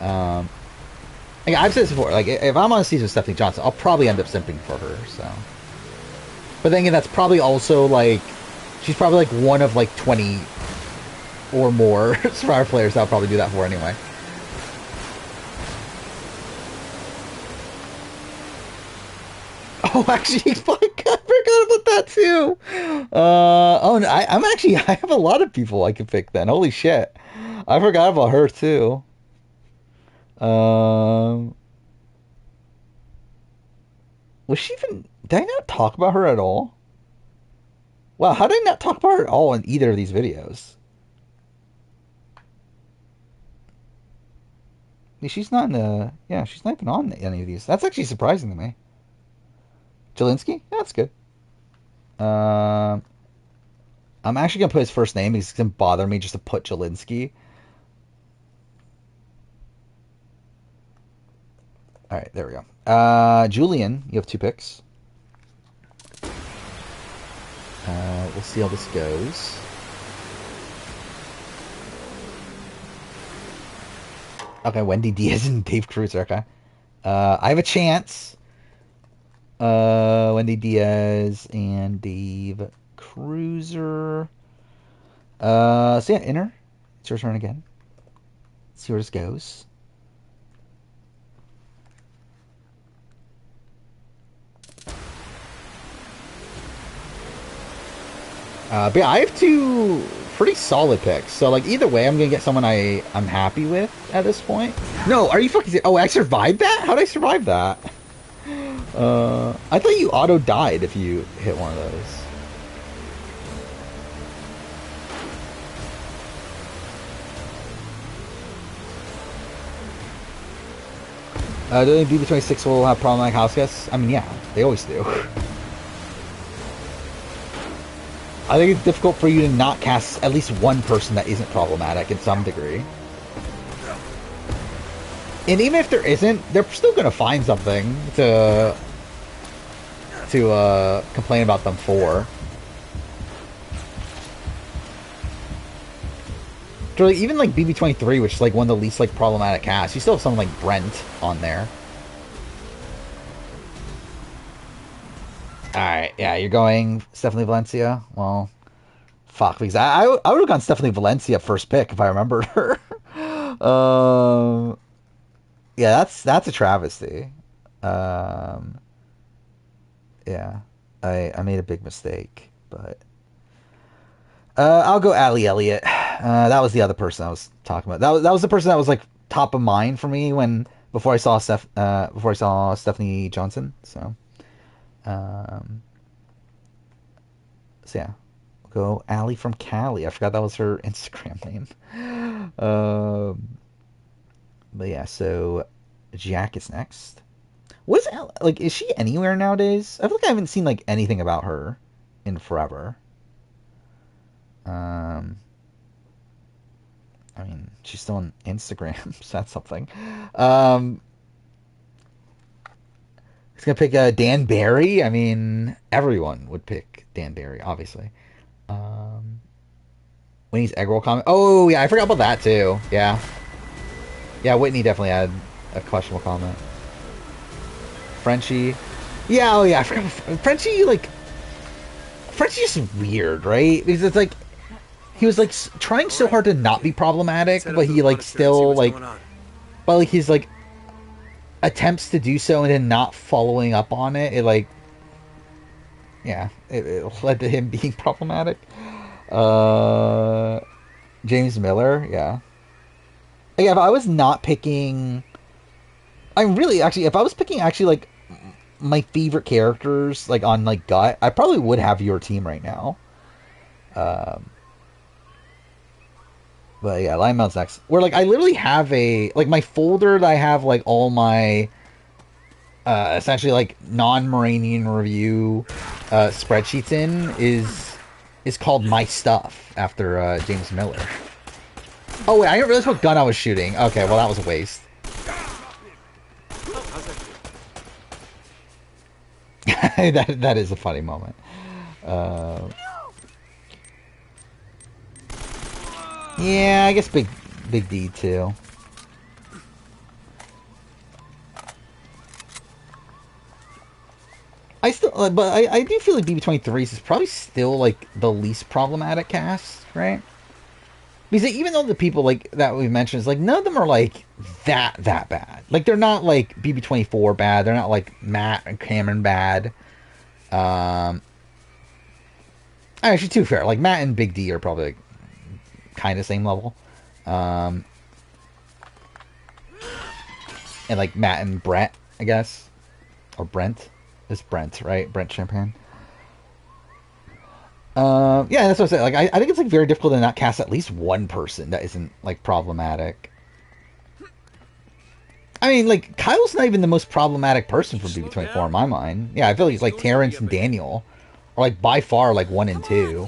Speaker 1: I've said this before. Like, if I'm on a season with Stephanie Johnson, I'll probably end up simping for her. So, but then again, that's probably also like she's probably like one of like 20 or more Survivor players I'll probably do that for anyway. Oh, actually, fuck, I forgot about that too. Oh, no, I'm actually, I have a lot of people I could pick then. Holy shit. I forgot about her too. Was she even, did I not talk about her at all? Wow, how did I not talk about her at all in either of these videos? She's not in the, yeah, she's not even on any of these. That's actually surprising to me. Jelinski? Yeah, that's good. I'm actually gonna put his first name because it's gonna bother me just to put Jelinski. All right, there we go. Julian, you have 2 picks. We'll see how this goes. Okay, Wendy Diaz and Dave Cruiser. Okay, I have a chance. Wendy Diaz and Dave Cruiser. So yeah, Inner, it's your turn again. Let's see where this goes. But yeah, I have 2 pretty solid picks. So like either way, I'm gonna get someone I'm happy with at this point. No, are you fucking? Oh, I survived that? How did I survive that? I thought you auto died if you hit one of those. Do they BB26 will have problematic house guests? I mean, yeah, they always do. I think it's difficult for you to not cast at least one person that isn't problematic in some degree. And even if there isn't, they're still going to find something to complain about them for. So like, even like BB23, which is like one of the least like problematic casts, you still have someone like Brent on there. Alright, yeah, you're going Stephanie Valencia? Well, fuck, because I would have gone Stephanie Valencia first pick if I remembered her. Yeah, that's a travesty. Yeah, I made a big mistake, but I'll go Allie Elliott. That was the other person I was talking about. That was the person that was like top of mind for me before I saw Stephanie Johnson. So yeah, we'll go Allie from Cali. I forgot that was her Instagram name. But yeah, so Jack is next. What's like? Is she anywhere nowadays? I feel like I haven't seen like anything about her in forever. I mean, she's still on Instagram, so that's something. He's gonna pick Dan Barry. I mean, everyone would pick Dan Barry, obviously. Whitney's egg roll comment. Oh yeah, I forgot about that too. Yeah, Whitney definitely had a questionable comment. Frenchie. Yeah, oh yeah, I forgot. Frenchie, like, Frenchie's just weird, right? Because it's like he was like trying so hard to not be problematic, but he like still like, but like he's like attempts to do so and then not following up on it, it like, yeah, it led to him being problematic. James Miller, yeah. Like, if I was not picking, I'm really actually, if I was picking actually like my favorite characters, like on like gut, I probably would have your team right now. But yeah, Lion Mountain's next. Where like I literally have a like my folder that I have like all my essentially like non-Moranian review spreadsheets in is called My Stuff after James Miller. Oh wait, I didn't realize what gun I was shooting. Okay, well that was a waste. that is a funny moment. Yeah, I guess Big D too. I still, but I do feel like BB-23s is probably still like the least problematic cast, right? Because even though the people like that we mentioned is like none of them are like that bad. Like they're not like BB-24 bad. They're not like Matt and Cameron bad. Actually, too fair. Like Matt and Big D are probably like, kind of same level. And like Matt and Brett, I guess, or Brent. It's Brent, right? Brent Champagne. Yeah, that's what I said. Like, I think it's like very difficult to not cast at least one person that isn't like problematic. I mean, like Kyle's not even the most problematic person from BB-24 in my mind. Yeah, I feel like he's like Terrence and Daniel, or like by far like 1 and 2.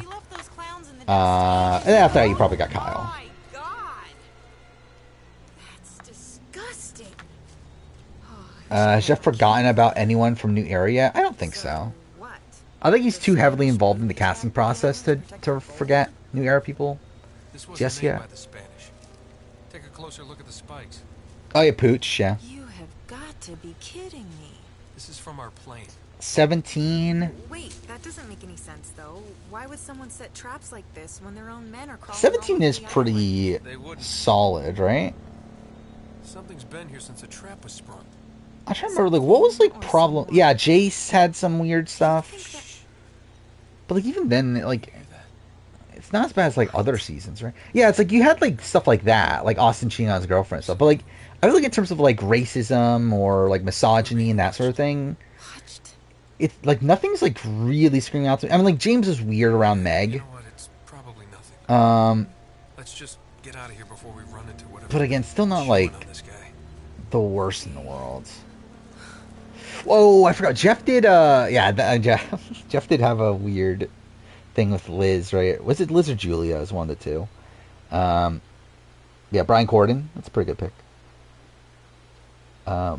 Speaker 1: And then after that, you probably got Kyle.
Speaker 2: My God, that's disgusting.
Speaker 1: Has Jeff forgotten about anyone from New Area? I don't think so.
Speaker 2: What?
Speaker 1: I think he's too heavily involved in the casting process to forget New Era people.
Speaker 3: This was
Speaker 1: Just
Speaker 3: made
Speaker 1: yet.
Speaker 3: by the Spanish. Take a closer look at the spikes.
Speaker 1: Oh yeah, Pooch, yeah.
Speaker 2: You have got to be kidding me.
Speaker 3: This is from our plane.
Speaker 1: 17.
Speaker 2: Wait, that doesn't make any sense, though. Why would someone set traps like this when their own men are crawling?
Speaker 1: 17 is pretty
Speaker 3: They wouldn't.
Speaker 1: solid, right?
Speaker 3: Something's been here since a trap was sprung.
Speaker 1: I'm trying to remember, like, what was, like, problem... Yeah, Jace had some weird stuff. But, like, even then, like, it's not as bad as, like, other seasons, right? Yeah, it's like, you had, like, stuff like that, like Austin cheating on his girlfriend and stuff. But, like, I feel like in terms of, like, racism or, like, misogyny and that sort of thing, it's, like, nothing's, like, really screaming out to me. I mean, like, James is weird around Meg.
Speaker 3: You know what? It's probably nothing. Let's just get out of here before we run into whatever.
Speaker 1: But again, still not,
Speaker 3: chewing
Speaker 1: like,
Speaker 3: on this guy.
Speaker 1: the worst in the world. Whoa, I forgot. Jeff did, Jeff did have a weird thing with Liz, right? Was it Liz or Julia? It was one of the two. Yeah, Brian Corden. That's a pretty good pick.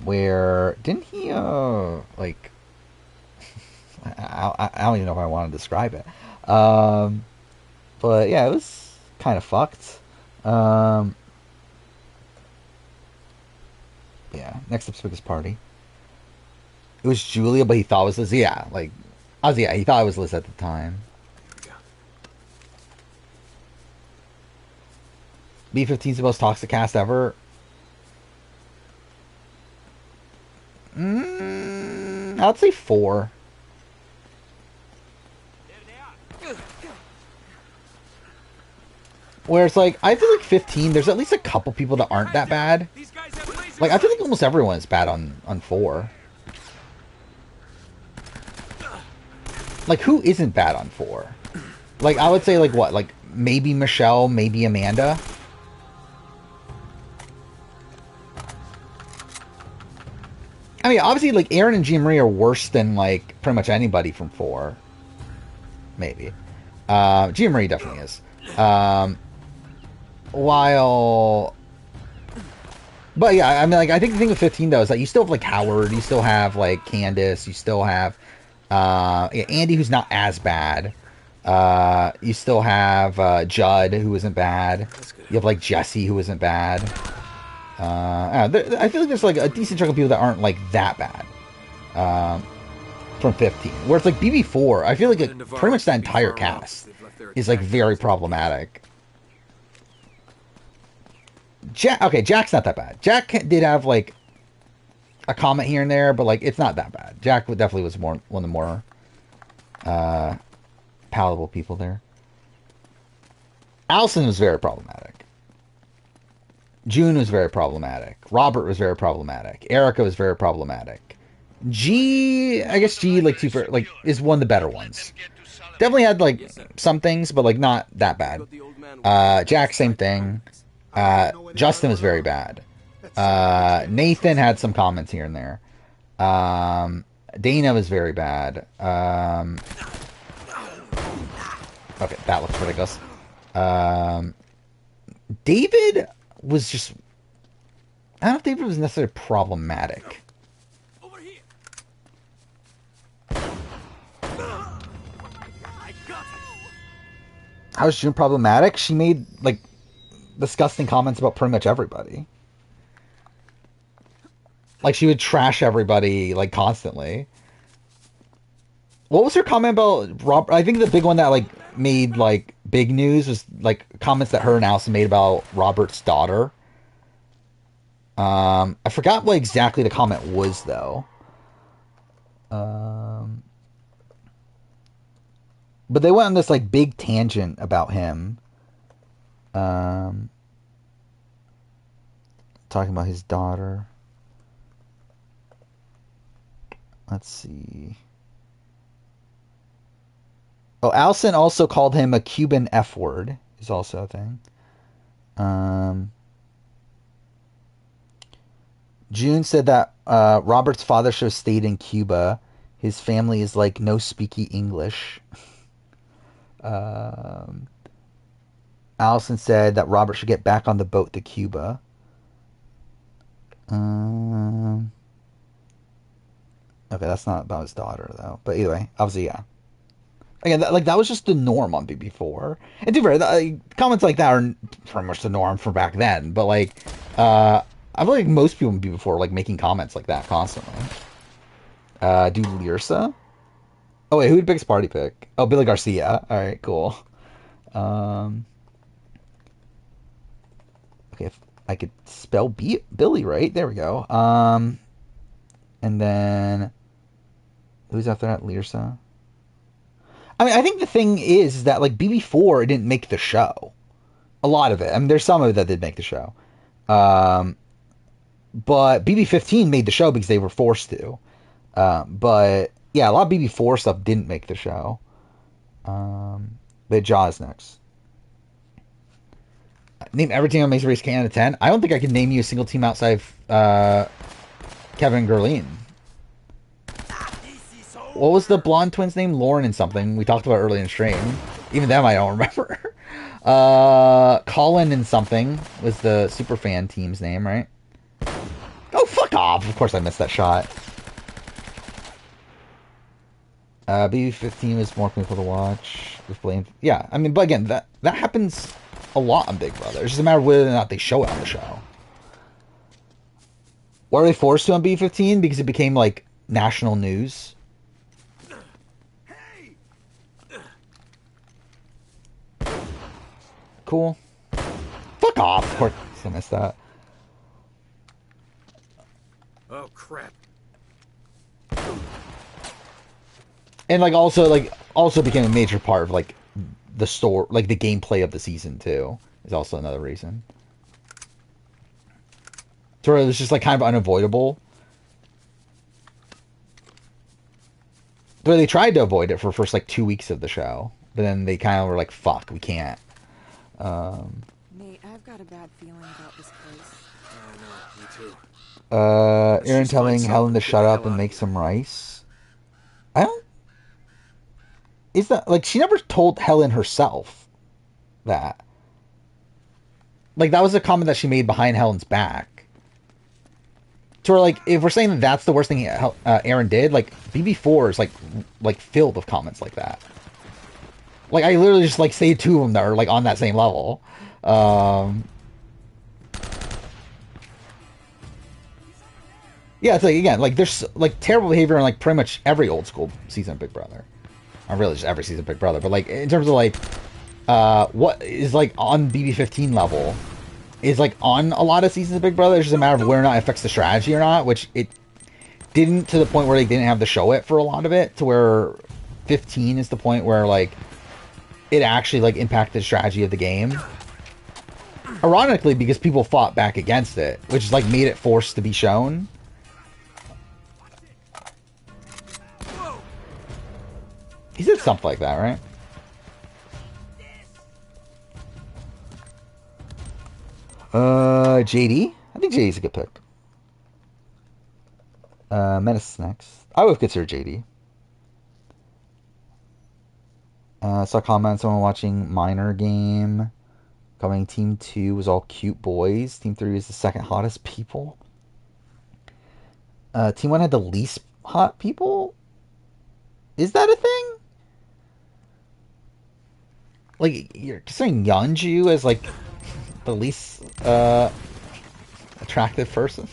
Speaker 1: Where, didn't he, like, I don't even know if I want to describe it. But yeah, it was kind of fucked. Yeah, next up's biggest party. It was Julia, but he thought it was Liz. Yeah, like, he thought it was Liz at the time. B-15's the most toxic cast ever. I'd say 4. Where it's like, I feel like 15, there's at least a couple people that aren't that bad. Like, I feel like almost everyone is bad on 4. Like, who isn't bad on 4? Like, I would say, like, what? Like, maybe Michelle, maybe Amanda. I mean, obviously, like, Aaron and Jean Marie are worse than, like, pretty much anybody from 4. Maybe. Jean Marie definitely is. While... But, yeah, I mean, like, I think the thing with 15, though, is that you still have, like, Howard, you still have, like, Candace, you still have... yeah, Andy, who's not as bad. You still have Judd, who isn't bad. You have like Jesse, who isn't bad. I feel like there's like a decent chunk of people that aren't like that bad. From 15, where it's like BB4. I feel like pretty much that entire cast is like very problematic. Okay, Jack's not that bad. Jack did have like a comment here and there, but like it's not that bad. Jack definitely was one of the more palatable people there. Allison was very problematic. June was very problematic. Robert was very problematic. Erica was very problematic. I guess G like super like is one of the better ones. Definitely had like some things, but like not that bad. Jack, same thing. Justin was very bad. Nathan had some comments here and there. Dana was very bad. Okay, that looks ridiculous. David was just... I don't know if David was necessarily problematic.
Speaker 4: Over here.
Speaker 1: How was June problematic? She made, like, disgusting comments about pretty much everybody. Like, she would trash everybody, like, constantly. What was her comment about Rob? I think the big one that, like, made, like, big news was, like, comments that her and Allison made about Robert's daughter. I forgot what exactly the comment was, though. But they went on this, like, big tangent about him. Talking about his daughter. Let's see. Oh, Allison also called him a Cuban F word. Is also a thing. June said that Robert's father should have stayed in Cuba. His family is like no speaky English. Allison said that Robert should get back on the boat to Cuba. Okay, that's not about his daughter, though. But either way, obviously, yeah. Again, that was just the norm on BB4. And to be fair, comments like that are pretty much the norm for back then. But, like, I feel like most people in BB4 are, like, making comments like that constantly. Do Lirsa? Oh, wait, who would pick party pick? Oh, Billy Garcia. All right, cool. Okay, if I could spell Billy right. There we go. And then... Who's after that? Lirsa? I mean, I think the thing is that, like, BB4 didn't make the show. A lot of it. I mean, there's some of it that did make the show. But BB15 made the show because they were forced to. But, yeah, a lot of BB4 stuff didn't make the show. But Jaws next. Name every team on Amazing Race K out of 10. I don't think I can name you a single team outside of Kevin Gerlin. What was the blonde twins' name? Lauren and something. We talked about early in stream. Even them I don't remember. Colin and something was the Superfan team's name, right? Oh, fuck off. Of course I missed that shot. BB15 was more people to watch. With blame. Yeah, I mean, but again, that happens a lot on Big Brother. It's just a matter of whether or not they show it on the show. Why were they forced to on BB15? Because it became, like, national news. Cool. Fuck off. Of course I missed that.
Speaker 3: Oh, crap.
Speaker 1: And, like, also became a major part of, like, the store, like, the gameplay of the season, too. Is also another reason. So it was just, like, kind of unavoidable. But they tried to avoid it for the first, like, 2 weeks of the show. But then they kind of were like, fuck, we can't.
Speaker 2: Nate, I've got a bad feeling about this place.
Speaker 3: I know, me too.
Speaker 1: Aaron telling Helen to shut up and make some rice. I don't... Is that... Like, she never told Helen herself that. Like, that was a comment that she made behind Helen's back. So, like, if we're saying that that's the worst thing Aaron did, like, BB4 is, like filled with comments like that. Like, I literally just, like, say two of them that are, like, on that same level. Yeah, it's like, again, like, there's, like, terrible behavior in, like, pretty much every old school season of Big Brother. Not really just every season of Big Brother, but, like, in terms of, like, what is, like, on BB15 level is, like, on a lot of seasons of Big Brother. It's just a matter of whether or not it affects the strategy or not, which it didn't, to the point where they didn't have to show it for a lot of it, to where 15 is the point where like it actually like impacted the strategy of the game. Ironically, because people fought back against it, which like made it forced to be shown. He said something like that, right? JD? I think JD's a good pick. Menace next. I would consider JD. Saw comments someone watching Minor Game. Coming Team 2 was all cute boys. Team 3 was the second hottest people. Team 1 had the least hot people? Is that a thing? Like, you're considering Yeonju as, like, the least, attractive person?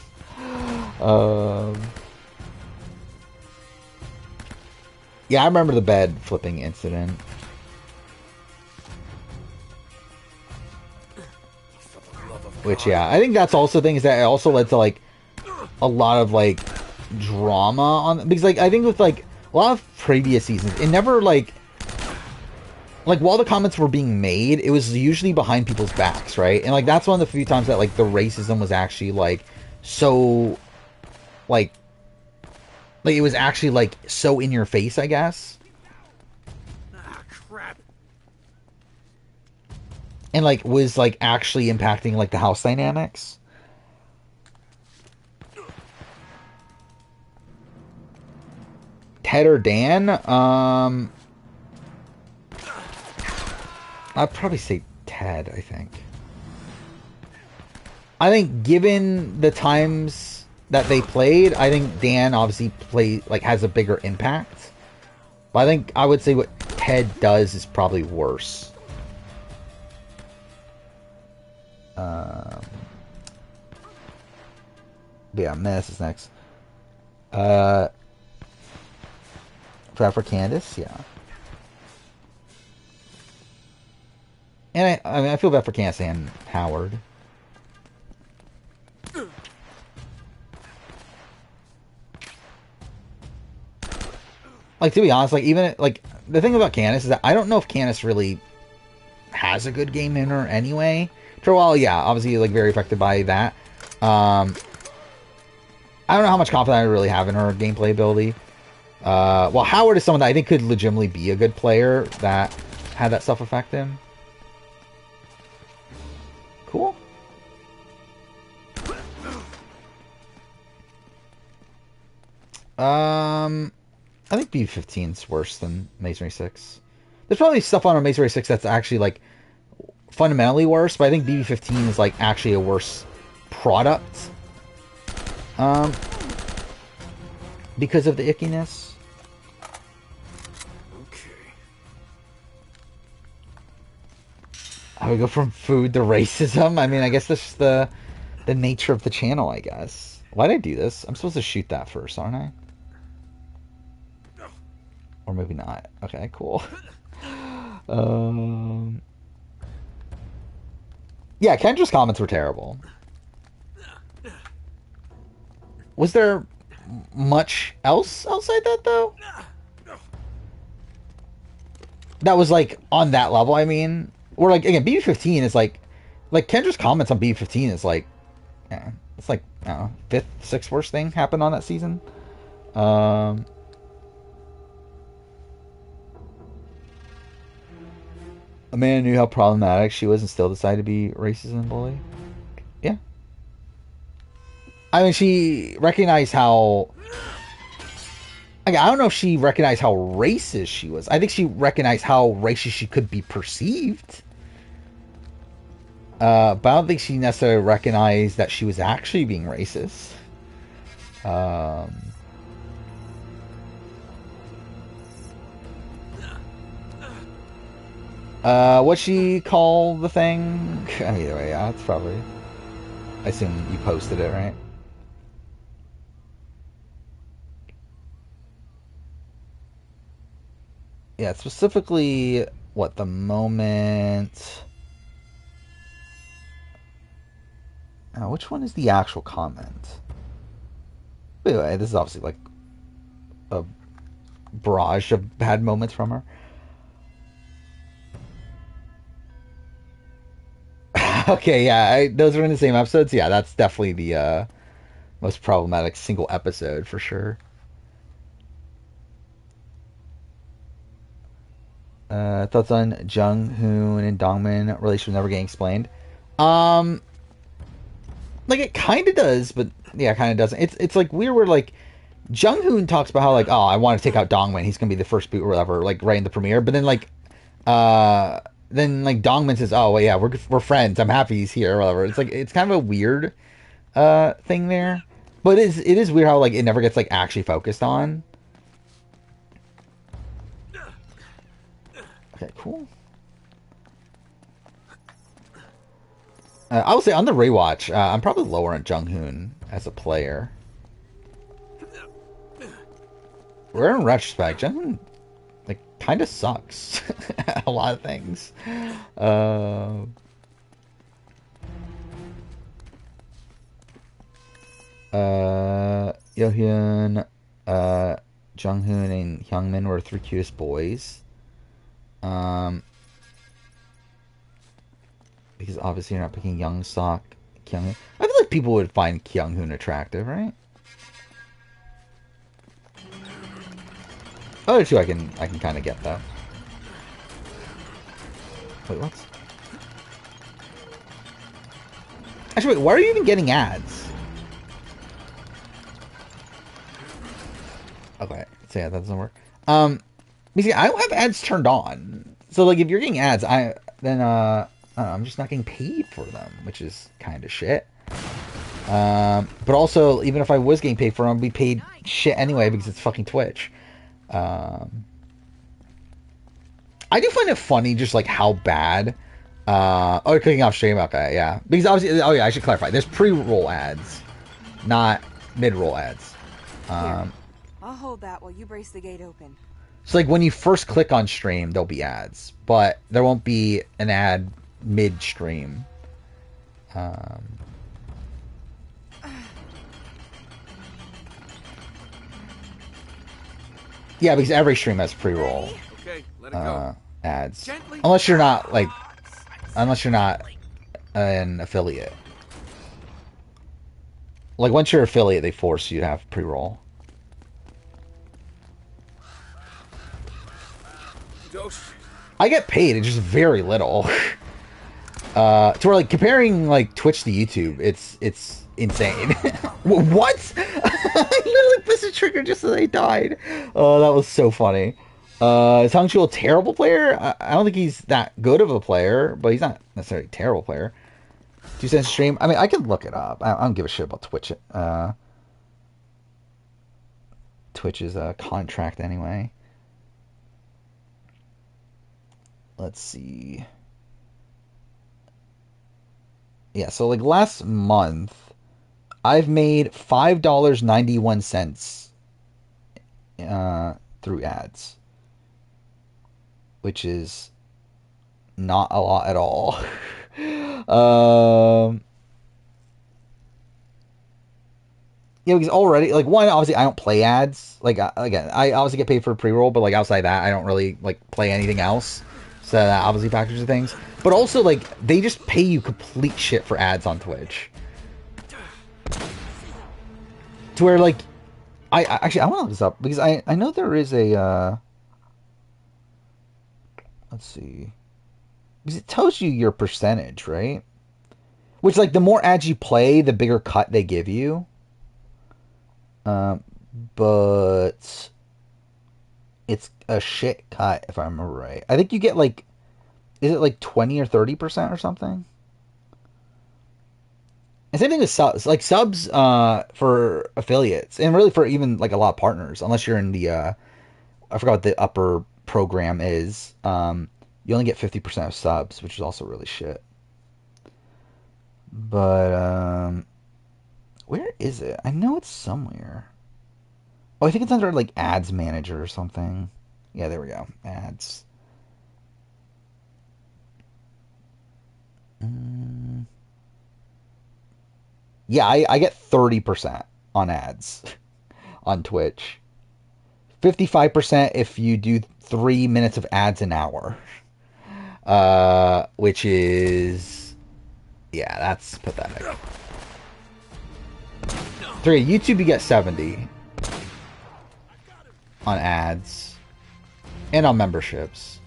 Speaker 1: Yeah, I remember the bed flipping incident. Which, yeah, I think that's also things that also led to, like, a lot of, like, drama on... Because, like, I think with, like, a lot of previous seasons, it never, like, while the comments were being made, it was usually behind people's backs, right? And, like, that's one of the few times that, like, the racism was actually, like, so, like, it was actually, like, so in your face, I guess.
Speaker 4: Ah, crap.
Speaker 1: And, like, was, like, actually impacting, like, the house dynamics. Ted or Dan? I'd probably say Ted, I think. I think given the times that they played, I think Dan obviously has a bigger impact. But I think I would say what Ted does is probably worse. But yeah, Menace is next. Draft for Candace, yeah. And I mean, I feel bad for Candace and Howard. Like, to be honest, like, even, like, the thing about Candace is that I don't know if Candace really has a good game in her anyway. For a while, yeah, obviously, like, very affected by that. I don't know how much confidence I really have in her gameplay ability. Well, Howard is someone that I think could legitimately be a good player that had that stuff affect him. Cool. I think B15 is worse than Masonry 6. There's probably stuff on Masonry 6 that's actually, like, fundamentally worse, but I think BB15 is, like, actually a worse product. Because of the ickiness.
Speaker 3: Okay.
Speaker 1: I would go from food to racism. I mean, I guess that's just the nature of the channel, I guess. Why'd I do this? I'm supposed to shoot that first, aren't I? Or maybe not. Okay, cool. Yeah, Kendra's comments were terrible. Was there much else outside that, though? That was, like, on that level, I mean. Or, like, again, BB15 is, like Kendra's comments on BB15 is, like, yeah, it's, like, I don't know, 5th, 6th worst thing happened on that season. Amanda knew how problematic she was and still decided to be racist and bully. Yeah. I mean, she recognized how... I don't know if she recognized how racist she was. I think she recognized how racist she could be perceived. But I don't think she necessarily recognized that she was actually being racist. What she call the thing? Either way, yeah, it's probably... I assume you posted it, right? Yeah, specifically, what, the moment... Which one is the actual comment? Anyway, this is obviously like a barrage of bad moments from her. Okay, yeah, those are in the same episodes. Yeah, that's definitely the most problematic single episode for sure. Thoughts on Jung Hoon and Dongmin relationship never getting explained? Um, like it kind of does, but yeah, kind of doesn't. It's like weird where like Jung Hoon talks about how like, oh, I want to take out Dongmin. He's gonna be the first boot or whatever, like right in the premiere. But uh then like Dongmin says, oh well, yeah, we're friends. I'm happy he's here or whatever. It's like it's kind of a weird thing there. But it is weird how like it never gets like actually focused on. Okay, cool. I would say on the rewatch, I'm probably lower on Jung Hoon as a player. We're in retrospect, Jung Hoon like kind of sucks at a lot of things. Yohyun, Jung Hoon, and Hyungmin were three cutest boys. Because obviously you're not picking Young Sok, Kyung Hoon. I feel like people would find Kyung Hoon attractive, right? Other two I can kind of get though. Wait, what? Actually, wait, why are you even getting ads? Okay, so yeah, that doesn't work. See, I don't have ads turned on, so like if you're getting ads, I'm just not getting paid for them, which is kind of shit. But also, even if I was getting paid for them, I'd be paid shit anyway because it's fucking Twitch. I do find it funny just like how bad. Oh, you're clicking off stream. Okay, yeah. Because obviously, oh yeah, I should clarify. There's pre-roll ads, not mid-roll ads.
Speaker 6: Here, I'll hold that while you brace the gate open.
Speaker 1: So like when you first click on stream, there'll be ads, but there won't be an ad mid-stream. Yeah, because every stream has pre-roll ads, unless you're not an affiliate. Like once you're an affiliate, they force you to have pre-roll. I get paid, it's just very little. To where like comparing like Twitch to YouTube, it's insane. What? I literally pressed the trigger just as I died. Oh, that was so funny. Is Hangzhou a terrible player? I don't think he's that good of a player, but he's not necessarily a terrible player. 2 cents stream. I mean, I can look it up. I don't give a shit about Twitch. Twitch's contract anyway. Let's see. Yeah, so like last month, I've made $5.91 through ads, which is not a lot at all. Yeah, because already, like, one, obviously, I don't play ads. Like, again, I obviously get paid for pre-roll, but, like, outside that, I don't really, like, play anything else. So that obviously factors in things. But also, like, they just pay you complete shit for ads on Twitch. To where, like, I actually, I want to look this up, because I know there is a, let's see. Because it tells you your percentage, right? Which, like, the more ads you play, the bigger cut they give you. But it's a shit cut, if I remember right. I think you get, like, is it like 20 or 30% or something? And same thing with subs. Like, subs for affiliates, and really for even, like, a lot of partners, unless you're in the, I forgot what the upper program is, you only get 50% of subs, which is also really shit. But, where is it? I know it's somewhere. Oh, I think it's under, like, Ads Manager or something. Yeah, there we go. Ads. Yeah, I get 30% on ads. on Twitch. 55% if you do 3 minutes of ads an hour. Which is... Yeah, that's pathetic. 3, YouTube you get 70 on ads and on memberships.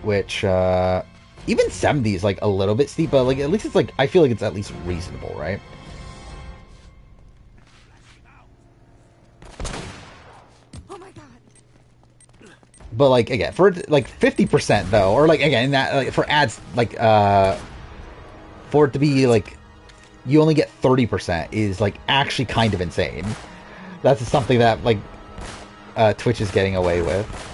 Speaker 1: Which, even 70 is like a little bit steep, but like at least it's like, I feel like it's at least reasonable, right?
Speaker 6: Oh my god.
Speaker 1: But like again, for like 50% though, or like again that like, for ads, like for it to be like you only get 30% is like actually kind of insane. That's something that like Twitch is getting away with.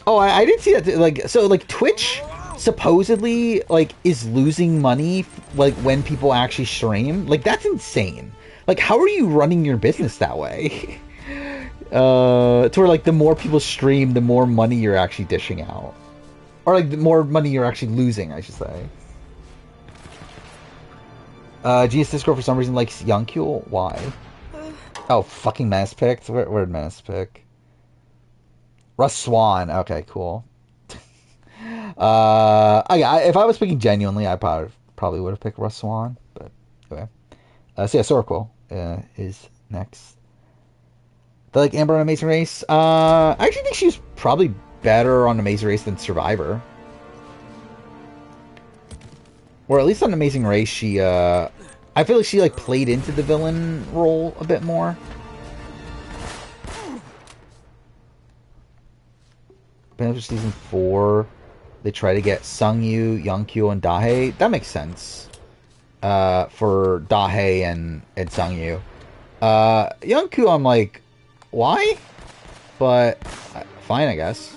Speaker 1: Oh, I didn't see that. Like, so, like, Twitch supposedly, like, is losing money, like, when people actually stream. Like, that's insane. Like, how are you running your business that way? To where, like, the more people stream, the more money you're actually dishing out. Or, like, the more money you're actually losing, I should say. Genius Discord, for some reason, likes Youngkul. Why? Oh, fucking Menace picked? Where'd Menace pick? Russ Swan. Okay, cool. If I was speaking genuinely, I probably would have picked Russ Swan. But anyway. So yeah, Sorquel is next. I like Amber on Amazing Race. I actually think she's probably better on Amazing Race than Survivor. Or at least on Amazing Race, she I feel like she like played into the villain role a bit more. For season 4, they try to get Sungyu, Youngkyu, and Dahae. That makes sense. For Dahae and Sungyu. Youngkyu, I'm like, why? But fine, I guess.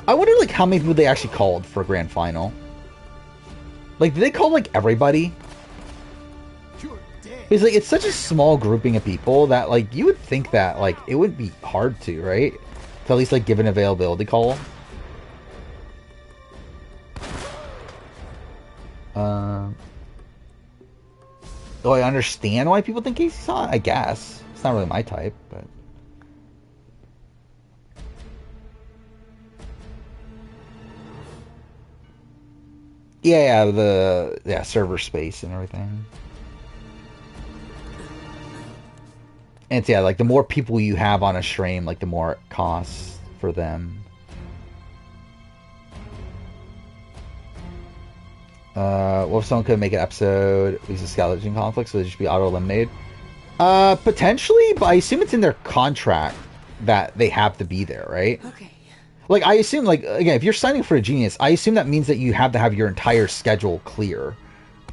Speaker 1: I wonder like how many people they actually called for grand final. Like, did they call like everybody? Because like it's such a small grouping of people that like you would think that like it wouldn't be hard to, right? To at least like give an availability call. Though I understand why people think Casey's hot, I guess. It's not really my type, but yeah, server space and everything. And it's, yeah, like the more people you have on a stream, like the more it costs for them. What if someone could make an episode with a scavenging conflict, so they just be auto-eliminated? Potentially, but I assume it's in their contract that they have to be there, right?
Speaker 6: Okay.
Speaker 1: Like, I assume, like, again, if you're signing for a Genius, I assume that means that you have to have your entire schedule clear.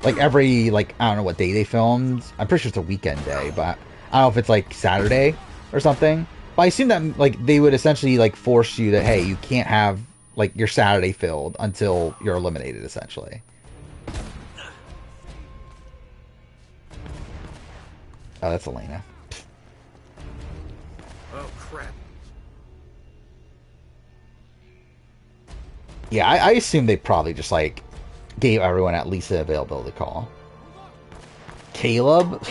Speaker 1: Like, every, like, I don't know what day they filmed. I'm pretty sure it's a weekend day, but I don't know if it's, like, Saturday or something. But I assume that, like, they would essentially, like, force you that, hey, you can't have, like, your Saturday filled until you're eliminated, essentially. Oh, that's Elena.
Speaker 3: Oh, crap.
Speaker 1: Yeah, I assume they probably just, like, gave everyone at least an availability call. Caleb?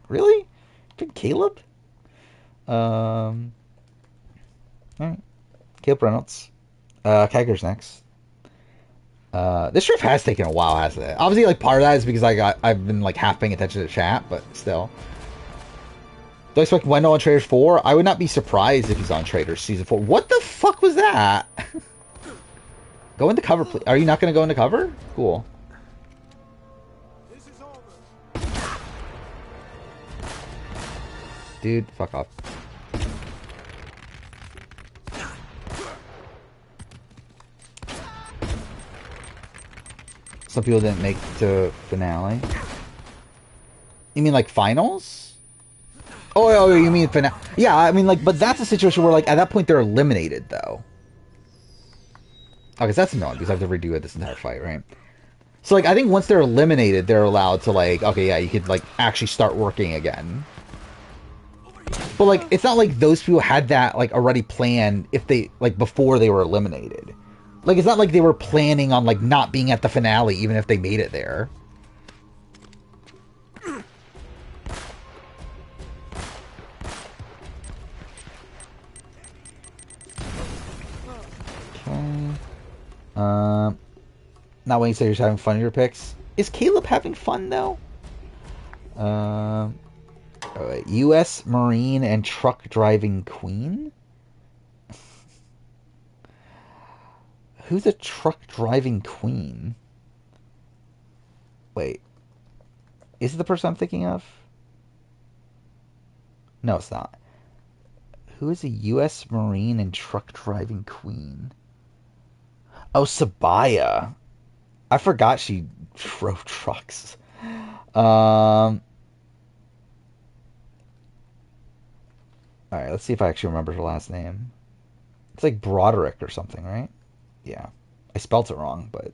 Speaker 1: Really? Pick Caleb? Alright. Caleb Reynolds. Kiger's next. This trip has taken a while, hasn't it? Obviously, like, part of that is because I've been, like, half paying attention to chat, but still. Do I expect Wendell on Traders 4? I would not be surprised if he's on Traders Season 4. What the fuck was that? Go into cover, please. Are you not going to go into cover? Cool. Dude, fuck off. Some people didn't make the finale. You mean like finals? Oh, you mean finale? Yeah, I mean like, but that's a situation where like at that point they're eliminated though. Oh, because that's annoying because I have to redo it this entire fight, right? So like I think once they're eliminated, they're allowed to like, okay, yeah, you could like actually start working again. But like, it's not like those people had that like already planned if they like before they were eliminated. Like, it's not like they were planning on like not being at the finale even if they made it there. Okay. Not when you say you're having fun with your picks. Is Caleb having fun though? Oh, wait. U.S. Marine and truck driving queen? Who's a truck driving queen? Wait. Is it the person I'm thinking of? No, it's not. Who is a U.S. Marine and truck driving queen? Oh, Sabaya. I forgot she drove trucks. Alright, let's see if I actually remember her last name. It's like Broderick or something, right? Yeah. I spelt it wrong, but...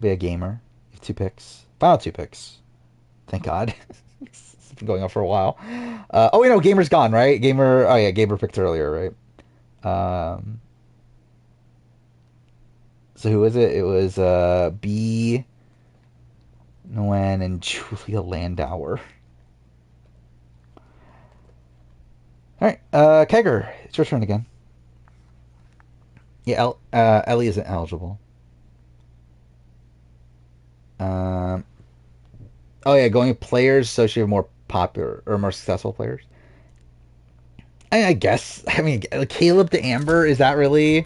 Speaker 1: Be a gamer. You have 2 picks. Final 2 picks. Thank God. It's been going on for a while. Oh, wait, no, Gamer's gone, right? Gamer... Oh, yeah, Gamer picked earlier, right? So who was it? It was B... Nguyen and Julia Landauer. Alright, Kegger, it's your turn again. Yeah, Ellie isn't eligible. Oh yeah, going with players associated with more popular or more successful players. I guess. I mean, Caleb to Amber, is that really?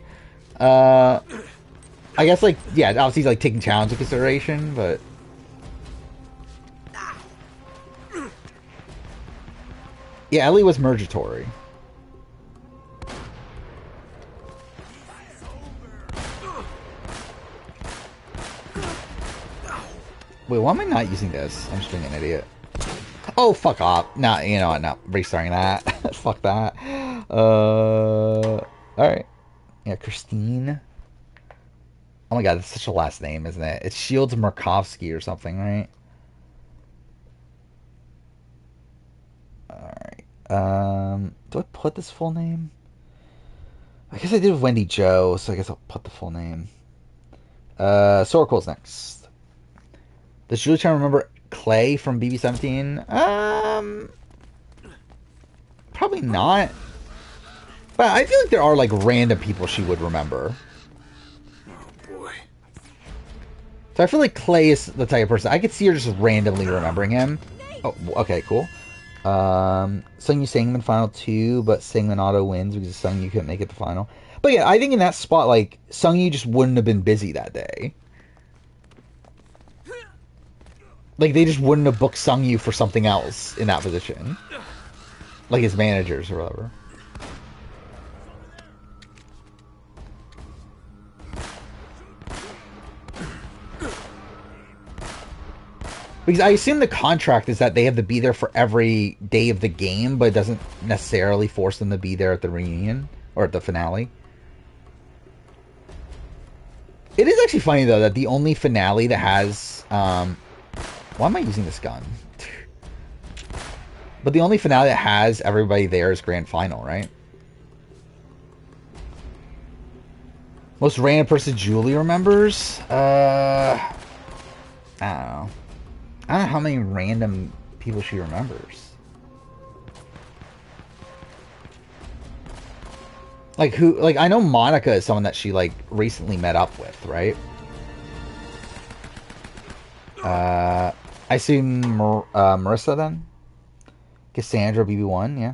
Speaker 1: I guess like yeah, obviously like taking challenge into consideration, but yeah, Ellie was Mergatory. Wait, why am I not using this? I'm just being an idiot. Oh, fuck off. Nah, you know what? No, restarting that. Fuck that. Alright. Yeah, Christine. Oh my god, that's such a last name, isn't it? It's Shields Murkowski or something, right? Alright. Do I put this full name? I guess I did with Wendy Jo, so I guess I'll put the full name. Soracle's next. Does Julie try to remember Clay from BB-17? Probably not. But I feel like there are like random people she would remember.
Speaker 3: Oh boy.
Speaker 1: So I feel like Clay is the type of person I could see her just randomly remembering him. Oh, okay, cool. Sungyu Sangman final 2, but Sangman auto wins because Sungyu couldn't make it to final. But yeah, I think in that spot, like Sungyu just wouldn't have been busy that day. Like, they just wouldn't have booked Sungyu for something else in that position. Like his managers or whatever. Because I assume the contract is that they have to be there for every day of the game, but it doesn't necessarily force them to be there at the reunion or at the finale. It is actually funny, though, that the only finale that has... why am I using this gun? But the only finale that has everybody there is Grand Final, right? Most random person Julie remembers? I don't know. I don't know how many random people she remembers. Like who? Like I know Monica is someone that she like recently met up with, right? I assume Marissa then. Cassandra BB1, yeah.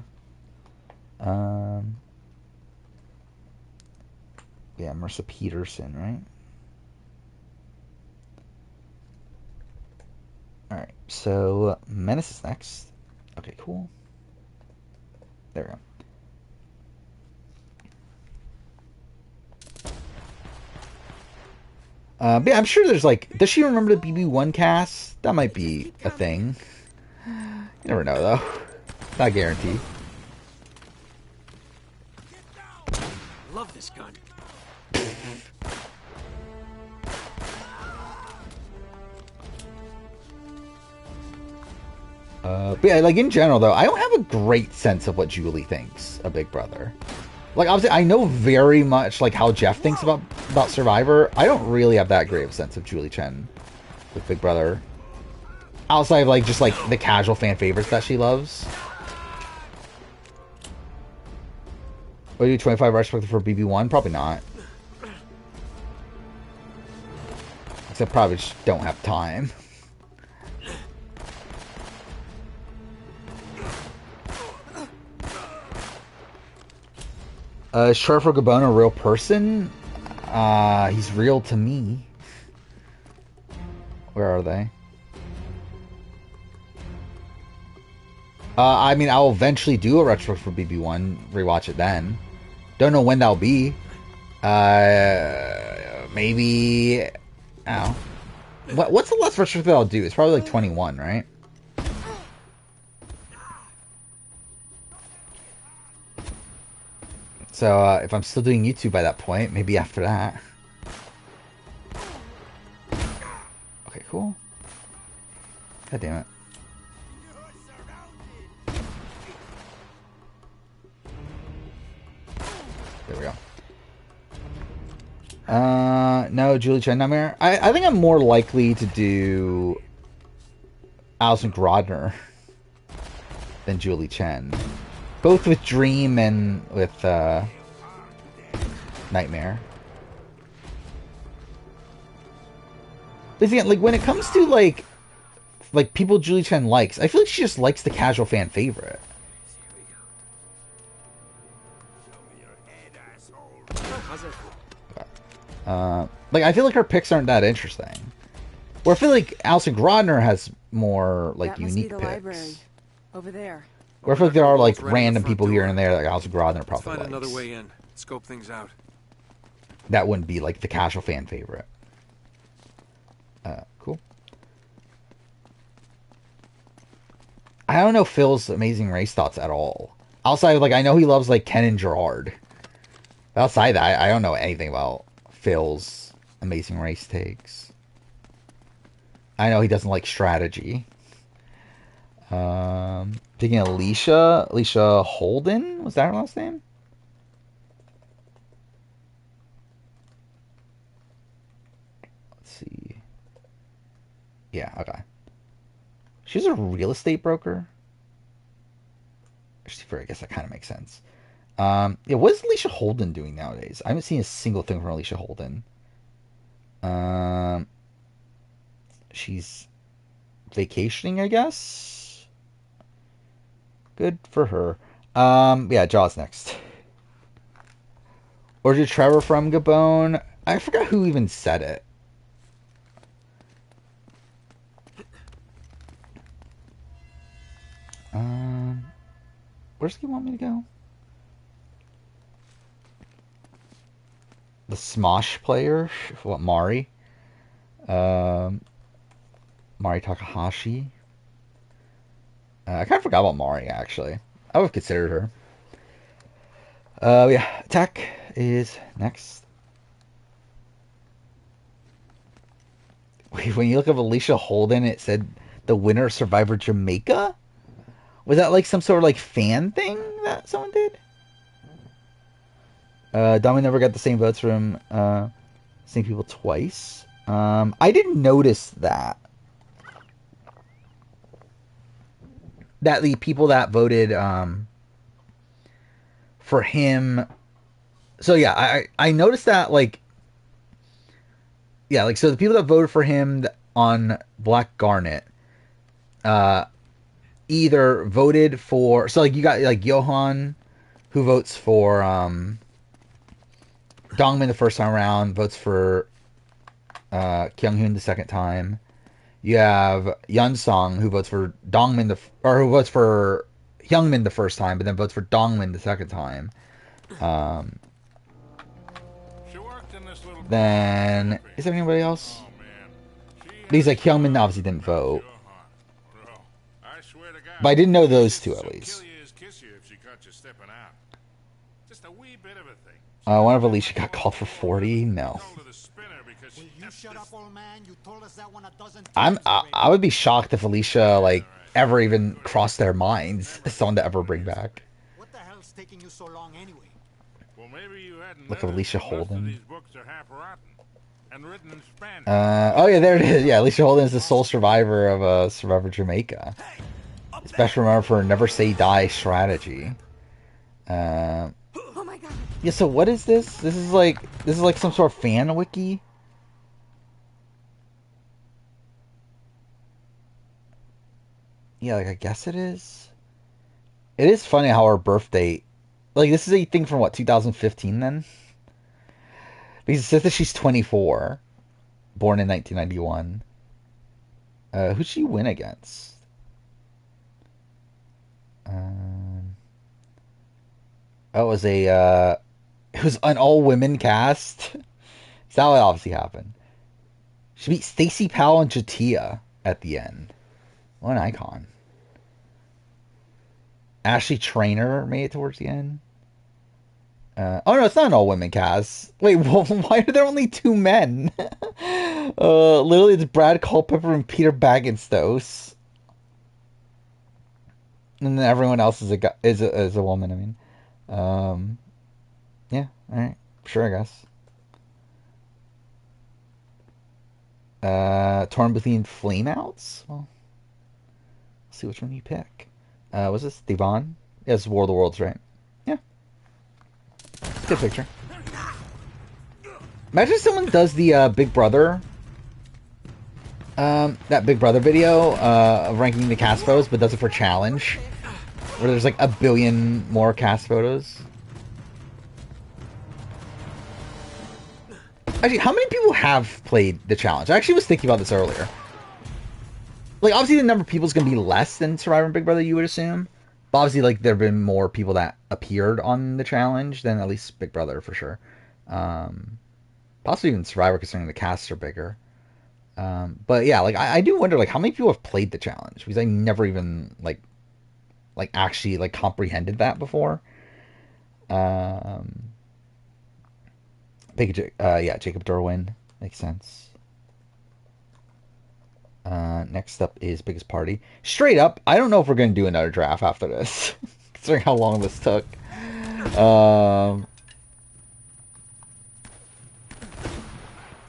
Speaker 1: Yeah, Marissa Peterson, right? Alright, so Menace is next. Okay, cool. There we go. But yeah, I'm sure there's like... Does she remember the BB1 cast? That might be a thing. You never know, though. Not guaranteed.
Speaker 4: I love this gun.
Speaker 1: But yeah, like in general though, I don't have a great sense of what Julie thinks of Big Brother. Like obviously, I know very much like how Jeff thinks about Survivor. I don't really have that great of a sense of Julie Chen with Big Brother, outside of like just like the casual fan favorites that she loves. Would you do 25 retrospective for BB1? Probably not. Except probably just don't have time. Is Sheriff Gabon a real person? He's real to me. Where are they? I mean, I'll eventually do a retrospective for BB1. Rewatch it then. Don't know when that'll be. Maybe... I don't know. What's the last retrospective I'll do? It's probably like 21, right? So, if I'm still doing YouTube by that point, maybe after that. Okay, cool. God damn it. There we go. No, Julie Chen Nightmare. I think I'm more likely to do Alison Grodner than Julie Chen. Both with Dream and with Nightmare. But again, like when it comes to like people Julie Chen likes, I feel like she just likes the casual fan favorite. Like I feel like her picks aren't that interesting. Or I feel like Alison Grodner has more like
Speaker 6: That must
Speaker 1: unique
Speaker 6: be the
Speaker 1: picks.
Speaker 6: library. Over there.
Speaker 1: Or I feel like there are like random people here and there that Alison Grodner
Speaker 3: Let's
Speaker 1: probably
Speaker 3: find
Speaker 1: likes.
Speaker 3: another way in. Scope things out.
Speaker 1: That wouldn't be like the casual fan favorite. Cool. I don't know Phil's Amazing Race thoughts at all. Outside of like I know he loves like Ken and Gerard. But outside that, I don't know anything about Phil's Amazing Race takes. I know he doesn't like strategy. Thinking Alicia Holden, was that her last name? Let's see. Yeah, okay. She's a real estate broker. I guess that kind of makes sense. Yeah, what is Alicia Holden doing nowadays? I haven't seen a single thing from Alicia Holden. She's vacationing, I guess. Good for her. Yeah, Jaws next. Or did Trevor from Gabon? I forgot who even said it. Where's he want me to go? The Smosh player? What, Mari? Mari Takahashi? I kind of forgot about Mari, actually. I would have considered her. Yeah, Attack is next. Wait, when you look up Alicia Holden, it said the winner of Survivor Jamaica? Was that like some sort of like fan thing that someone did? Dominic never got the same votes from same people twice. I didn't notice that. That the people that voted for him. So yeah, I noticed that like. Yeah, like so the people that voted for him on Black Garnet either voted for, so like you got like Johan who votes for Dongmin the first time around, votes for Kyung-hoon the second time. You have Yunsong who votes for Dongmin who votes for Hyungmin the first time, but then votes for Dongmin the second time. Then is there anybody else? These like Hyungmin obviously didn't vote. But I didn't know those two at least.
Speaker 7: Just a wee bit of a thing.
Speaker 1: I wonder if Alicia got called for 40. No.
Speaker 7: Told her to spin her because she
Speaker 4: Will you shut up, old man? You told us that one a dozen
Speaker 1: I
Speaker 4: times already.
Speaker 1: would be shocked if Alicia like ever even crossed their minds as someone to ever bring back.
Speaker 4: What the hell's taking you so long anyway?
Speaker 7: Well, maybe you hadn't
Speaker 1: Look at
Speaker 7: noticed
Speaker 1: Alicia
Speaker 7: that most of
Speaker 1: Holden.
Speaker 7: these books are half rotten and written in Spanish.
Speaker 1: Oh yeah, there it is. Yeah, Alicia Holden is the sole survivor of Survivor Jamaica. It's best remembered for her never say die strategy.
Speaker 6: Oh my god.
Speaker 1: Yeah, so what is this? This is like some sort of fan wiki. Yeah, like I guess it is. It is funny how her birth date, like this is a thing from what 2015 then, because it says that she's 24, born in 1991. Who'd she win against? Oh, it was an all women cast. So that would obviously happen. She beat Stacey Powell and Jatia at the end. What an icon. Ashley Trainer made it towards the end. Oh no, it's not an all-women cast. Wait, well, why are there only 2 men? Literally, it's Brad Culpepper and Peter Bagginstoss, and then everyone else is a woman. I mean, yeah, all right, sure, I guess. Torn between flameouts. Well, let's see which one you pick. Was this Devon? Yeah, it's War of the Worlds, right? Yeah. Good picture. Imagine someone does the Big Brother, that Big Brother video of ranking the cast photos, but does it for challenge, where there's like 1 billion more cast photos. Actually, how many people have played the challenge? I actually was thinking about this earlier. Like, obviously the number of people is going to be less than Survivor and Big Brother, you would assume. But obviously, like, there have been more people that appeared on the challenge than at least Big Brother, for sure. Possibly even Survivor, considering the casts are bigger. But yeah, like, I do wonder, like, how many people have played the challenge? Because I never even, like actually, like, comprehended that before. Yeah, Jacob Derwin. Makes sense. Next up is Biggest Party. Straight up, I don't know if we're going to do another draft after this, considering how long this took.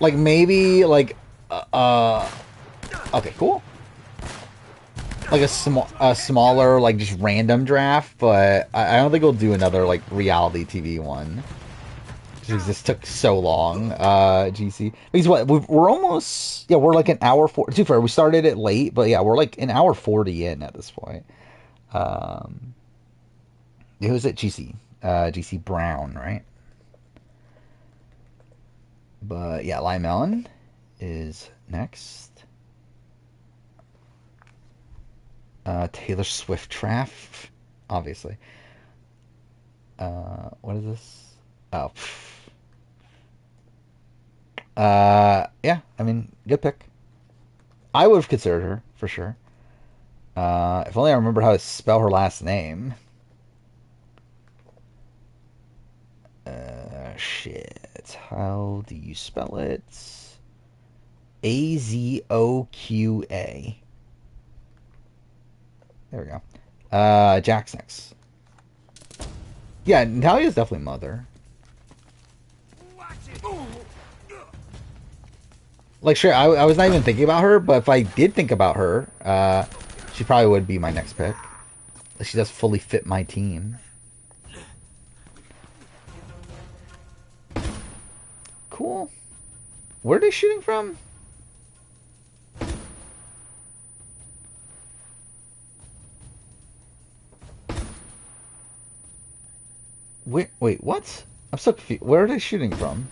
Speaker 1: Like, maybe, like, okay, cool. Like a smaller, like, just random draft, but I don't think we'll do another, like, reality TV one. Because this took so long, GC. Because what, we're almost, yeah, we're like an hour 40. Too far, we started it late, but yeah, we're like an hour 40 in at this point. Who is it? GC. GC Brown, right? But yeah, Lime Melon is next. Taylor Swift Traff, obviously. What is this? Oh, yeah, I mean, good pick. I would have considered her, for sure. If only I remember how to spell her last name. Shit. How do you spell it? Azoqa. There we go. Jack's next. Yeah, Natalia's definitely mother. Like, sure, I was not even thinking about her, but if I did think about her, she probably would be my next pick. She does fully fit my team. Cool. Where are they shooting from? Wait, what? I'm so confused. Where are they shooting from?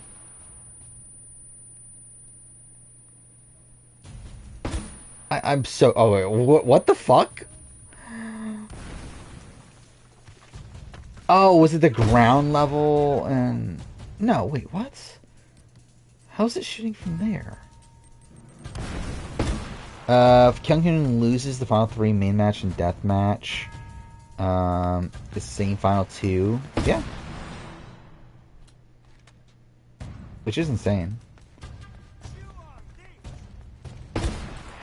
Speaker 1: I'm so... Oh, wait. What the fuck? Oh, was it the ground level? And... No, wait, what? How's it shooting from there? If Kyunghyun loses the final 3 main match and death match, the same final 2. Yeah. which is insane.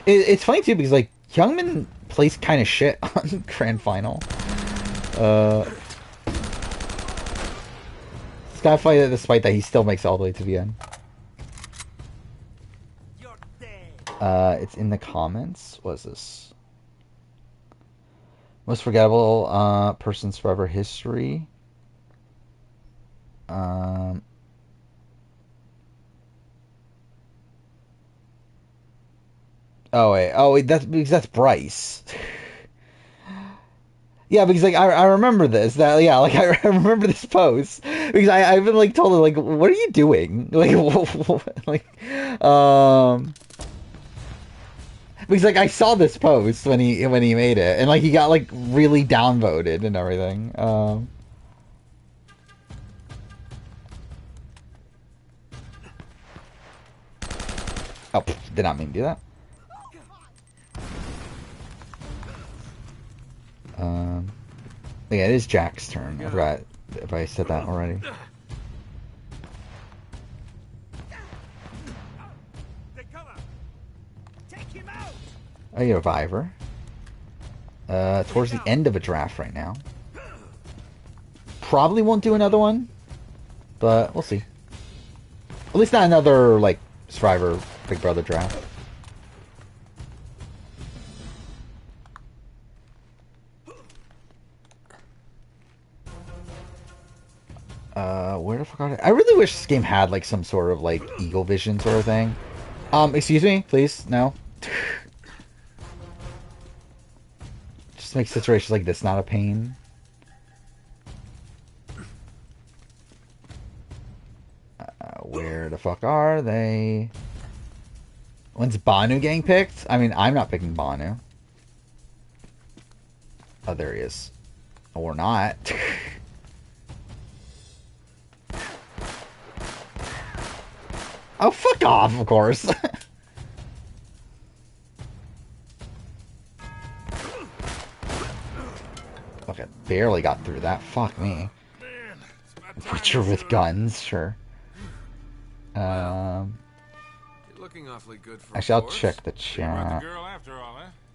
Speaker 1: It's funny too because like Youngman plays kind of shit on Grand Final. This guy fight despite that he still makes it all the way to the end. It's in the comments. What is this? Most forgettable person's forever history. Oh wait, that's because that's Bryce. Yeah, because like I remember this. That yeah, like I remember this post because I've been like told like, what are you doing? Like because like I saw this post when he made it, and like he got like really downvoted and everything. Oh, did not mean to do that. Yeah, it is Jack's turn. I forgot if I said that already. A Reviver. Towards the end of a draft right now. Probably won't do another one, but we'll see. At least not another, like, Survivor Big Brother draft. Where the fuck are they? I really wish this game had, like, some sort of, like, eagle vision sort of thing. Excuse me, please? No? Just make situations like this not a pain. Where the fuck are they? When's Banu getting picked? I mean, I'm not picking Banu. Oh, there he is. Or not. Oh, fuck off, of course. Okay, barely got through that. Fuck me. Butcher with guns, sure.
Speaker 3: Looking awfully good for
Speaker 1: Actually, I'll check the chat.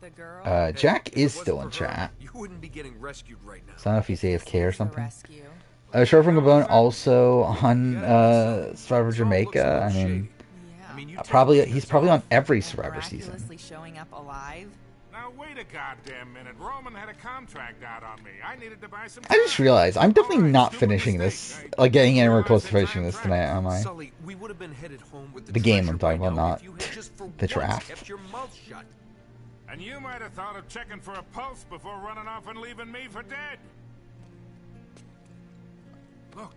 Speaker 2: The girl?
Speaker 1: Jack is still in chat.
Speaker 3: You wouldn't be getting rescued right now.
Speaker 1: So I don't know if he's AFK or something.
Speaker 2: Rescue.
Speaker 1: Short from Gabon also on Survivor Jamaica. I mean,
Speaker 2: Yeah.
Speaker 1: he's probably on every Survivor season.
Speaker 2: Miraculously showing up alive.
Speaker 7: Now wait a goddamn minute. Roman had a contract out on me. I needed to buy some.
Speaker 1: I just realized I'm definitely not finishing this, like getting anywhere close to finishing this tonight, am I?
Speaker 3: Sully, we would have been headed home with
Speaker 1: The game I'm talking
Speaker 3: treasure
Speaker 1: about,
Speaker 3: by now
Speaker 1: not
Speaker 3: if you had just for
Speaker 1: the
Speaker 3: once
Speaker 1: draft.
Speaker 3: kept your mouth shut.
Speaker 7: And you might have thought of checking for a pulse before running off and leaving me for dead. Look,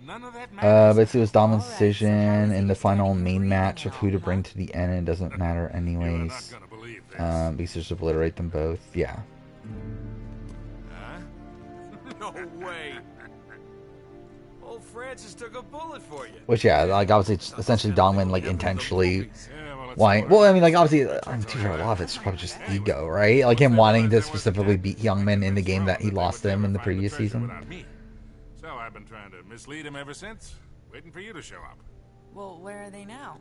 Speaker 7: none of that matters.
Speaker 1: But it was Domin's decision in the final main match of who to bring to the end. It doesn't matter anyways.
Speaker 7: You're not gonna believe this.
Speaker 1: Because just obliterate them both. Yeah.
Speaker 7: Huh?
Speaker 3: No way. Old Francis took a bullet for you.
Speaker 1: Which yeah, like obviously it's essentially Domin like intentionally
Speaker 7: Yeah, well, it's
Speaker 1: wanting. Well, I mean like obviously I'm too sure a lot of it's probably just ego, right? Like him wanting to specifically beat Youngman in the game that he lost to him in the previous season.
Speaker 7: Without me. So I've been trying to mislead him ever since, waiting for you to show up.
Speaker 2: Well, where are they now?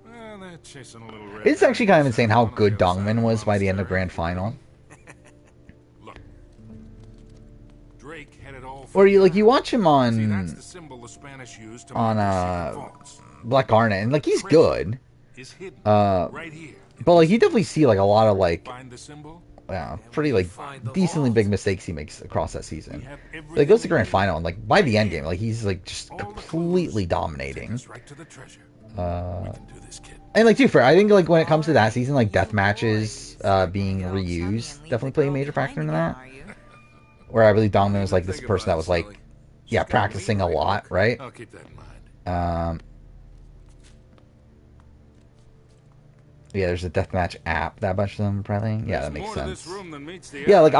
Speaker 7: Well, they're chasing a little red.
Speaker 1: It's actually kind of insane how
Speaker 7: on the
Speaker 1: good
Speaker 7: other side
Speaker 1: Dongman was by the end of
Speaker 7: monastery.
Speaker 1: Grand Final.
Speaker 7: Look, Drake had it all.
Speaker 1: Or you watch him
Speaker 7: See, that's
Speaker 1: on
Speaker 7: the symbol the Spanish used to
Speaker 1: on,
Speaker 7: mark the secret vaults.
Speaker 1: Black Garnet, and like he's good.
Speaker 7: Is hidden right here.
Speaker 1: But like you definitely see like a lot of like
Speaker 7: Find the symbol.
Speaker 1: pretty like decently big mistakes he makes across that
Speaker 7: We
Speaker 1: season.
Speaker 7: have
Speaker 1: But it goes to
Speaker 7: everything
Speaker 1: grand
Speaker 7: we
Speaker 1: final and like by the end game, like he's like just
Speaker 7: All the
Speaker 1: completely
Speaker 7: clues. Take
Speaker 1: dominating.
Speaker 7: us right to the treasure. We can do this, kid.
Speaker 1: And like to be fair, I think like when it comes to that season, like death matches being reused definitely play a major factor in that. Where I believe Donovan was like this person that was like, yeah, practicing a lot, right?
Speaker 7: I'll keep that in mind.
Speaker 1: Yeah, there's a deathmatch app that a bunch of them are playing. Yeah, that
Speaker 7: There's
Speaker 1: makes
Speaker 7: more to this
Speaker 1: sense.
Speaker 7: room than meets the
Speaker 1: Yeah,
Speaker 7: eye.
Speaker 1: like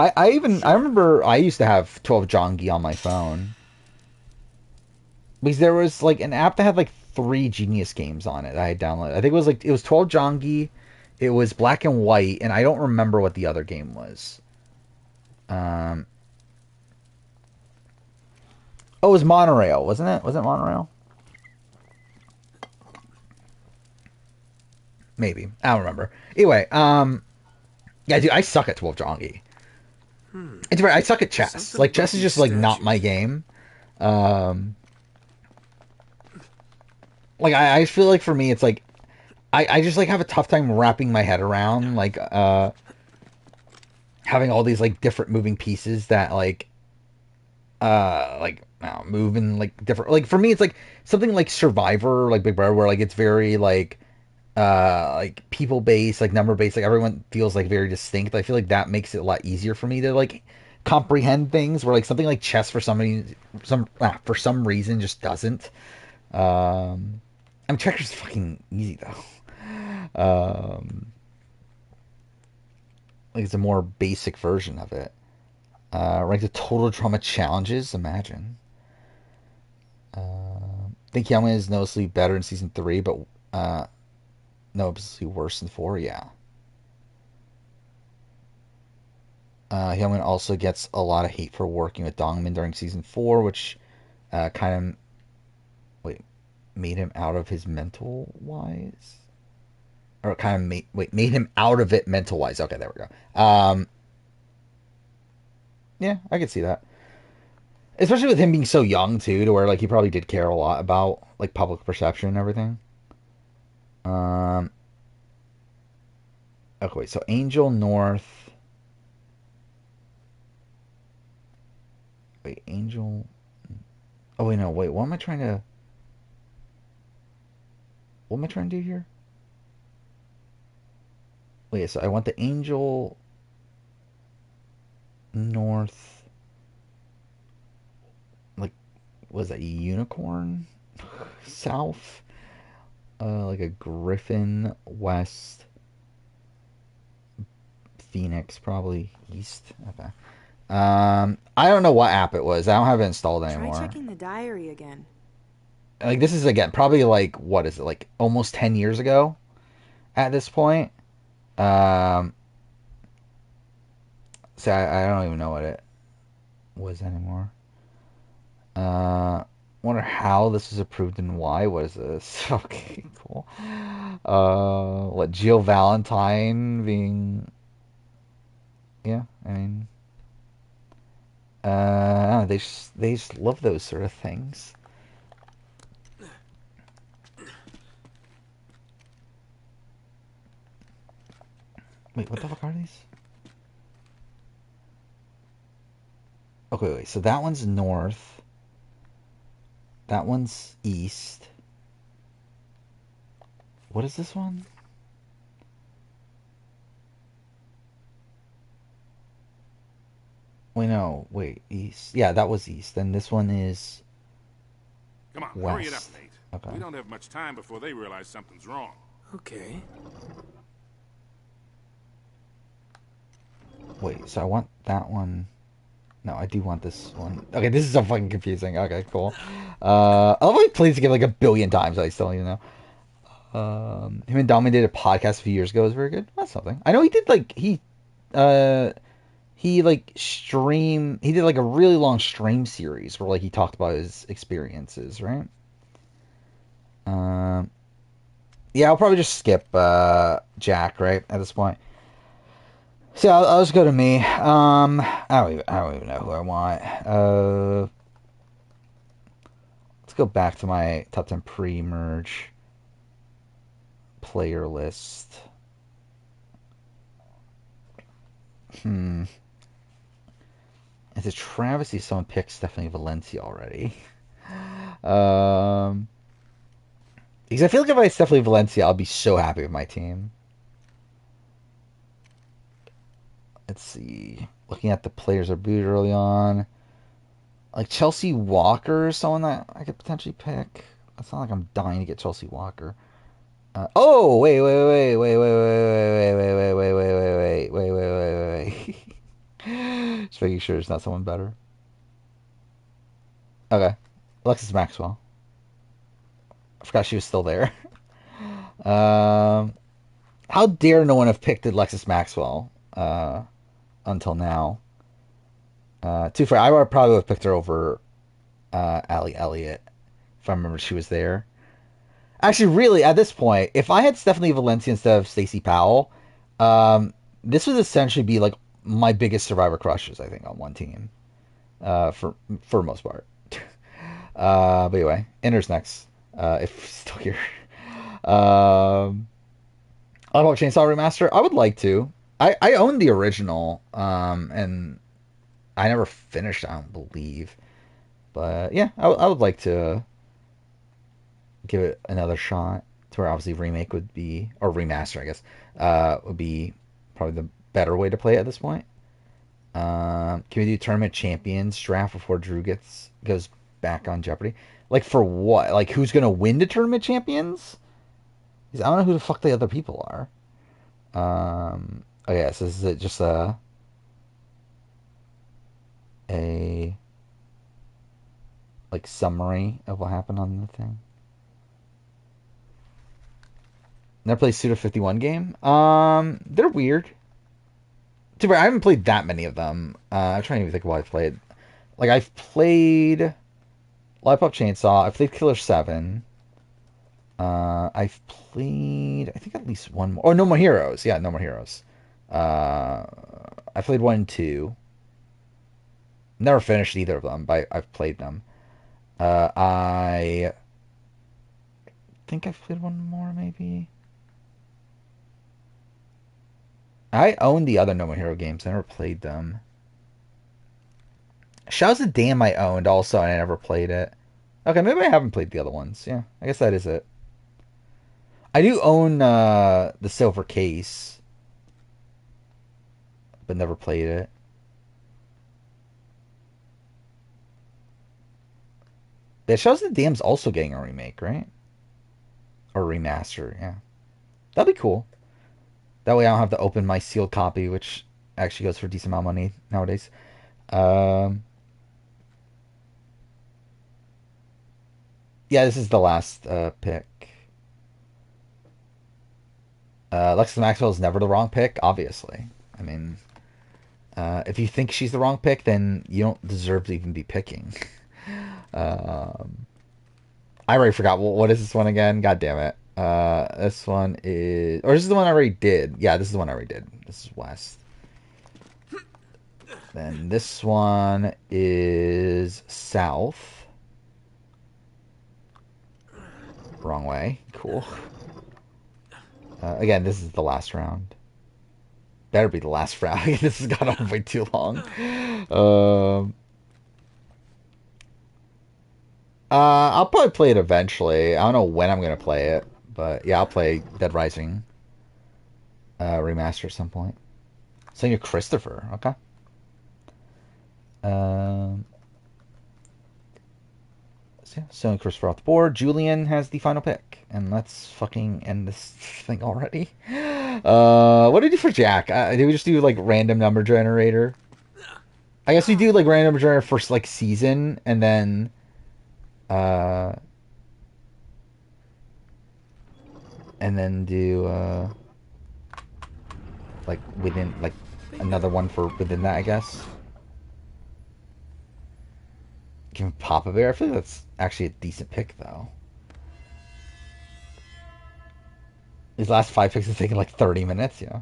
Speaker 1: I remember I used to have 12 Jongi on my phone. Because there was like an app that had like 3 Genius games on it that I had downloaded. I think it was 12 Jongi, it was Black and White, and I don't remember what the other game was. Oh, it was Monorail, wasn't it? Was it Monorail? Maybe. I don't remember. Anyway, yeah, dude, I suck at 12 Jongi. It's right, I suck at chess.
Speaker 3: Something
Speaker 1: Like,
Speaker 3: about
Speaker 1: chess is
Speaker 3: these
Speaker 1: just, like, not my
Speaker 3: statues.
Speaker 1: game. Like, I feel like for me, it's like, I just, like, have a tough time wrapping my head around, like, having all these, like, different moving pieces that, like, I don't know, move in, like, different, like, for me, it's, like, something like Survivor, like Big Brother, where, like, it's very, like people based, like number based, like everyone feels like very distinct. I feel like that makes it a lot easier for me to like comprehend things. Where like something like chess for somebody, for some reason just doesn't. I mean, checker's fucking easy though. Like it's a more basic version of it. Rank the total trauma challenges. Imagine. I think Yama is noticeably better in season 3, but noticeably worse than 4. Yeah. Hillman also gets a lot of hate for working with Dongman during season 4, which kind of made him out of his mental wise, or kind of made him out of it mental wise. Okay, there we go. Yeah, I could see that, especially with him being so young too, to where like he probably did care a lot about like public perception and everything. Um, okay, so Angel North. Wait, Angel. Oh wait, no, wait. What am I trying to? What am I trying to do here? Wait, so I want the Angel North, like, was that unicorn? South, like a Griffin west, Phoenix probably east. Okay. I don't know what app it was. I don't have it installed
Speaker 6: Try
Speaker 1: anymore.
Speaker 6: checking the diary again.
Speaker 1: Like this is again probably like what is it like almost 10 years ago at this point. Um, so I don't even know what it was anymore. Wonder how this was approved and why. What is this? Okay, cool. What Jill Valentine being? Yeah, I mean, I don't know, they just love those sort of things. Wait, what the fuck are these? Okay, wait. So that one's north. That one's east. What is this one? Wait, no. Wait, east. Yeah, that was east. And this one is
Speaker 7: Come on, hurry it up,
Speaker 1: west.
Speaker 7: Nate.
Speaker 1: Okay.
Speaker 7: We don't have much time before they realize something's wrong.
Speaker 3: Okay.
Speaker 1: Wait, so I want that one. No, I do want this one. Okay, this is so fucking confusing. Okay, cool. I love how he plays the game like a billion times. I still don't even know. Him and Dominic did a podcast a few years ago. It was very good. That's something. I know he did like he like stream. He did like a really long stream series where like he talked about his experiences, right? Um, yeah, I'll probably just skip Jack right at this point. So I'll just go to me. I don't even know who I want. Let's go back to my top 10 pre-merge player list. It's a travesty someone picked Stephanie Valencia already. Um, because I feel like if I had Stephanie Valencia, I'll be so happy with my team. Let's see. Looking at the players are booted early on. Like Chelsea Walker is someone that I could potentially pick. It's not like I'm dying to get Chelsea Walker. Oh, wait. Just making sure it's not someone better. Okay. Alexis Maxwell. I forgot she was still there. How dare no one have picked Alexis Maxwell until now? Too fair, I would probably have picked her over Ali Elliott if I remember she was there. Actually, really, at this point, if I had Stephanie Valencia instead of Stacey Powell, this would essentially be like my biggest Survivor crushes, I think, on one team. For the most part. But anyway, Ender's next. If he's still here. I about Chainsaw Remaster. I would like to. I own the original, and I never finished. I don't believe, but yeah, I would like to give it another shot. To where obviously remake would be, or remaster, I guess, would be probably the better way to play it at this point. Can we do tournament champions draft before Drew goes back on Jeopardy? Like for what? Like who's gonna win the tournament champions? Because I don't know who the fuck the other people are. Oh yeah, so is it just a like summary of what happened on the thing? Never played Suda 51 game. They're weird. Too bad I haven't played that many of them. I'm trying to even think of what I've played. Like I've played Lollipop Chainsaw. I've played Killer 7. I've played, I think at least one more. Oh, No More Heroes. Yeah, No More Heroes. I played 1 and 2. Never finished either of them, but I've played them. I think I've played one more, maybe. I own the other No More Hero games. I never played them. Shouts the Dam I owned also, and I never played it. Okay, maybe I haven't played the other ones. Yeah, I guess that is it. I do own the Silver Case, but never played it. Yeah, Shadows of the Dam's also getting a remake, right? Or remaster, yeah. That'd be cool. That way I don't have to open my sealed copy, which actually goes for a decent amount of money nowadays. Yeah, this is the last pick. Alexis Maxwell is never the wrong pick, obviously. I mean, if you think she's the wrong pick, then you don't deserve to even be picking. I already forgot. What is this one again? God damn it. This one is... Or this is the one I already did. Yeah, this is the one I already did. This is West. Then this one is South. Wrong way. Cool. Again, this is the last round. Better be the last round. This has gone on way too long. I'll probably play it eventually. I don't know when I'm going to play it. But yeah, I'll play Dead Rising remaster at some point. Senior Christopher. Okay. So yeah, Sony Christopher off the board. Julian has the final pick. And let's fucking end this thing already. What did we do for Jack? Did we just do like random number generator? I guess we do like random number generator for like season and then do like within like another one for within that, I guess. Give him Papa Bear. I feel like that's actually a decent pick though. These last 5 picks have taken like 30 minutes, yeah.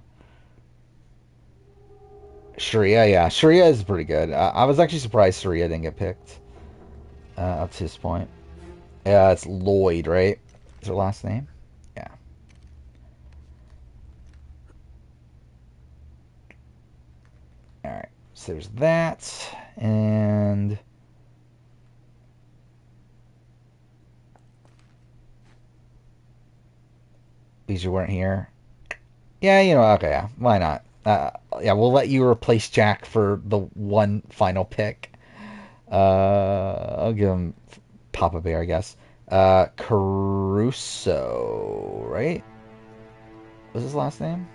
Speaker 1: Sharia, yeah. Sharia is pretty good. I was actually surprised Sharia didn't get picked up to this point. Yeah, it's Lloyd, right? Is her last name? Yeah. Alright, so there's that. And... because you weren't here. Yeah, you know, okay, yeah, why not? Yeah, we'll let you replace Jack for the one final pick. I'll give him Papa Bear, I guess. Caruso, right? What's his last name?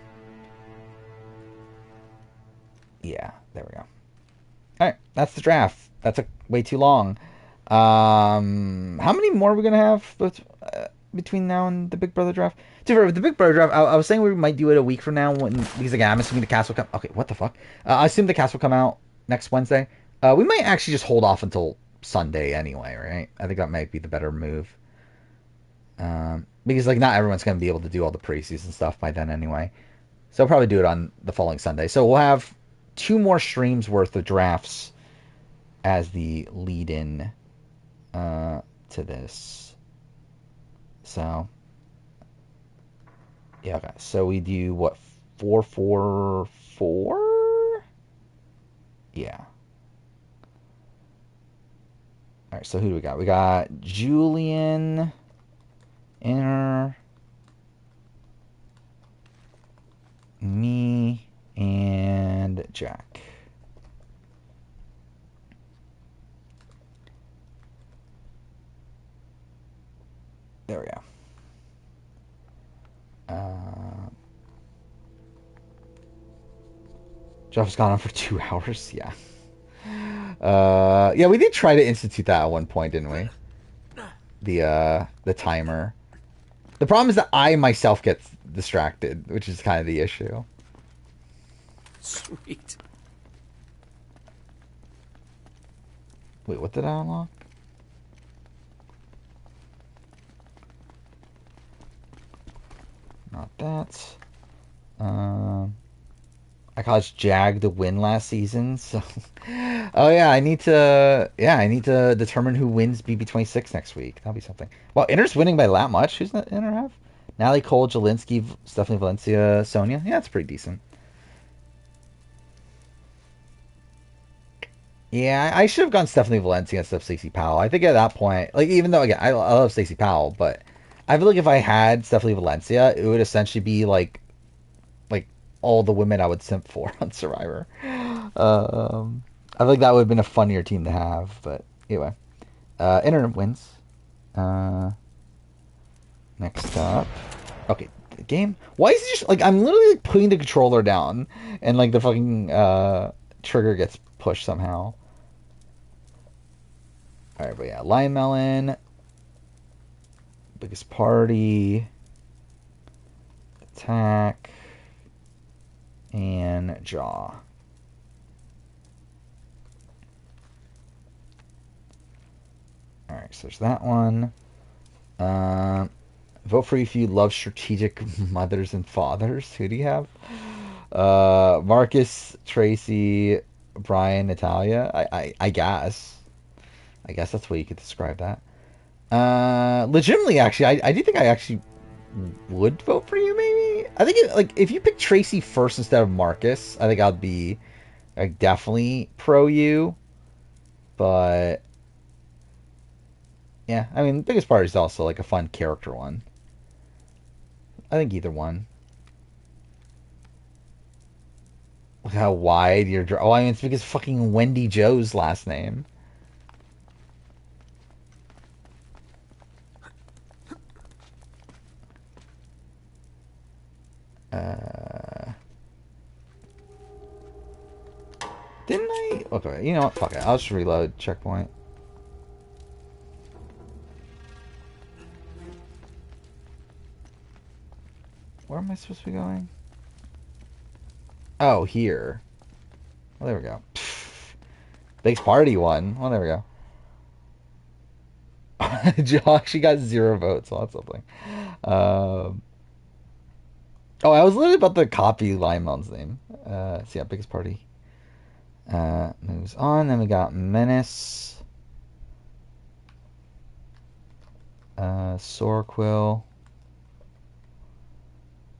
Speaker 1: Yeah, there we go. Alright, that's the draft. That took way too long. How many more are we going to have between now and the Big Brother draft? The Big Brother draft, I was saying we might do it a week from now because again, I'm assuming the cast will come. Okay, what the fuck? I assume the cast will come out next Wednesday. We might actually just hold off until Sunday anyway, right? I think that might be the better move. Because like not everyone's gonna be able to do all the preseason stuff by then anyway. So I'll probably do it on the following Sunday. So we'll have 2 more streams worth of drafts as the lead-in to this. So yeah, okay. So we do what, 4-4-4? Yeah. All right. So who do we got? We got Julian, Inner, me, and Jack. There we go. Jeff's gone on for 2 hours. Yeah. Yeah, we did try to institute that at one point, didn't we? The timer. The problem is that I myself get distracted, which is kind of the issue.
Speaker 4: Sweet.
Speaker 1: Wait, what did I unlock? Not that. I caused Jag to win last season, so oh yeah, I need to determine who wins BB26 next week. That'll be something. Well, Inter's winning by that much. Who's that Inter have? Natalie Cole, Jelinski, Stephanie Valencia, Sonia. Yeah, that's pretty decent. Yeah, I should have gone Stephanie Valencia instead of Stacey Powell. I think at that point, like, even though again I love Stacey Powell, but I feel like if I had Stephanie Valencia, it would essentially be like all the women I would simp for on Survivor. I feel like that would have been a funnier team to have, but anyway. Inter wins. Next up. Okay, the game. Why is it just like I'm literally like putting the controller down and like the fucking trigger gets pushed somehow. Alright, but yeah, Lion Melon. Biggest party. Attack. And Jaw. Alright, so there's that one. Vote for you if you love strategic mothers and fathers. Who do you have? Marcus, Tracy, Brian, Natalia. I guess. I guess that's the way you could describe that. Legitimately, actually, I do think I actually would vote for you, maybe. I think if you pick Tracy first instead of Marcus, I think I'd be like definitely pro you. But yeah, I mean, Biggest Party is also like a fun character one. I think either one. Look how wide your oh, I mean, it's because fucking Wendy Joe's last name. Didn't I? Okay, you know what? Fuck it. I'll just reload checkpoint. Where am I supposed to be going? Oh, here. Oh, there we go. Biggest Party one. Oh, there we go. Josh, she got 0 votes. So that's something. Oh, I was literally about to copy Limemon's name. So yeah, Biggest Party. Moves on. Then we got Menace. Sorquill.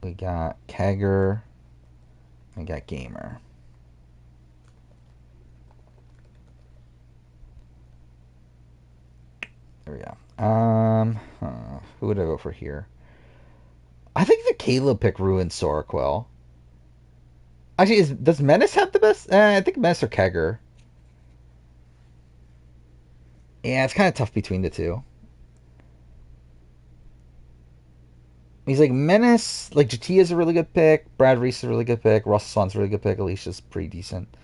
Speaker 1: We got Kegger. We got Gamer. There we go. Who would I vote for here? I think the Caleb pick ruined Sorquel. Actually, does Menace have the best? I think Menace or Kegger. Yeah, it's kind of tough between the two. He's like Menace, like Jatia's a really good pick. Brad Reese is a really good pick. Russell Swan's a really good pick. Alicia's pretty decent.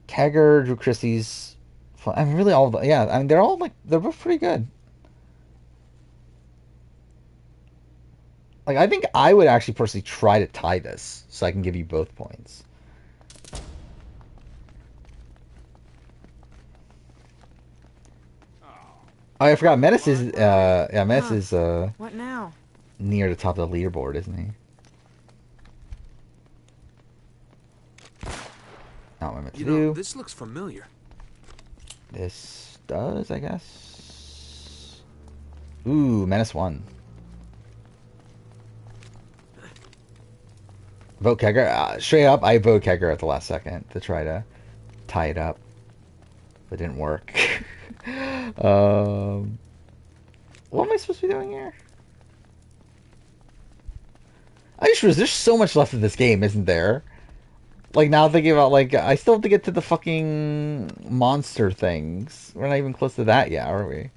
Speaker 1: Kegger, Drew Christie's. I mean, really all. Yeah, I mean they're all like they're both pretty good. Like, I think I would actually personally try to tie this so I can give you both points. Oh, I forgot. Menace is yeah, Menace
Speaker 6: Huh.
Speaker 1: is
Speaker 6: What now?
Speaker 1: near the top of the leaderboard, isn't he? Not what I meant to
Speaker 3: You know,
Speaker 1: do.
Speaker 3: this looks familiar.
Speaker 1: This does, I guess. Ooh, Menace 1. Vote Kegger. Straight up, I vote Kegger at the last second to try to tie it up. But it didn't work. What am I supposed to be doing here? I just realized there's so much left of this game, isn't there? Like, now thinking about, like, I still have to get to the fucking monster things. We're not even close to that yet, are we?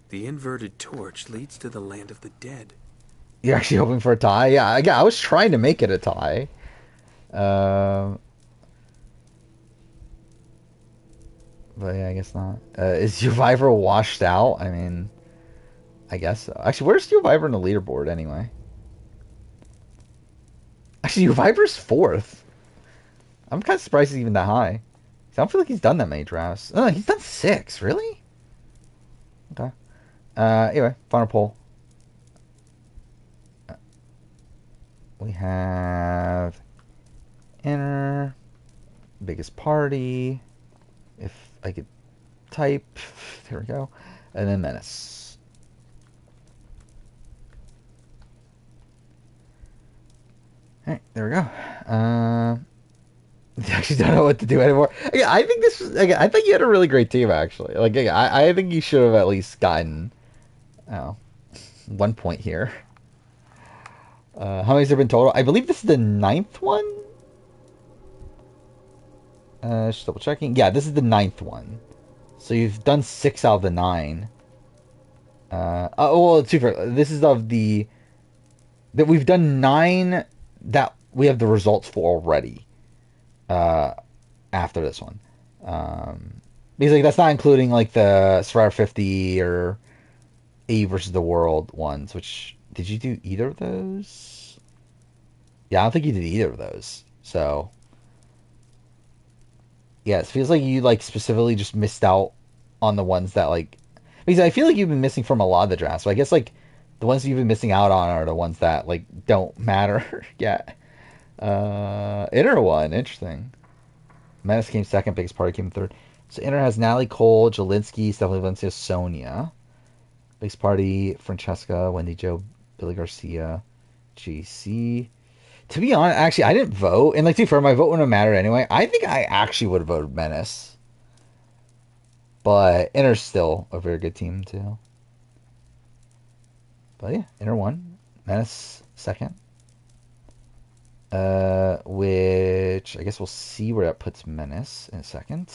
Speaker 3: The inverted torch leads to the land of the dead.
Speaker 1: You're actually hoping for a tie? Yeah, I was trying to make it a tie. But yeah, I guess not. Is Survivor washed out? I mean, I guess so. Actually, where's Survivor in the leaderboard anyway? Actually, Survivor's 4th. I'm kind of surprised he's even that high. I don't feel like he's done that many drafts. Oh, he's done 6. Really? Okay. Anyway, final poll. We have Inner, biggest party. If I could type, there we go, and then Menace. All right, there we go. I actually don't know what to do anymore. Yeah, I think this was. I think you had a really great team, actually. Like, I think you should have at least gotten, 1 point here. How many's there been total? I believe this is the 9th one. Just double checking. Yeah, this is the 9th one. So you've done 6 out of the 9. Well, this is of the that we've done 9 that we have the results for already. After this one, because like that's not including like the Survivor 50 or A versus the World ones. Which did you do either of those? Yeah, I don't think you did either of those. So yeah, it feels like you like specifically just missed out on the ones that like, because I feel like you've been missing from a lot of the drafts. So I guess like the ones you've been missing out on are the ones that like don't matter yet. Inner one, interesting. Menace came second, biggest party came third. So Inner has Natalie Cole, Jalinsky, Stephanie Valencia, Sonia. Biggest party, Francesca, Wendy Jo, Billy Garcia, GC. To be honest, actually, I didn't vote. And like, to be fair, my vote wouldn't have mattered anyway. I think I actually would have voted Menace. But Inner's still a very good team, too. But yeah, Inner won. Menace second. Which I guess we'll see where that puts Menace in a second.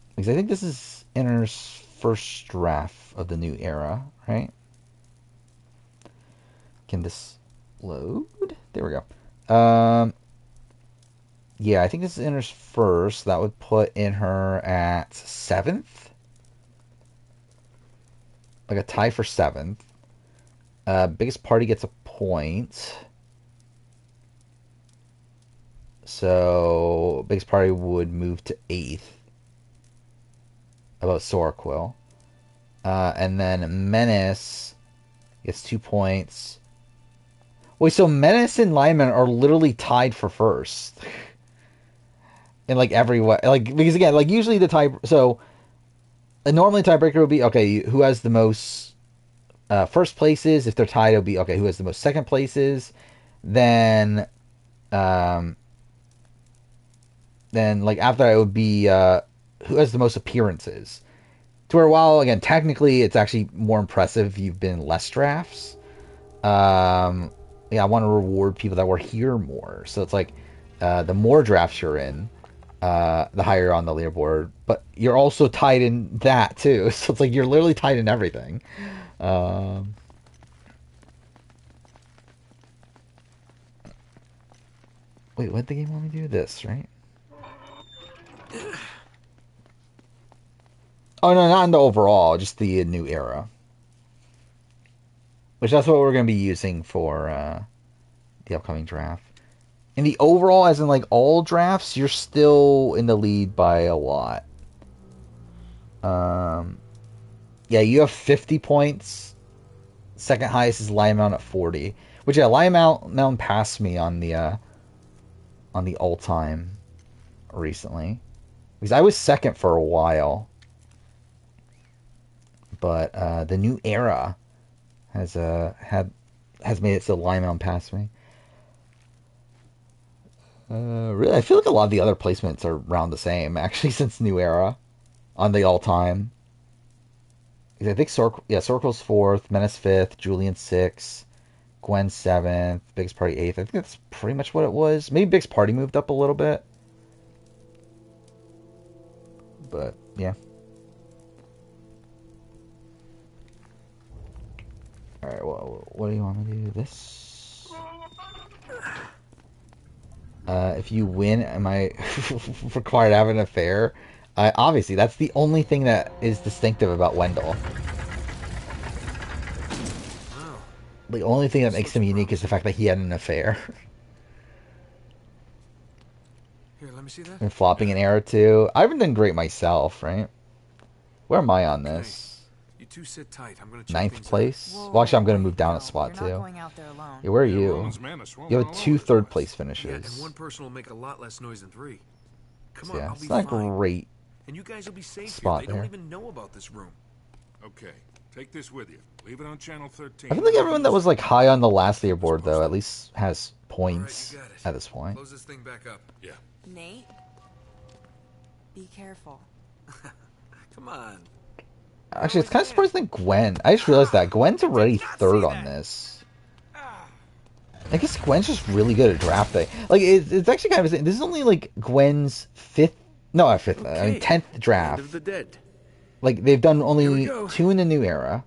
Speaker 1: Because I think this is Inner's first draft of the new era, right? Can this load? There we go. Yeah, I think this is Inner's first. That would put Inner at 7th. Like a tie for 7th. Biggest party gets a point. So, biggest party would move to 8th. About Soraquill. And then Menace gets 2 points. Wait, so Menace and Lyman are literally tied for first. In like every way. Like, because again, like usually the tie. So, normally tiebreaker would be, okay, who has the most first places? If they're tied, it'll be, okay, who has the most second places? Then like after that, it would be who has the most appearances. To where, while again technically it's actually more impressive if you've been in less drafts. Yeah, I want to reward people that were here more. So it's like the more drafts you're in, the higher you're on the leaderboard. But you're also tied in that too. So it's like you're literally tied in everything. Wait, what did the game want me to do? This, right? Oh, no, not in the overall, just the new era. Which that's what we're going to be using for the upcoming draft. In the overall, as in like all drafts, you're still in the lead by a lot. Yeah, you have 50 points. Second highest is Lion Mountain at 40. Which, yeah, Lion Mountain passed me on the all-time recently. Because I was second for a while. But the new era has made it so Lion Mountain passed me. Really, I feel like a lot of the other placements are around the same, actually, since New Era on the all-time. I think Sorkel's 4th, Menace 5th, Julian 6th, Gwen 7th, Biggs Party 8th. I think that's pretty much what it was. Maybe Biggs Party moved up a little bit. But, yeah. Alright, well, what do you want to do? This? If you win, am I required to have an affair? Obviously, that's the only thing that is distinctive about Wendell.
Speaker 3: Wow.
Speaker 1: The only thing that makes him unique is the fact that he had an affair.
Speaker 3: Here, let me see that.
Speaker 1: And flopping an arrow too. I haven't done great myself, right? Where am I on this?
Speaker 3: You two sit tight. I'm gonna check
Speaker 1: 9th
Speaker 3: things
Speaker 1: place?
Speaker 2: Whoa,
Speaker 1: Well, actually, I'm going to
Speaker 2: wait,
Speaker 1: move down
Speaker 2: no,
Speaker 1: a spot
Speaker 2: you're not
Speaker 1: too.
Speaker 2: going out there alone.
Speaker 1: Yeah, where are
Speaker 7: Yeah,
Speaker 1: you?
Speaker 7: Roland's men are swarming
Speaker 1: You have
Speaker 7: all
Speaker 1: two
Speaker 7: over the
Speaker 1: third
Speaker 7: place.
Speaker 1: place
Speaker 3: out. Yeah, and
Speaker 1: finishes.
Speaker 3: one person will make a lot less noise than 3. Come
Speaker 1: So,
Speaker 3: on,
Speaker 1: yeah,
Speaker 3: I'll
Speaker 1: it's
Speaker 3: be
Speaker 1: not
Speaker 3: fine.
Speaker 1: great.
Speaker 3: And you guys will be safe
Speaker 1: spot
Speaker 3: here. They
Speaker 1: there.
Speaker 3: don't even know about this room.
Speaker 7: Okay, take this with you. Leave it on channel 13.
Speaker 1: I feel like everyone that was like high on the last leaderboard though at least has points
Speaker 3: All right, you got it.
Speaker 1: at this point.
Speaker 3: Close this thing back up.
Speaker 7: Yeah.
Speaker 2: Nate, be careful.
Speaker 3: Come on.
Speaker 1: Actually, it's kind of surprising that Gwen. I just realized that Gwen's already third on this. I guess Gwen's just really good at drafting. Like it's actually kind of this is only like Gwen's fifth. I mean 10th draft.
Speaker 3: End of the dead.
Speaker 1: Like they've done
Speaker 3: Here
Speaker 1: only
Speaker 3: we go.
Speaker 1: 2 in the new era.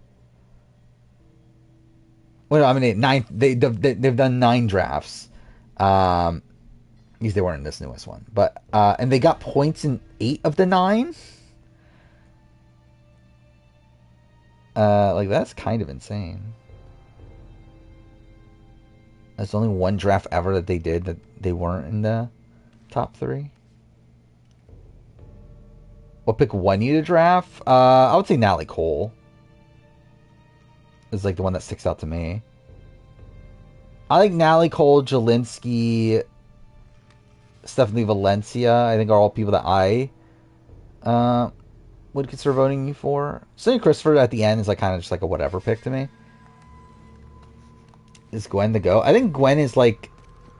Speaker 1: Well, I mean 9. They've done 9 drafts. Because they weren't in this newest one, but and they got points in 8 of the 9. Like that's kind of insane. There's only one draft ever that they did that they weren't in the top 3. What pick won you to draft? I would say Natalie Cole is like the one that sticks out to me. I like Natalie Cole, Jelinski, Stephanie Valencia. I think are all people that I would consider voting you for. Cindy Christopher at the end is like kind of just like a whatever pick to me. Is Gwen the go? I think Gwen is like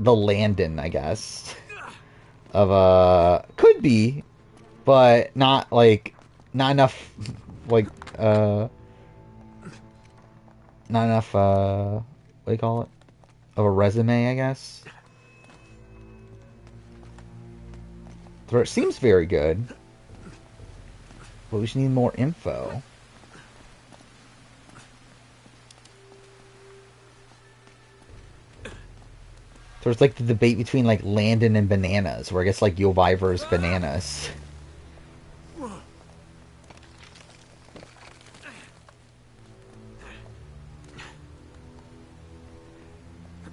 Speaker 1: the Landon, I guess. Of could be, but not enough like not enough what do you call it? Of a resume, I guess. It seems very good. But we just need more info. So it's like the debate between like Landon and Bananas, where I guess like Yoviver is Bananas.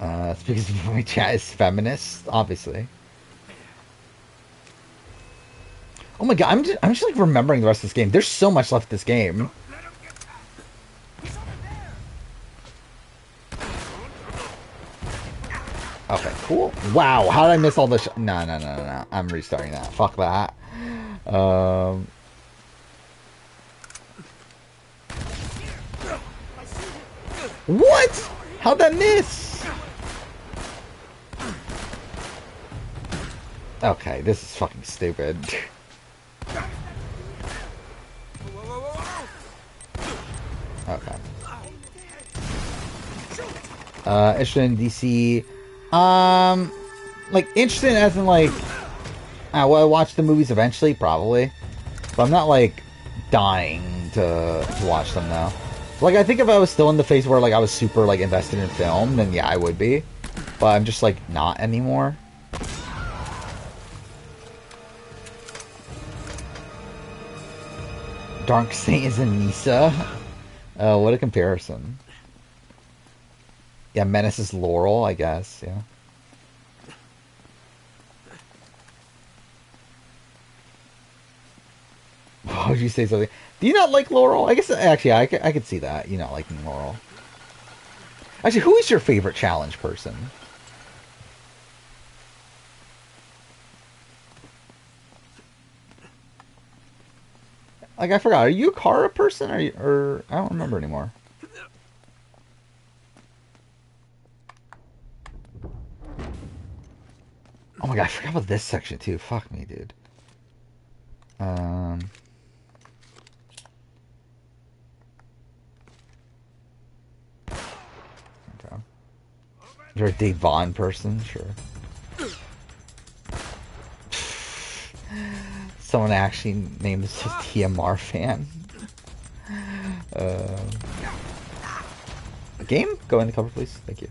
Speaker 1: It's because my chat is feminist, obviously. Oh my god, I'm just like remembering the rest of this game. There's so much left of this game. Okay, cool. Wow, how did I miss all this? No. I'm restarting that. Fuck that. What? How'd that miss? Okay, this is fucking stupid. Okay. Interested in DC. Like, interested as in, like, will I watch the movies eventually? Probably. But I'm not, like, dying to watch them now. Like, I think if I was still in the phase where, like, I was super, like, invested in film, then yeah, I would be. But I'm just, like, not anymore. Dark Saint is Anissa. What a comparison. Yeah, Menace is Laurel, I guess, yeah. Why would you say something? Do you not like Laurel? I guess actually I could see that. You not liking Laurel. Actually, who is your favorite challenge person? Like I forgot. Are you a Kara person or I don't remember anymore. Oh my god, I forgot about this section too. Fuck me, dude. Okay. You're a Dave Vaughn person, sure. Someone actually named this a TMR fan. Game? Go in the cover, please. Thank you.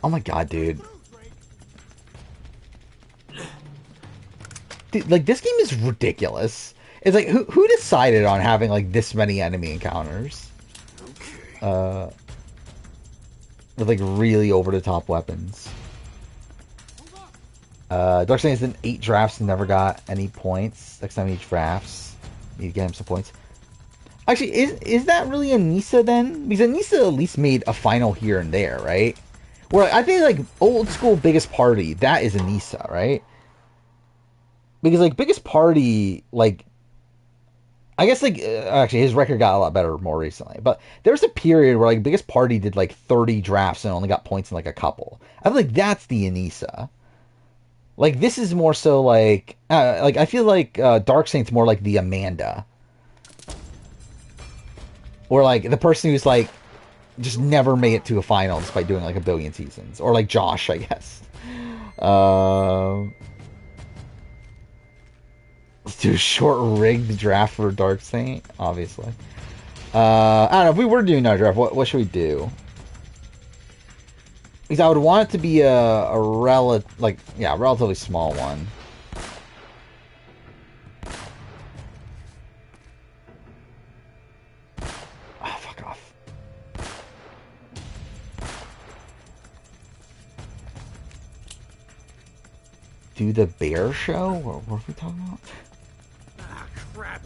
Speaker 1: Oh my god, dude. Dude, like, this game is ridiculous. It's like, who decided on having, like, this many enemy encounters? With, like, really over-the-top weapons. Darkseid has done 8 drafts and never got any points. Next time he drafts, need to get him some points. Actually, is that really Anissa then? Because Anissa at least made a final here and there, right? Where I think like old school Biggest Party, that is Anissa, right? Because like Biggest Party, like I guess like actually his record got a lot better more recently, but there was a period where like Biggest Party did like 30 drafts and only got points in like a couple. I feel like that's the Anissa. Like this is more so like I feel like Dark Saint's more like the Amanda, or like the person who's like just never made it to a final despite doing like a billion seasons, or like Josh, I guess. Let's do a short rigged draft for Dark Saint, obviously. I don't know if we were doing our draft. What should we do? Because I would want it to be a relatively small one. Oh, fuck off. Do the bear show? What are we talking about?
Speaker 4: Ah, crap.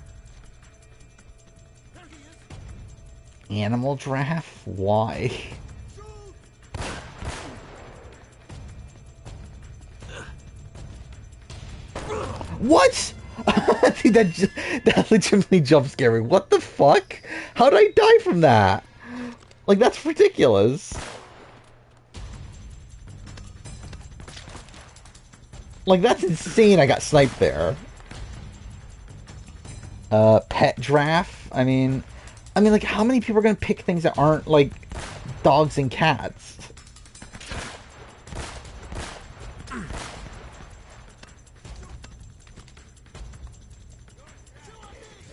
Speaker 1: Animal draft? Why? What? Dude, that legitimately jump scared me. What the fuck? How did I die from that? Like, that's ridiculous. Like, that's insane I got sniped there. Pet draft? I mean, like, how many people are gonna pick things that aren't, like, dogs and cats?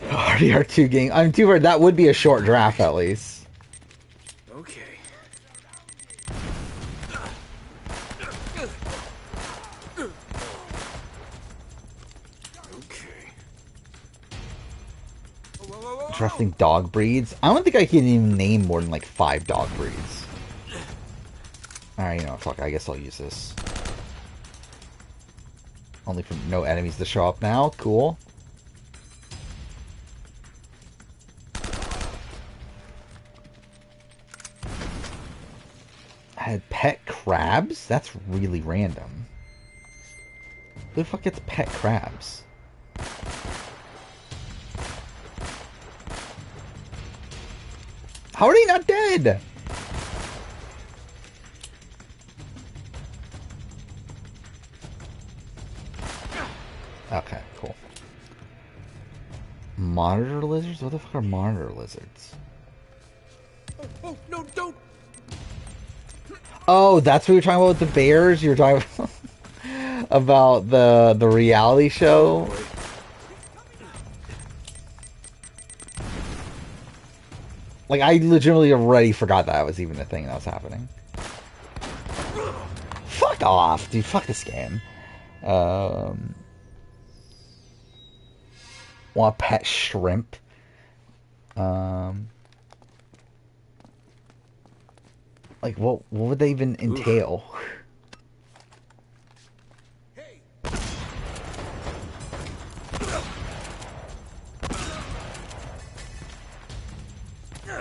Speaker 1: RDR2 game. I'm too worried. That would be a short draft at least.
Speaker 3: Okay. Okay.
Speaker 1: Drafting dog breeds? I don't think I can even name more than like 5 dog breeds. Alright, you know, fuck, I guess I'll use this. Only for no enemies to show up now. Cool. I had pet crabs? That's really random. Who the fuck gets pet crabs? How are they not dead? Okay, cool. Monitor lizards? What the fuck are monitor lizards?
Speaker 3: Oh, no, don't!
Speaker 1: Oh, that's what you're talking about with the bears? You're talking about the reality show? Like, I legitimately already forgot that was even a thing that was happening. Fuck off, dude. Fuck this game. Want pet shrimp? Like, what would they even entail?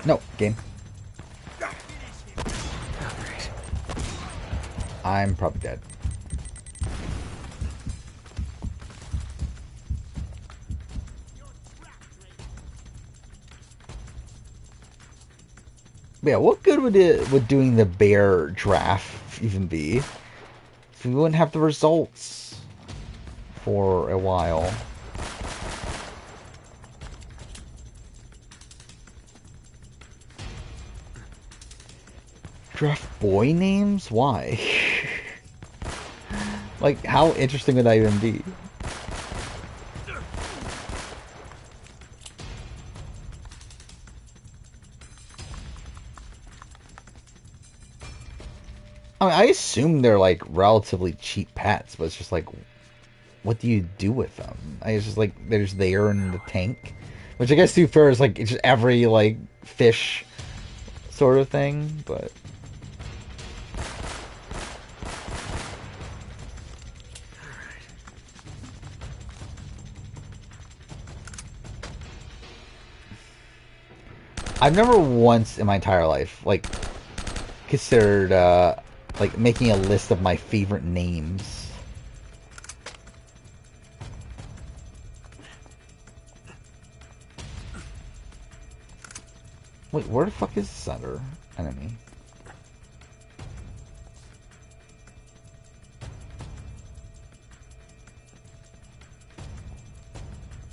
Speaker 1: No, game.
Speaker 3: Oh, great.
Speaker 1: I'm probably dead. Yeah, what good would doing the bear draft even be? If we wouldn't have the results for a while. Draft boy names? Why? Like, how interesting would that even be? I mean, I assume they're like relatively cheap pets, but it's just like, what do you do with them? It's just like they're just there in the tank, which I guess to be fair is like it's just every like fish sort of thing, but. I've never once in my entire life like considered like making a list of my favorite names. Wait, where the fuck is this other enemy?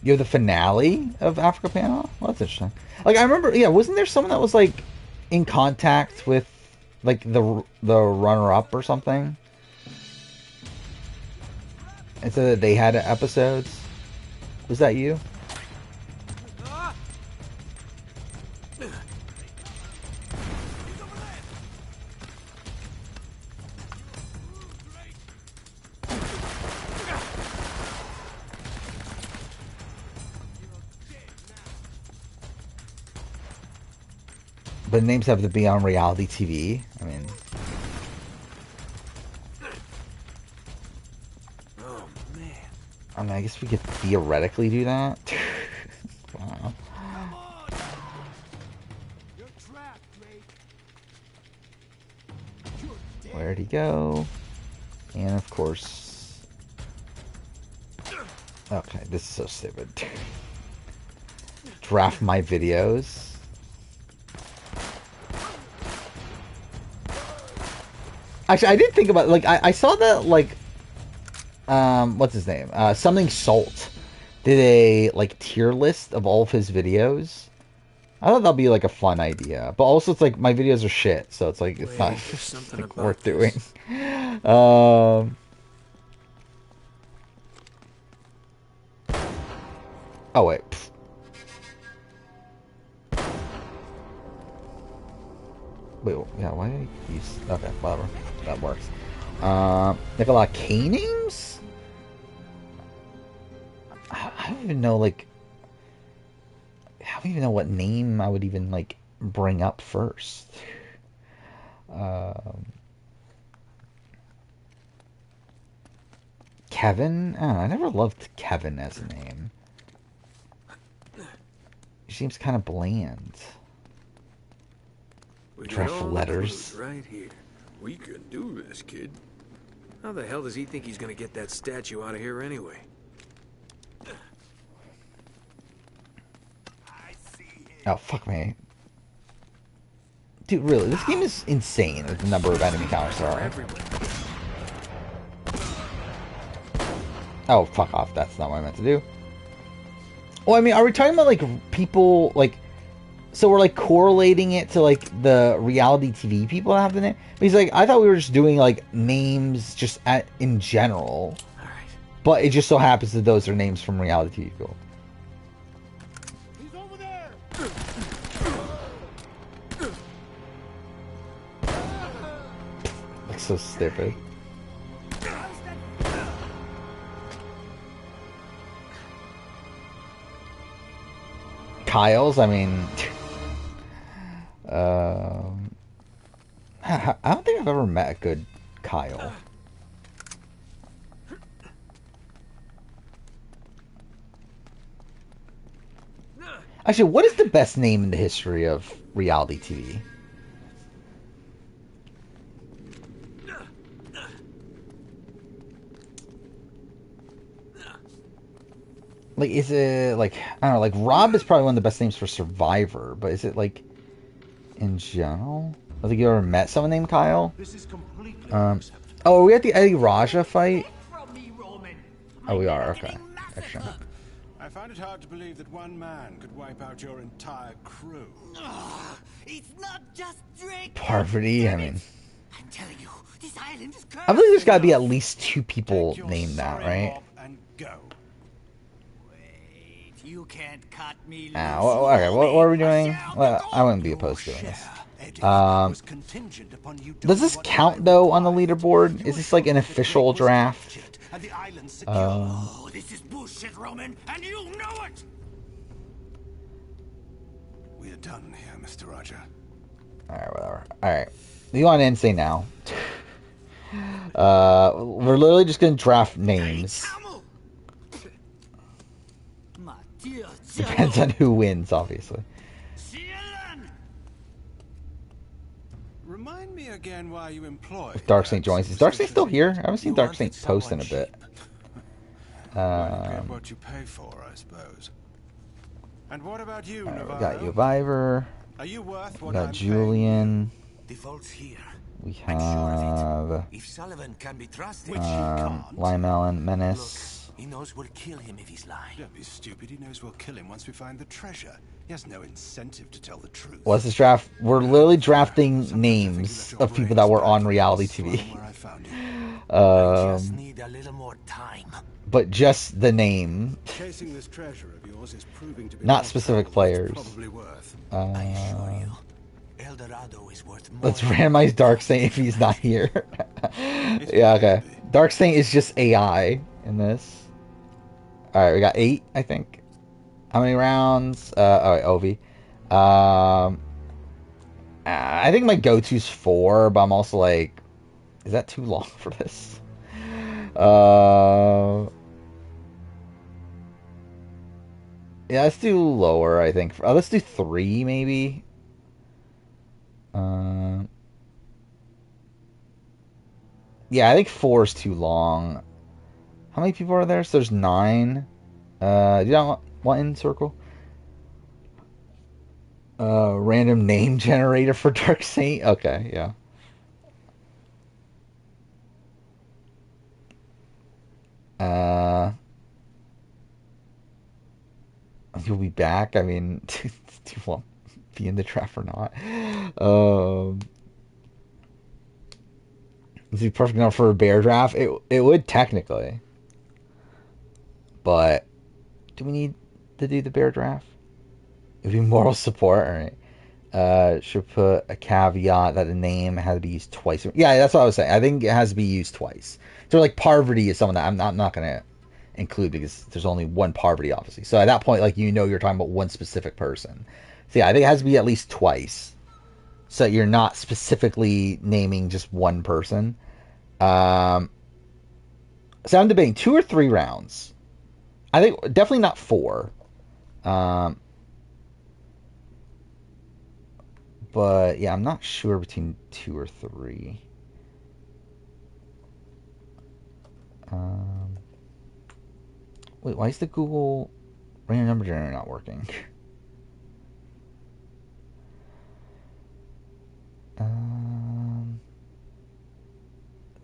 Speaker 1: You have the finale of Africa Panel? Well, that's interesting. Like, I remember, yeah, wasn't there someone that was, like, in contact with, like, the runner-up or something? And so that they had episodes? Was that you? But names have to be on reality TV. I mean...
Speaker 3: Oh, man.
Speaker 1: I mean, I guess we could theoretically do that. Wow. Where'd he go? And of course... Okay, this is so stupid. Draft my videos. Actually, I did think about, like, I saw that, like, what's his name? Something Salt did a, like, tier list of all of his videos. I thought that'd be, like, a fun idea. But also, it's like, my videos are shit, so it's like, it's not like, worth doing. Oh, wait. Wait, yeah, why did I use... Okay, whatever. That works. Like a lot of K names? I don't even know, like... I don't even know what name I would even, like, bring up first. Kevin? I don't know, I never loved Kevin as a name. He seems kind of bland. Draft letters.
Speaker 3: Right here. We can do this, kid. How the hell does he think he's gonna get that statue out of here anyway?
Speaker 1: Oh, fuck me. Dude, really, this game is insane with the number of enemy counters there are. Oh, fuck off. That's not what I meant to do. Well, I mean, are we talking about, like, people, like... So we're, like, correlating it to, like, the reality TV people that have the name? Because, like, I thought we were just doing, like, names just in general.
Speaker 3: All right.
Speaker 1: But it just so happens that those are names from reality TV people.
Speaker 7: He's over there.
Speaker 1: That's so stupid. Kyle's, I mean... I don't think I've ever met a good Kyle. Actually, what is the best name in the history of reality TV. Like, is it, like, I don't know, like, Rob is probably one of the best names for Survivor, but is it, like, in general? I think you ever met someone named Kyle?
Speaker 4: This is completely
Speaker 1: Oh,
Speaker 4: unacceptable.
Speaker 1: are we at the Eddie Raja fight?
Speaker 4: From me, Roman.
Speaker 1: Oh, we are, okay. Excellent.
Speaker 7: I find it hard to believe that one man could wipe out your entire crew.
Speaker 4: It's not just Drake.
Speaker 1: Parvati, I mean,
Speaker 4: I'm telling you, this island is cursed.
Speaker 1: I believe there's gotta be at least 2 people
Speaker 7: Take your
Speaker 1: named that,
Speaker 7: sorry
Speaker 1: right?
Speaker 7: mob and go.
Speaker 4: Wait, you can't cut me loose.
Speaker 1: Okay, what are we doing? Well, I wouldn't be opposed to doing this.
Speaker 7: Was contingent upon you
Speaker 1: Does this count, though, on the leaderboard? Is this, like, an official draft?
Speaker 4: And the island's secure. Oh, this is bullshit, Roman, and you know it.
Speaker 7: We are done here, Mr. Roger.
Speaker 1: Alright, whatever. Alright. You want to end say now? We're literally just gonna draft names. Depends on who wins, obviously.
Speaker 7: Remind me again why you employ.
Speaker 1: If Dark Saint joins. Is Dark Saint still here? I haven't seen Dark Saint post in a bit.
Speaker 7: What you pay for, I suppose. And what about you,
Speaker 1: We
Speaker 7: Navarro?
Speaker 1: got Uviver.
Speaker 7: Are you worth
Speaker 1: We
Speaker 7: what
Speaker 1: got
Speaker 7: I'm
Speaker 1: Julian.
Speaker 4: Default's here.
Speaker 1: We have
Speaker 4: If Sullivan can be trusted,
Speaker 1: Lymelin, Menace.
Speaker 4: he knows we'll kill him if he's lying.
Speaker 7: Don't be stupid. He knows we'll kill him once we find the treasure. He has no incentive to tell the truth.
Speaker 1: What's this draft? We're literally drafting names of people that were on reality TV.
Speaker 4: I just need a little more time.
Speaker 1: But just the name,
Speaker 7: Chasing this treasure of yours is proving to be
Speaker 1: not
Speaker 7: more
Speaker 1: specific
Speaker 7: trouble
Speaker 1: players.
Speaker 7: than it's probably worth.
Speaker 4: I assure you, El Dorado is worth more.
Speaker 1: Let's randomize Dark Saint if he's not here. Yeah, okay. Dark Saint is just AI in this. Alright, we got 8, I think. How many rounds? Alright, Ovi. I think my go-to's 4, but I'm also like, is that too long for this? Yeah, let's do lower, I think. Let's do 3, maybe. Yeah, I think 4 is too long. How many people are there? So there's 9. Do you not want in circle? Random name generator for Dark Saint? Okay, yeah. You'll be back? I mean, do you want to be in the trap or not? Is he perfect enough for a bear draft? It would technically. But do we need to do the bear draft? It would be moral support, alright. Should put a caveat that the name has to be used twice. Yeah, that's what I was saying. I think it has to be used twice. So like Parvati is someone that I'm not gonna include because there's only one Parvati, obviously. So at that point, like, you know, you're talking about one specific person. So yeah, I think it has to be at least twice. So you're not specifically naming just one person. So I'm debating 2 or 3 rounds. I think definitely not 4. But yeah, I'm not sure between 2 or 3. Wait, why is the Google random number generator not working?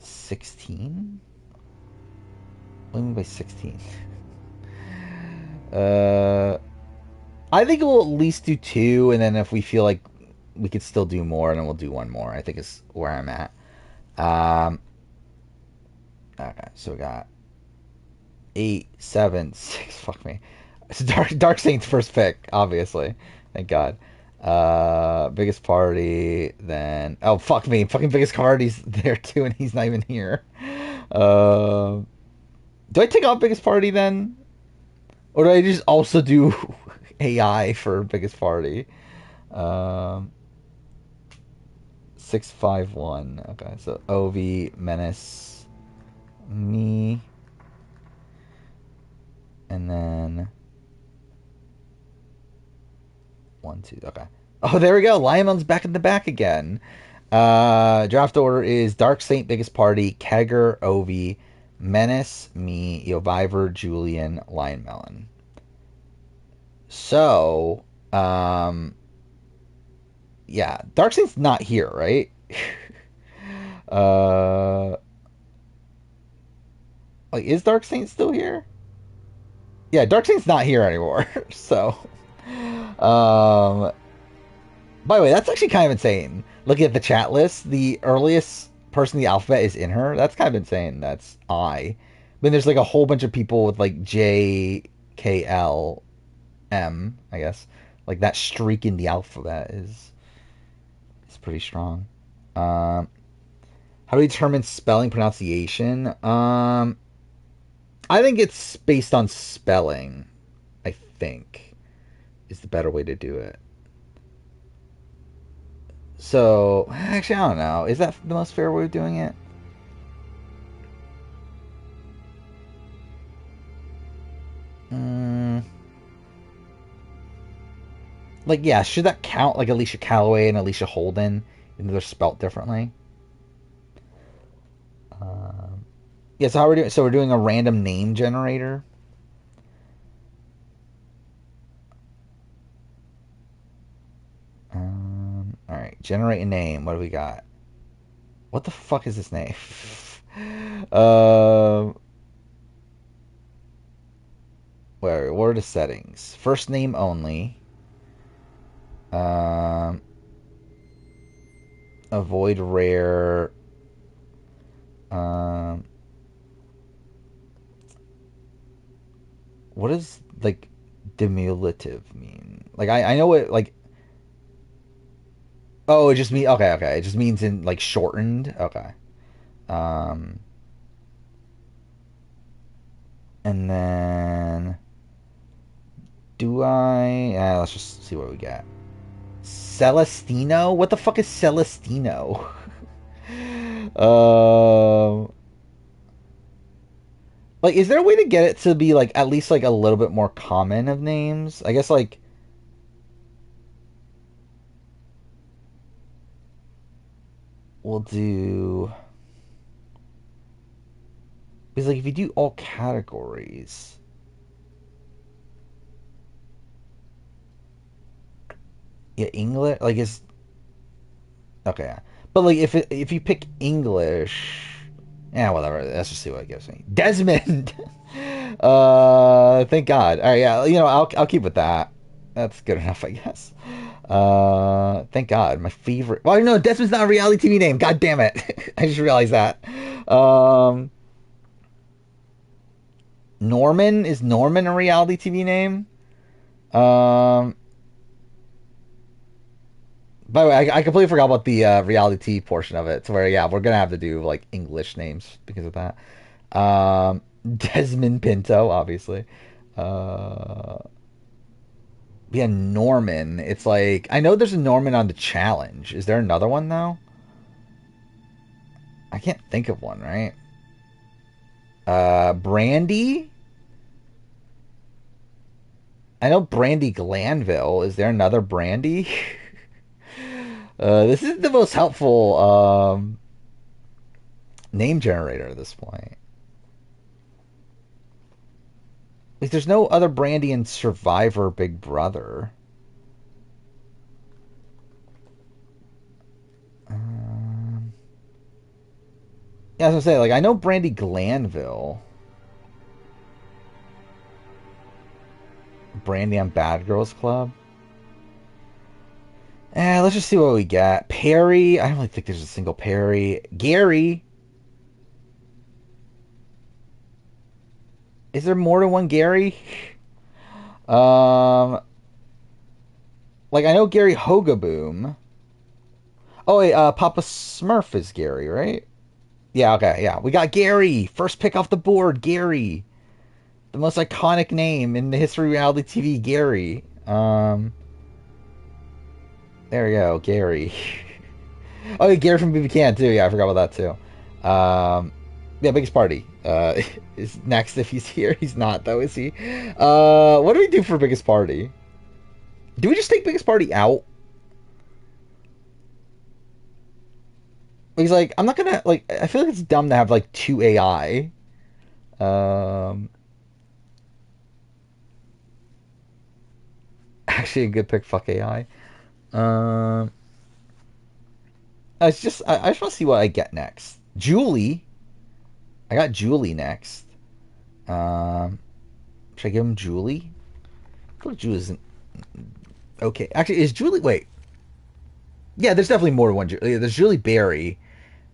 Speaker 1: 16? What do you mean by 16? I think we'll at least do 2, and then if we feel like we could still do more, then we'll do 1 more. I think is where I'm at. Okay, so we got 8, 7, 6. Fuck me. It's Dark Saint's first pick, obviously. Thank God. Biggest party, then fuck me, fucking biggest party's there too, and he's not even here. Do I take out biggest party then, or do I just also do AI for biggest party? 651. Okay, so Ovi, Menace, me, and then 1, 2. Okay. Oh, there we go. Lionel's back in the back again. Draft order is Dark Saint, Biggest Party, Kegger, Ovi, Menace, me, Yoviver, Julian, Lion Melon. So, yeah, Dark Saint's not here, right? uh, like, is Dark Saint still here? Yeah, Dark Saint's not here anymore. So, um, by the way, that's actually kind of insane. Looking at the chat list, the earliest person in the alphabet is in her. That's kind of insane. That's I. Then there's like a whole bunch of people with like J, K, L, M, I guess. Like that streak in the alphabet is pretty strong. How do we determine spelling pronunciation? I think it's based on spelling. I think is the better way to do it. So, actually, I don't know. Is that the most fair way of doing it? Like, yeah, should that count? Like Alicia Calloway and Alicia Holden, even though they're spelt differently. Yeah, so how we're doing? So we're doing a random name generator. All right, generate a name. What do we got? What the fuck is this name? Where? What are the settings? First name only. Avoid rare. What does like demulative mean? Like I know it like. Oh, it just means okay. It just means in like shortened. Okay. And then do I? Let's just see what we get. Celestino? What the fuck is Celestino? Like, is there a way to get it to be like at least like a little bit more common of names? I guess like. We'll do. Because like if you do all categories. Yeah, English like is okay. But like if you pick English, yeah, whatever. Let's just see what it gives me. Desmond. Thank God. All right, yeah. You know, I'll keep with that. That's good enough, I guess. Thank God. My favorite. Well, no, Desmond's not a reality TV name. God damn it! I just realized that. Norman, is Norman a reality TV name? By the way, I completely forgot about the reality portion of it. To where, yeah, we're gonna have to do like English names because of that. Desmond Pinto, obviously. Yeah, Norman. It's like I know there's a Norman on the challenge. Is there another one though? I can't think of one, right? Brandy. I know Brandy Glanville. Is there another Brandy? This is the most helpful name generator at this point. Like, there's no other Brandy in Survivor Big Brother. Yeah, I was gonna say, like, I know Brandy Glanville. Brandy on Bad Girls Club. Let's just see what we got. Perry. I don't really think there's a single Perry. Gary. Is there more than one Gary? Like I know Gary Hogaboom. Oh wait, Papa Smurf is Gary, right? Yeah, okay, yeah. We got Gary. First pick off the board, Gary. The most iconic name in the history of reality TV, Gary. There we go, Gary. Oh, yeah, Gary from BB Can too. Yeah, I forgot about that too. Yeah, Biggest Party is next if he's here. He's not though, is he? What do we do for Biggest Party? Do we just take Biggest Party out? He's like, I'm not gonna like. I feel like it's dumb to have like two AI. Actually, a good pick. Fuck AI. Um, it's just I just want to see what I get next. Julie. I got Julie next. Um, should I give him Julie? I feel like Julie isn't okay. Actually, is Julie? Wait. Yeah, there's definitely more than one. There's Julie Berry,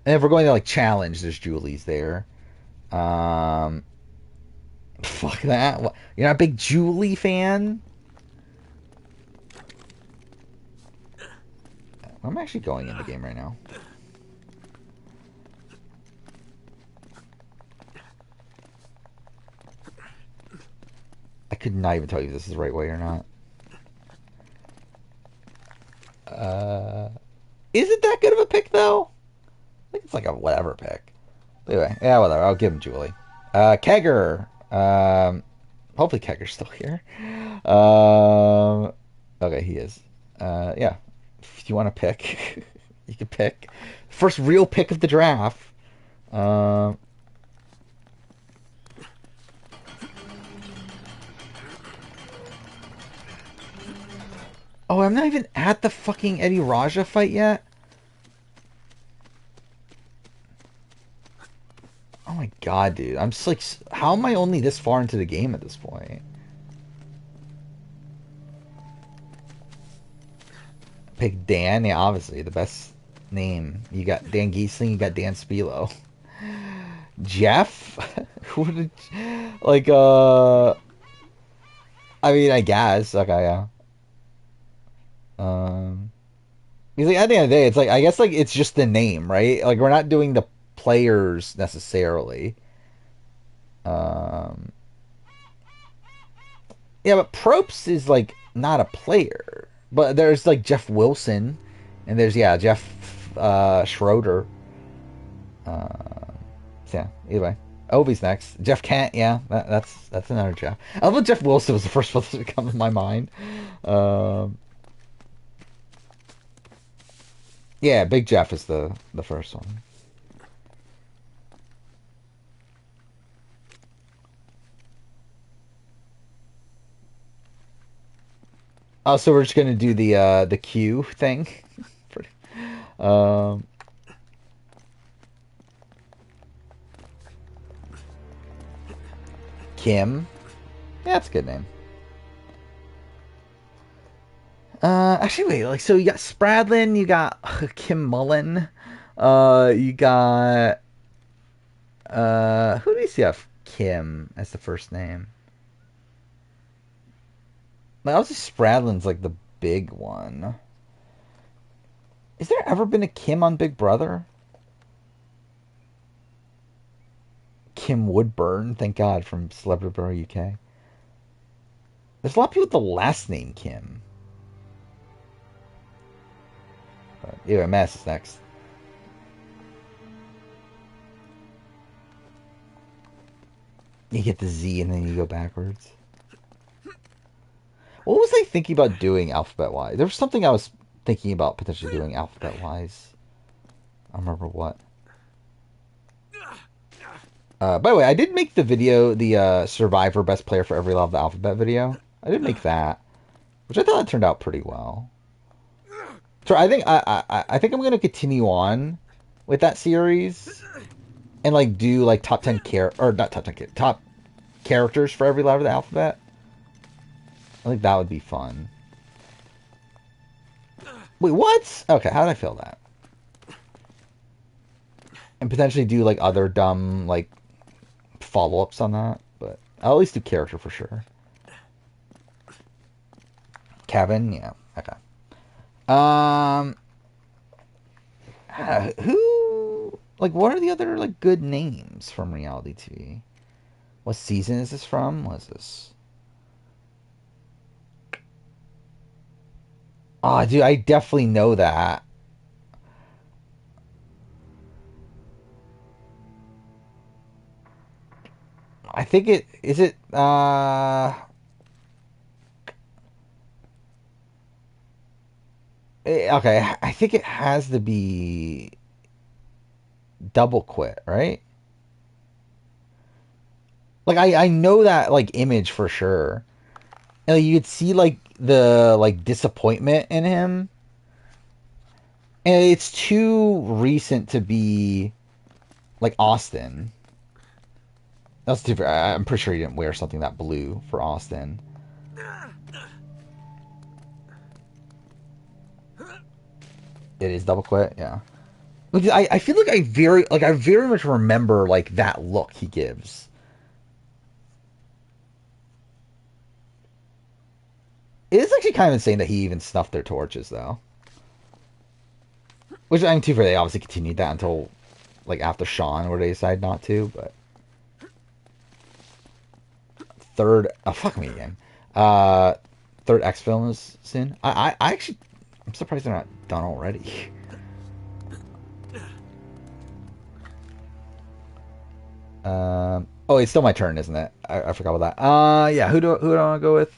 Speaker 1: and if we're going to like challenge, there's Julie's there. Um, fuck that. You're not a big Julie fan? I'm actually going in the game right now. I could not even tell you if this is the right way or not. Is it that good of a pick though? I think it's like a whatever pick. Anyway, yeah, whatever. I'll give him Julie. Kegger. Hopefully Kegger's still here. Okay, he is. Yeah. If you want to pick, you can pick. First real pick of the draft. Um. Oh, I'm not even at the fucking Eddie Raja fight yet. Oh my god, dude. I'm just like, how am I only this far into the game at this point? Pick Dan, yeah, obviously the best name. You got Dan Giesling, you got Dan Spilo. Jeff? Who did, like, I mean, I guess. Okay, yeah. Because like, at the end of the day, it's like, I guess, like, it's just the name, right? Like, we're not doing the players necessarily. Um, yeah, but Probst is, like, not a player. But there's, like, Jeff Wilson, and there's, yeah, Jeff Schroeder. So, yeah, either way. Ovi's next. Jeff Kent, yeah, that's another Jeff. I love Jeff Wilson was the first one to come to my mind. Yeah, Big Jeff is the first one. Oh, so we're just gonna do the Q thing. um, Kim. Yeah, that's a good name. Actually, wait. Like, so you got Spradlin, you got Kim Mullen, you got who do you see have Kim as the first name? Like, obviously Spradlin's like the big one. Has there ever been a Kim on Big Brother? Kim Woodburn, thank God, from Celebrity Bro UK. There's a lot of people with the last name Kim. But anyway, Mass is next. You get the Z and then you go backwards. What was I thinking about doing alphabet-wise? There was something I was thinking about potentially doing alphabet-wise. I don't remember what. By the way, I did make the video, the Survivor Best Player for Every Level of the Alphabet video. I did make that, which I thought turned out pretty well. So I think I think I'm gonna continue on with that series and like do like top 10 or not top 10 top characters for every letter of the alphabet. I think that would be fun. Wait, what? Okay, how did I feel that? And potentially do like other dumb like follow-ups on that, but I'll at least do character for sure. Kevin, yeah, okay. Who like what are the other like good names from reality TV? What season is this from? What is this? Oh, dude, I definitely know that. I think it is it okay, I think it has to be Double Quit, right? Like I know that like image for sure. And like, you could see like the like disappointment in him. And it's too recent to be like Austin. That's different. I'm pretty sure he didn't wear something that blue for Austin. It is Double Quit, yeah. Like, I feel like I very much remember like that look he gives. It is actually kind of insane that he even snuffed their torches though. Which I'm too fair, they obviously continued that until like after Sean where they decided not to, but third fuck me again. Third X film is soon. I actually I'm surprised they're not done already. Oh, it's still my turn, isn't it? I forgot about that. Yeah, who do I want to go with?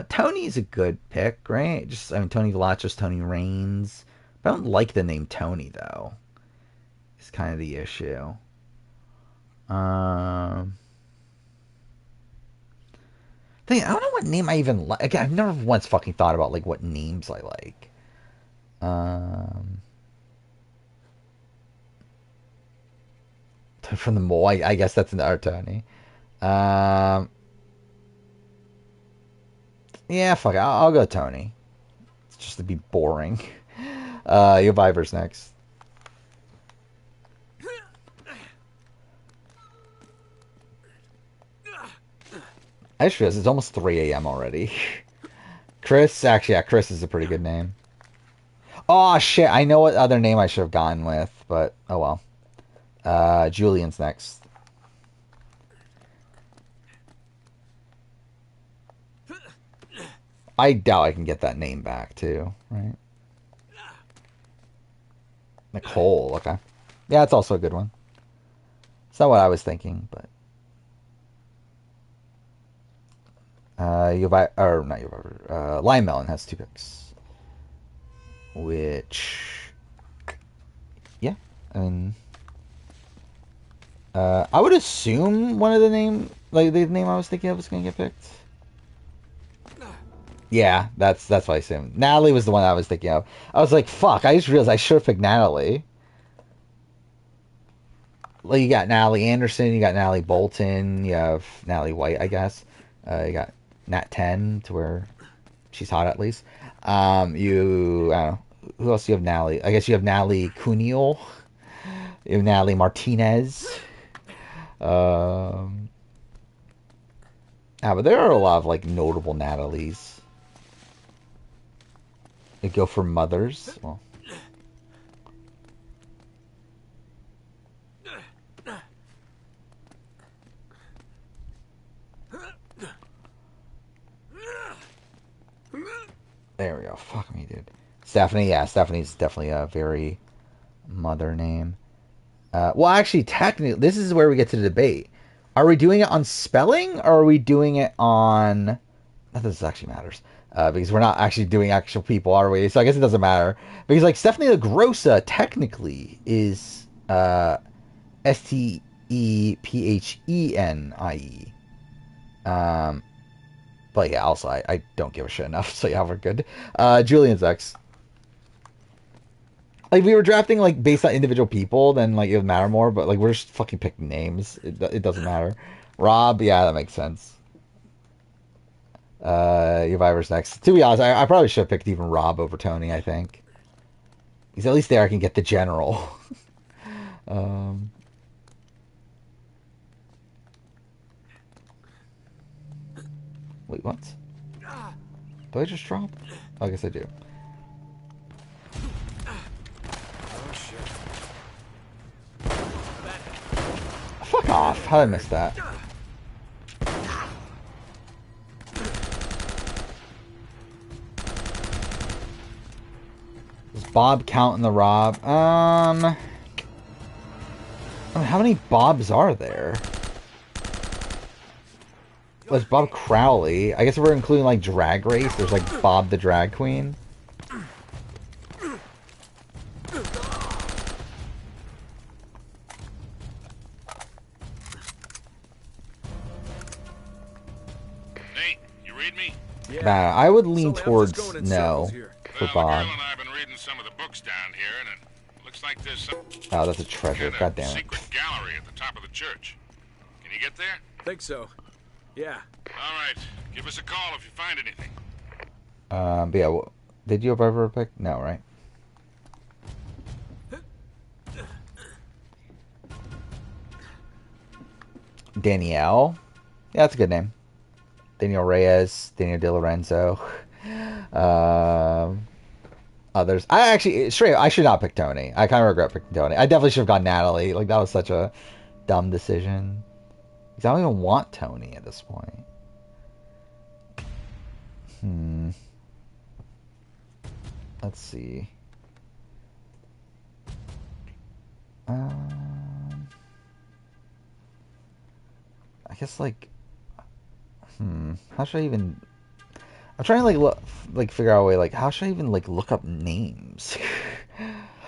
Speaker 1: Tony's a good pick, right? Just I mean, Tony Velachos, Tony Raines. I don't like the name Tony though. It's kind of the issue. I don't know what name I even like. Again, I've never once fucking thought about like what names I like. From the mole, I guess that's an art Tony. Yeah, fuck it. I'll go Tony. It's just to be boring. Your Viper's next. I just realized it's almost 3 a.m. already. Chris, actually, yeah, Chris is a pretty good name. Oh, shit, I know what other name I should have gone with, but oh well. Julian's next. I doubt I can get that name back, too, right? Nicole, okay. Yeah, it's also a good one. It's not what I was thinking, but... Lime Melon has 2 picks. Which... Yeah, I mean... I would assume one of the name I was thinking of was going to get picked. Yeah, that's what I assumed. Natalie was the one I was thinking of. I was like, fuck, I just realized I should have picked Natalie. Like, you got Natalie Anderson, you got Natalie Bolton, you have Natalie White, I guess. You got Nat 10, to where she's hot at least. I don't know. Who else do you have Natalie? I guess you have Natalie Cuniel. You have Natalie Martinez. But there are a lot of, like, notable Natalies. They go for mothers. Well. There we go. Fuck me, dude. Stephanie, yeah, Stephanie's definitely a very mother name. Well, actually, technically, this is where we get to the debate. Are we doing it on spelling, or are we doing it on... Not that this actually matters. Because we're not actually doing actual people, are we? So I guess it doesn't matter. Because, like, Stephanie LaGrossa, technically, is Stephenie. But yeah, also, I don't give a shit enough, so yeah, we're good. Julian's X. Like, if we were drafting, like, based on individual people, then, like, it would matter more, but, like, we're just fucking picking names. It doesn't matter. Rob, yeah, that makes sense. Your Viper's next. To be honest, I probably should have picked even Rob over Tony, I think. Because at least there I can get the general. Wait, what? Do I just drop? Oh, I guess I do. Fuck off. How did I miss that? Does Bob count in the Rob? I mean, how many Bobs are there? There's Bob Crowley. I guess if we're including, like, Drag Race, there's, like, Bob the Drag Queen.
Speaker 7: read me?
Speaker 1: Nah, I would lean
Speaker 3: Sully, I'm just
Speaker 1: towards
Speaker 3: going in
Speaker 1: no
Speaker 3: circles here.
Speaker 1: for
Speaker 7: Well, the
Speaker 1: Bob.
Speaker 7: girl and I have been reading some of the books down here, and it looks like there's some
Speaker 1: Oh, that's a treasure.
Speaker 7: kind
Speaker 1: God
Speaker 7: of
Speaker 1: damn it.
Speaker 7: secret gallery at the top of the church. Can you get there?
Speaker 3: Think so. Yeah.
Speaker 7: All right. Give us a call if you find anything.
Speaker 1: But yeah, did you ever pick? No, right? Danielle? Yeah, that's a good name. Daniel Reyes, Daniel De Lorenzo. Others. I actually, straight up, I should not pick Tony. I kind of regret picking Tony. I definitely should have gone Natalie. Like, that was such a dumb decision. Because I don't even want Tony at this point. Let's see. I guess, like, how should I even... I'm trying to, like figure out a way, like, how should I even, like, look up names?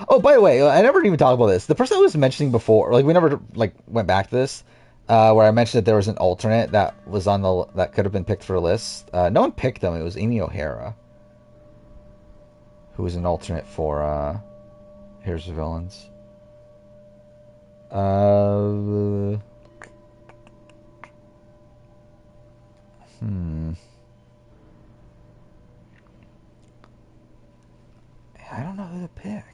Speaker 1: Oh, by the way, I never even talked about this. The person I was mentioning before, like, we never, like, went back to this, where I mentioned that there was an alternate that was on the, that could have been picked for a list. No one picked them. It was Amy O'Hara, who was an alternate for, Here's the Villains. I don't know who to pick.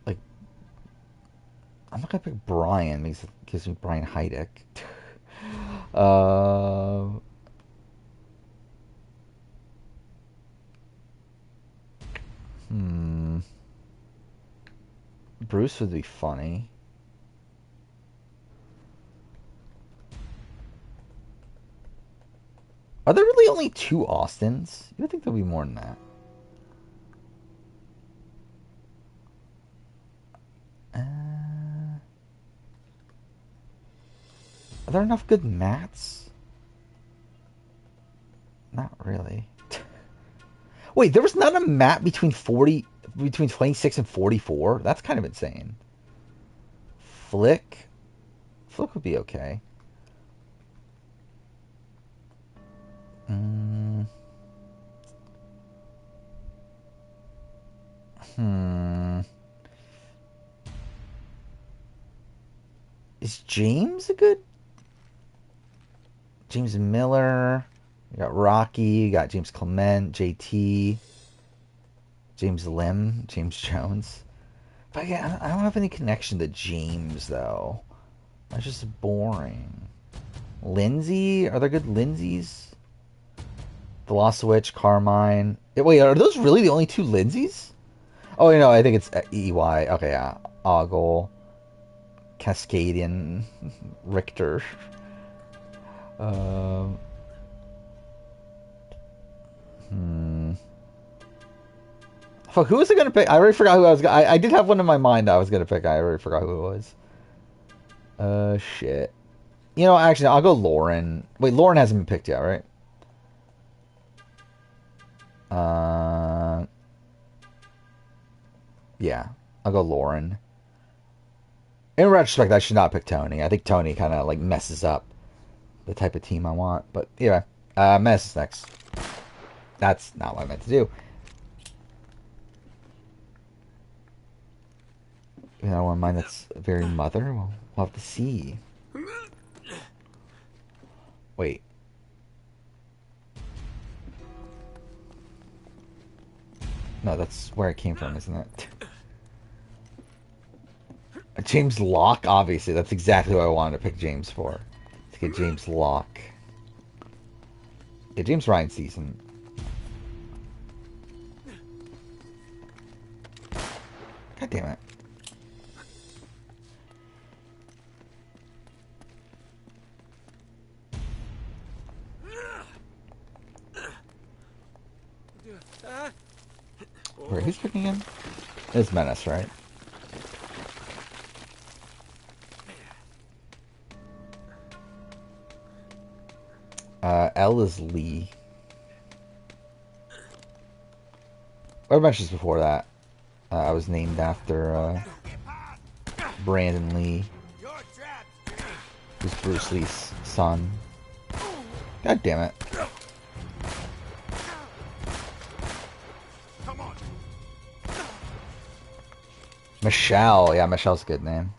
Speaker 1: Like, I'm not gonna pick Brian because it gives me Brian Heideck. Bruce would be funny. Are there really only 2 Austins? You would think there'll be more than that. Are there enough good Matts? Not really. Wait, there was not a Matt between 26 and 44? That's kind of insane. Flick would be okay. Is James a good? James Miller. You got Rocky. You got James Clement, JT, James Lim, James Jones. But yeah, I don't have any connection to James though. That's just boring. Lindsay? Are there good Lindsays? The Lost Witch, Carmine. Wait, are those really the only 2 Lindsays? Oh, you know, I think it's EY. Okay, yeah. Ogle, Cascadian, Richter. Fuck, who was I gonna pick? I already forgot who I was gonna... I did have one in my mind I was gonna pick. I already forgot who it was. Shit. You know, actually, I'll go Lauren. Wait, Lauren hasn't been picked yet, right? Yeah, I'll go Lauren. In retrospect, I should not pick Tony. I think Tony kind of, like, messes up the type of team I want. But, yeah. Menace is next. That's not what I meant to do. You know, one mine that's very mother? We'll have to see. Wait. No, that's where it came from, isn't it? James Locke, obviously. That's exactly what I wanted to pick James for. To get James Locke. Yeah, James Ryan's decent. God damn it. Wait, who's picking him? It's Menace, right? L is Lee. I mentioned this before that. I was named after Brandon Lee,
Speaker 4: You're trapped.
Speaker 1: who's Bruce Lee's son. God damn it.
Speaker 4: Come on.
Speaker 1: Michelle. Yeah, Michelle's a good name.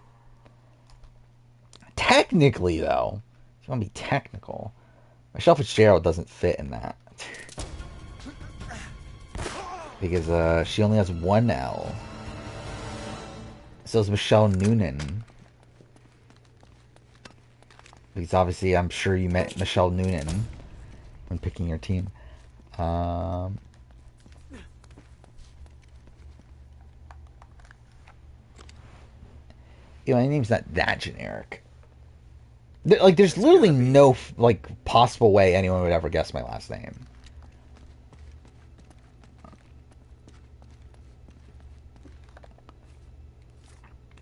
Speaker 1: Technically, though, if you want to be technical, Michelle Fitzgerald doesn't fit in that. Because she only has one L. So is Michelle Noonan. Because obviously, I'm sure you met Michelle Noonan when picking your team. My name's not that generic. Like, there's literally no, like, possible way anyone would ever guess my last name.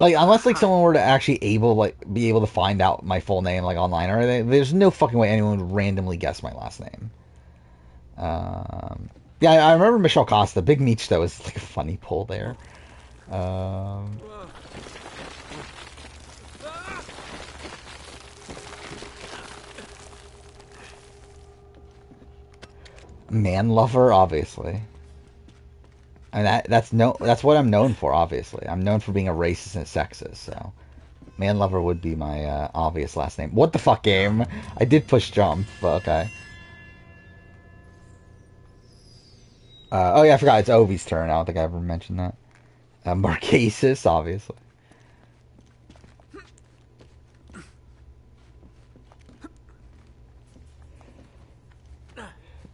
Speaker 1: Like, unless, like, someone were to actually be able to find out my full name, like, online or anything, there's no fucking way anyone would randomly guess my last name. Yeah, I remember Michelle Costa. Big Meech, though, is, like, a funny pull there. Man lover, obviously. And that's what I'm known for, obviously. I'm known for being a racist and a sexist, so man lover would be my obvious last name. What the fuck, game? I did push jump, but okay. Oh yeah, I forgot it's Ovi's turn. I don't think I ever mentioned that. Marquesas, obviously.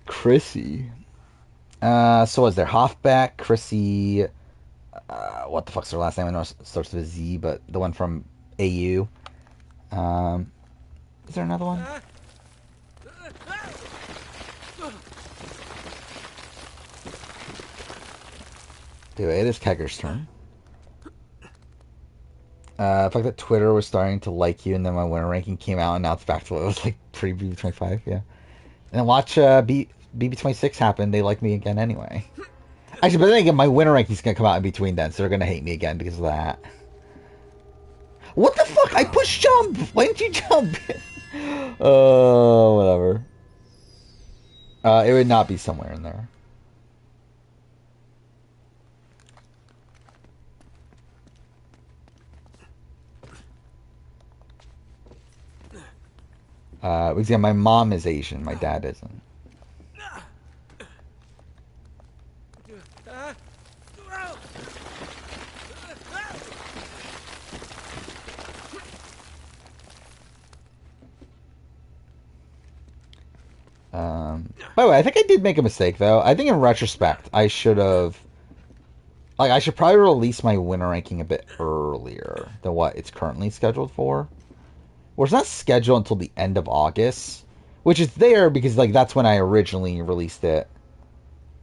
Speaker 1: Chrissy. So was there Hoffbeck, Chrissy? What the fuck's her last name? I know it starts with a Z, but the one from AU. Is there another one? Dude, it is Kegger's turn. The fact that Twitter was starting to like you, and then my winner ranking came out, and now it's back to what it was like pre-BB25, yeah. And then watch BB26 happen, they like me again anyway. Actually, but then again, my winner ranking's gonna come out in between then, so they're gonna hate me again because of that. What the fuck? I pushed jump! Why didn't you jump? Whatever. It would not be somewhere in there. Because yeah, my mom is Asian, my dad isn't. By the way, I think I did make a mistake, though. I think in retrospect, I should have... Like, I should probably release my winner ranking a bit earlier than what it's currently scheduled for. Well, it's not scheduled until the end of August, which is there because, like, that's when I originally released it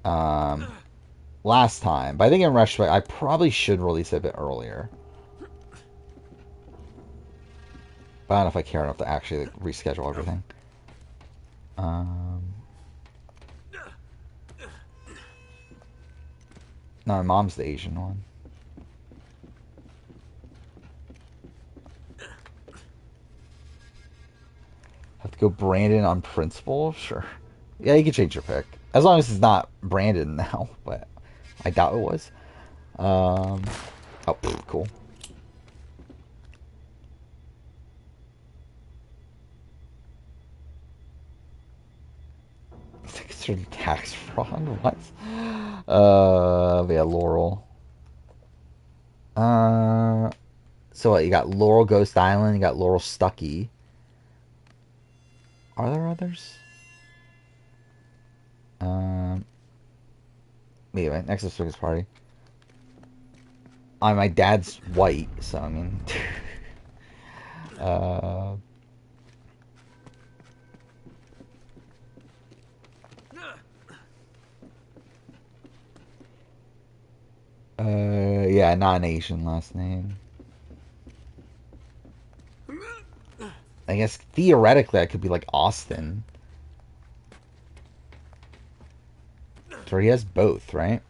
Speaker 1: last time. But I think in retrospect, I probably should release it a bit earlier. But I don't know if I care enough to actually, like, reschedule everything. No, my mom's the Asian one. Have to go Brandon on principle? Sure. Yeah, you can change your pick. As long as it's not Brandon now, but I doubt it was. Oh, cool. Considered tax fraud? What? Yeah, Laurel. So what, you got Laurel Ghost Island, you got Laurel Stucky. Are there others? Anyway, next is Circus Party. My dad's white, so I mean... yeah, not an Asian last name. I guess theoretically I could be like Austin. So he has both, right?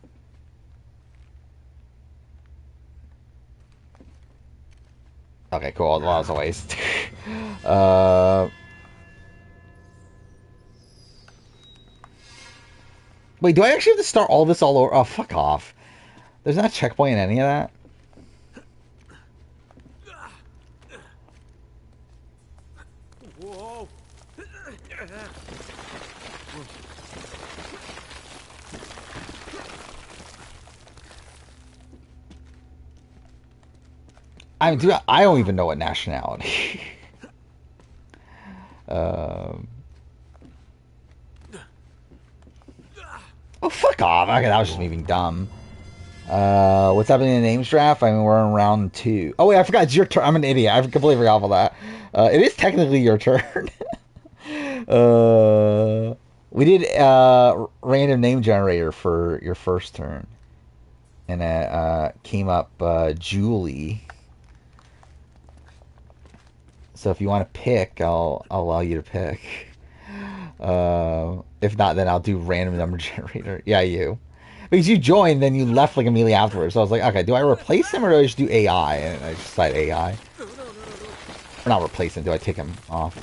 Speaker 1: Okay, cool. Well, that was a waste. Wait, do I actually have to start all this all over? Oh, fuck off. There's not a checkpoint in any of that?
Speaker 3: Whoa.
Speaker 1: I mean, dude, I don't even know what nationality. um... Oh, fuck off. Okay, that was just me being dumb. What's happening in the names draft? I mean, we're in round 2. Oh, wait, I forgot. It's your turn. I'm an idiot. I completely forgot about that. It is technically your turn. We did random name generator for your first turn. And it came up Julie. So if you want to pick, I'll allow you to pick. If not, then I'll do random number generator. Yeah, you. Because you joined, then you left like immediately afterwards. So I was like, okay, do I replace him or do I just do AI? And I just decided AI. Or not replace him, do I take him off?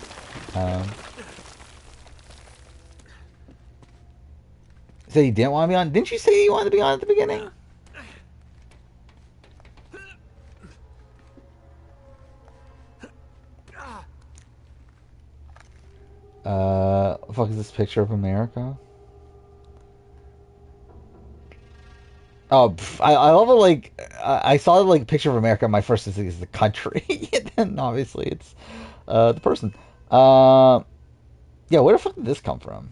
Speaker 1: Said he didn't want to be on. Didn't you say you wanted to be on at the beginning? What the fuck is this picture of America? Oh, I love it. Like I saw like picture of America. My first instinct is the country, and then obviously it's the person. Yeah, where the fuck did this come from?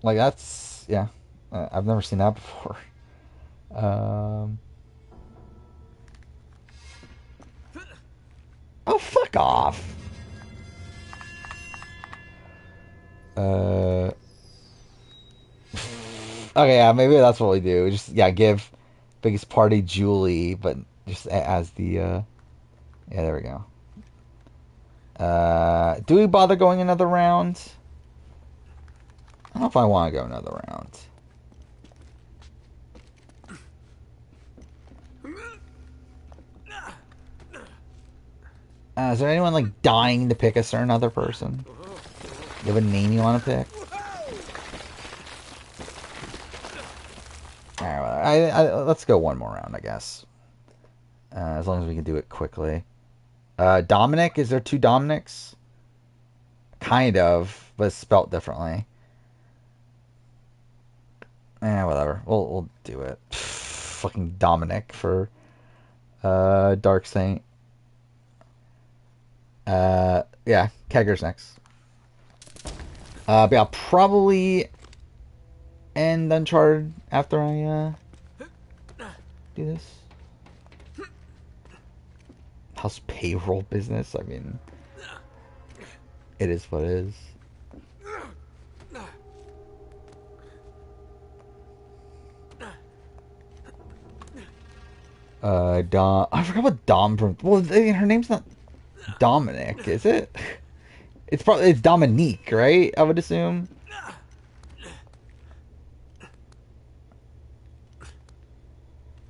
Speaker 1: Like that's yeah, I've never seen that before. Oh, fuck off. Okay, yeah, maybe that's what we do. Just yeah, give biggest party Julie, but just as the yeah, there we go. Do we bother going another round? I don't know if I want to go another round. Is there anyone like dying to pick a certain other person? You have a name you want to pick? Alright, let's go one more round, I guess. As long as we can do it quickly. Dominic? Is there 2 Dominics? Kind of, but it's spelt differently. Whatever. We'll do it. Fucking Dominic for Dark Saint. Yeah, Kegger's next. But I'll probably end Uncharted after I do this. How's payroll business? I mean, it is what it is. Dom. I forgot what Dom from. Well, her name's not Dominic, is it? It's Dominique, right? I would assume.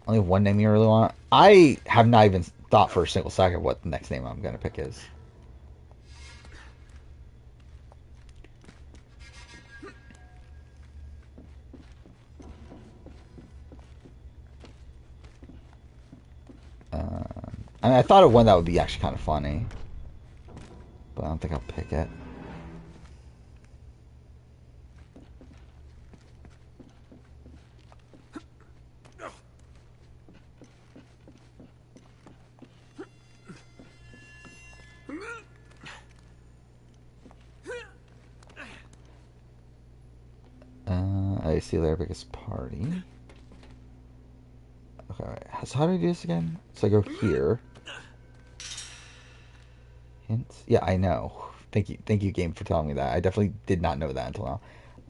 Speaker 1: Only one name you really want. I have not even thought for a single second what the next name I'm gonna pick is. I thought of one that would be actually kind of funny, but I don't think I'll pick it. I see their biggest party. Okay, so how do I do this again? So I go here. Hints? Yeah, I know. Thank you, game, for telling me that. I definitely did not know that until now.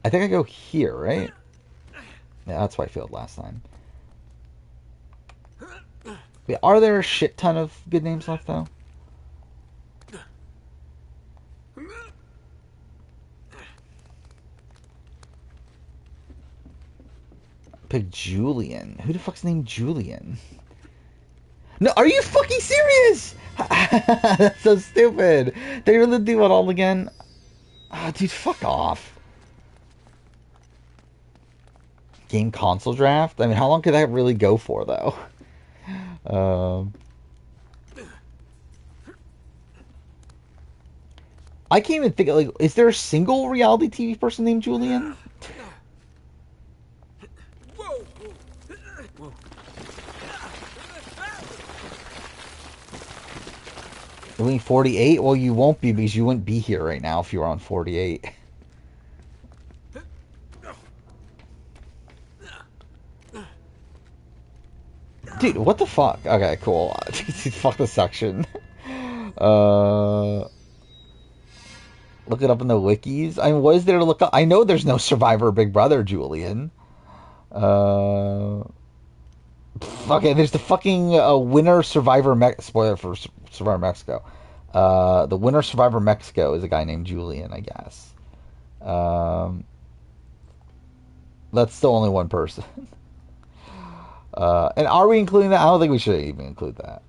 Speaker 1: I think I go here, right? Yeah, that's why I failed last time. Yeah, are there a shit ton of good names left, though? Pick Julian. Who the fuck's named Julian? No, are you fucking serious? That's so stupid. They really do it all again. Ah, dude, fuck off. Game console draft? I mean, how long could that really go for, though? I can't even think, like, is there a single reality TV person named Julian? You mean 48? Well, you won't be because you wouldn't be here right now if you were on 48. Dude, what the fuck? Okay, cool. Fuck the section. Look it up in the wikis. I mean, what is there to look up? I know there's no Survivor Big Brother, Julian. Okay, there's the fucking winner Survivor spoiler for Survivor Mexico. The winner Survivor Mexico is a guy named Julian, I guess. That's still only one person. And are we including that? I don't think we should even include that.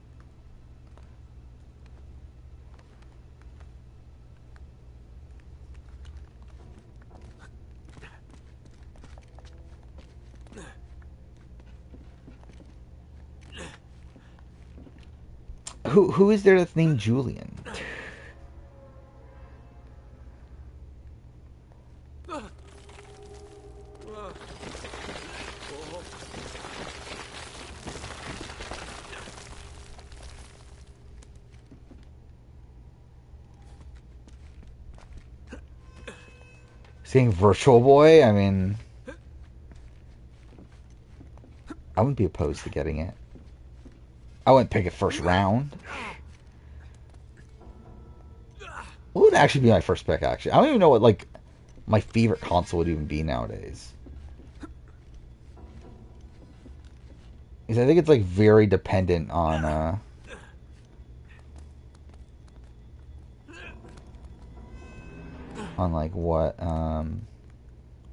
Speaker 1: Who is there that's named Julian? Saying Virtual Boy, I mean, I wouldn't be opposed to getting it. I wouldn't pick it first round. What would actually be my first pick, actually? I don't even know what, like, my favorite console would even be nowadays. Because I think it's, like, very dependent on, like, what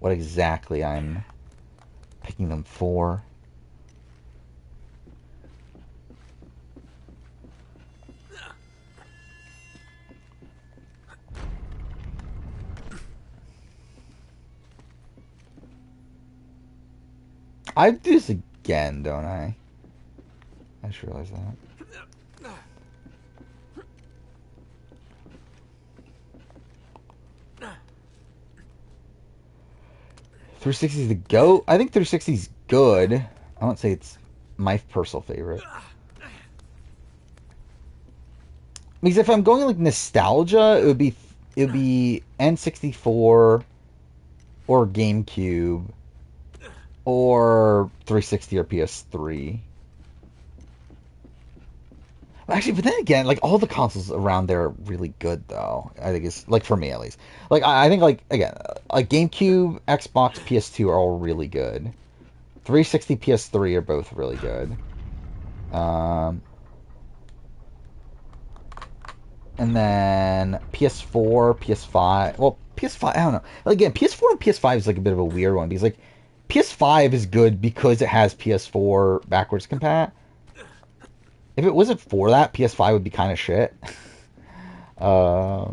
Speaker 1: exactly I'm picking them for. I do this again, don't I? I just realized that. .360 is the GOAT? I think 360 is good. I won't say it's my personal favorite. Because if I'm going like nostalgia, it would be N64 or GameCube or 360 or PS3. Actually, but then again, like all the consoles around there are really good, though. I think it's like for me at least. Like I think like again, like GameCube, Xbox, PS2 are all really good. 360, PS3 are both really good. And then PS4, PS5. Well, PS5, I don't know. Again, PS4 and PS5 is like a bit of a weird one because like PS5 is good because it has PS4 backwards compat. If it wasn't for that, PS5 would be kind of shit. Yeah,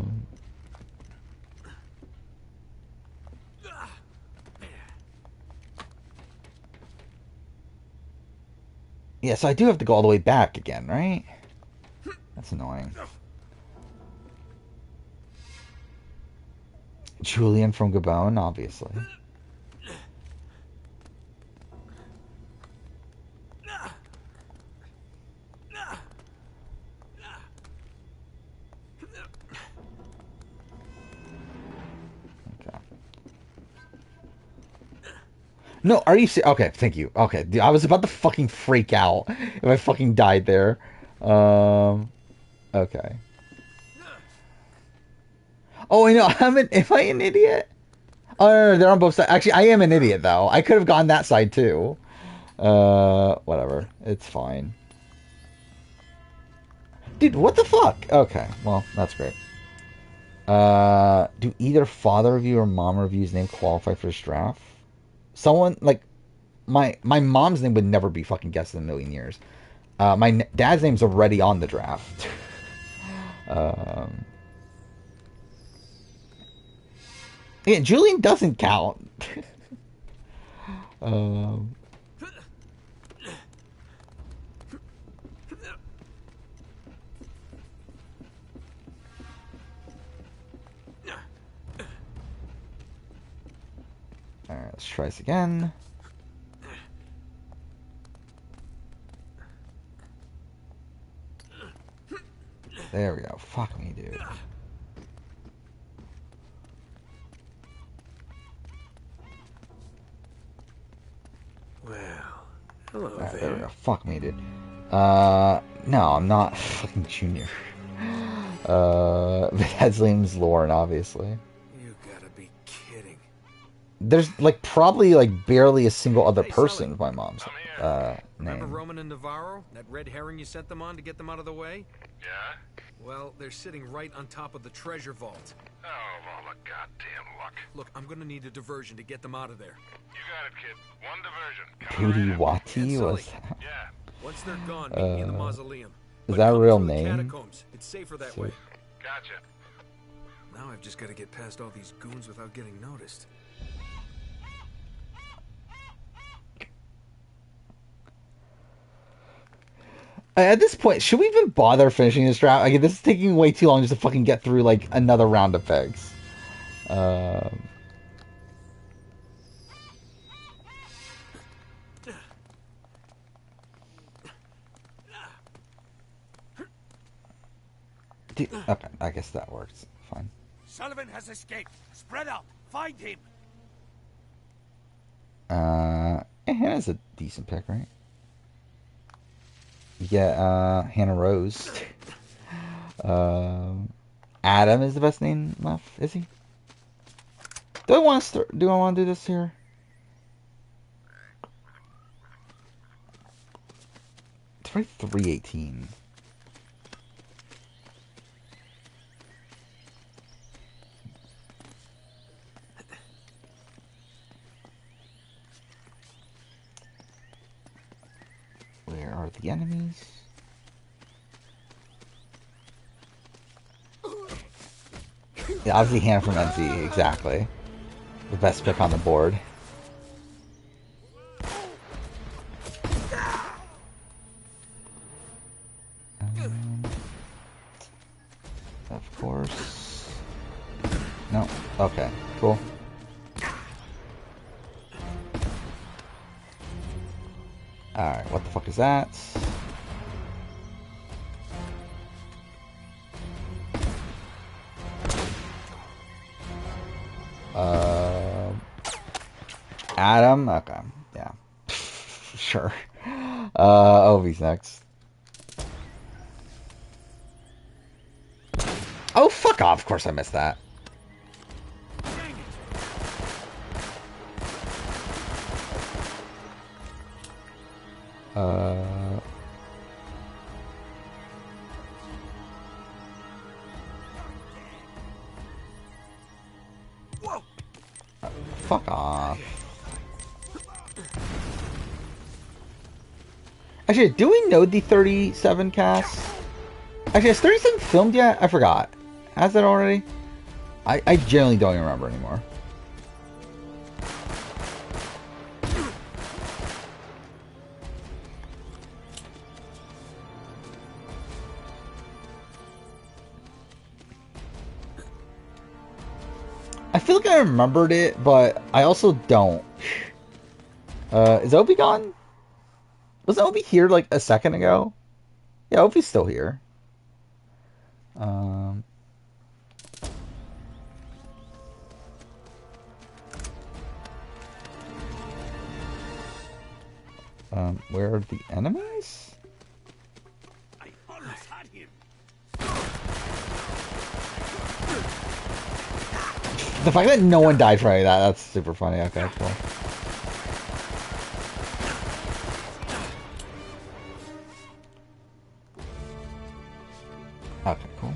Speaker 1: so I do have to go all the way back again, right? That's annoying. Julian from Gabon, obviously. No, are you okay, thank you. Okay, dude, I was about to fucking freak out if I fucking died there. Okay. Oh, I know. Am I an idiot? Oh, no, they're on both sides. Actually, I am an idiot, though. I could have gone that side, too. Whatever. It's fine. Dude, what the fuck? Okay, well, that's great. Do either father review or mom review's name qualify for this draft? Someone, like, my mom's name would never be fucking guessed in a million years. My dad's name's already on the draft. Yeah, Julian doesn't count. um, Alright, let's try this again. There we go. Fuck me, dude.
Speaker 3: Well, hello
Speaker 1: Alright,
Speaker 3: there.
Speaker 1: there we go. Fuck me, dude. No, I'm not fucking Junior. His name's Lauren, obviously.
Speaker 3: You gotta be kidding.
Speaker 1: There's, like, probably, like, barely a single other
Speaker 3: Hey,
Speaker 1: person
Speaker 3: Sully.
Speaker 1: with my mom's,
Speaker 3: Remember
Speaker 1: name.
Speaker 3: Roman and Navarro? That red herring you sent them on to get them out of the way?
Speaker 7: Yeah?
Speaker 3: Well, they're sitting right on top of the treasure vault.
Speaker 7: Oh, all the goddamn luck.
Speaker 3: Look, I'm gonna need a diversion to get them out of there.
Speaker 7: You got it, kid. One diversion. Coming
Speaker 1: Booty
Speaker 7: right up.
Speaker 1: Wati?
Speaker 3: Sully.
Speaker 1: What's that?
Speaker 7: Yeah.
Speaker 3: Once they're gone, meet me in the mausoleum.
Speaker 1: Is
Speaker 3: But
Speaker 1: that a
Speaker 3: come
Speaker 1: real
Speaker 3: through the
Speaker 1: name?
Speaker 3: Catacombs. It's safer that way.
Speaker 7: Gotcha.
Speaker 3: Now I've just got to get past all these goons without getting noticed.
Speaker 1: At this point, should we even bother finishing this draft? Like, this is taking way too long just to fucking get through, like, another round of picks. Okay, I guess that works. Fine.
Speaker 4: Sullivan has escaped. Spread out. Find him.
Speaker 1: Hannah's a decent pick, right? Yeah, Hannah Rose. Adam is the best name left, is he? Do I want to start? Do I want to do this here? It's probably 318. Where are the enemies? Yeah, obviously Hannah from NC, exactly. The best pick on the board. Of course. No. Okay, cool. Alright, what the fuck is that? Adam? Okay, yeah. Sure. Ovi's next. Oh, fuck off. Of course I missed that. Fuck off. Actually, do we know the 37 cast? Actually, has 37 filmed yet? I forgot. Has it already? I generally don't even remember anymore. I feel like I remembered it, but I also don't. Is Obi gone? Was Obi here like a second ago? Yeah, Obi's still here. Where are the enemies?
Speaker 4: I almost had him.
Speaker 1: The fact that no one died from any of that, that's super funny. Okay, cool. Okay, cool.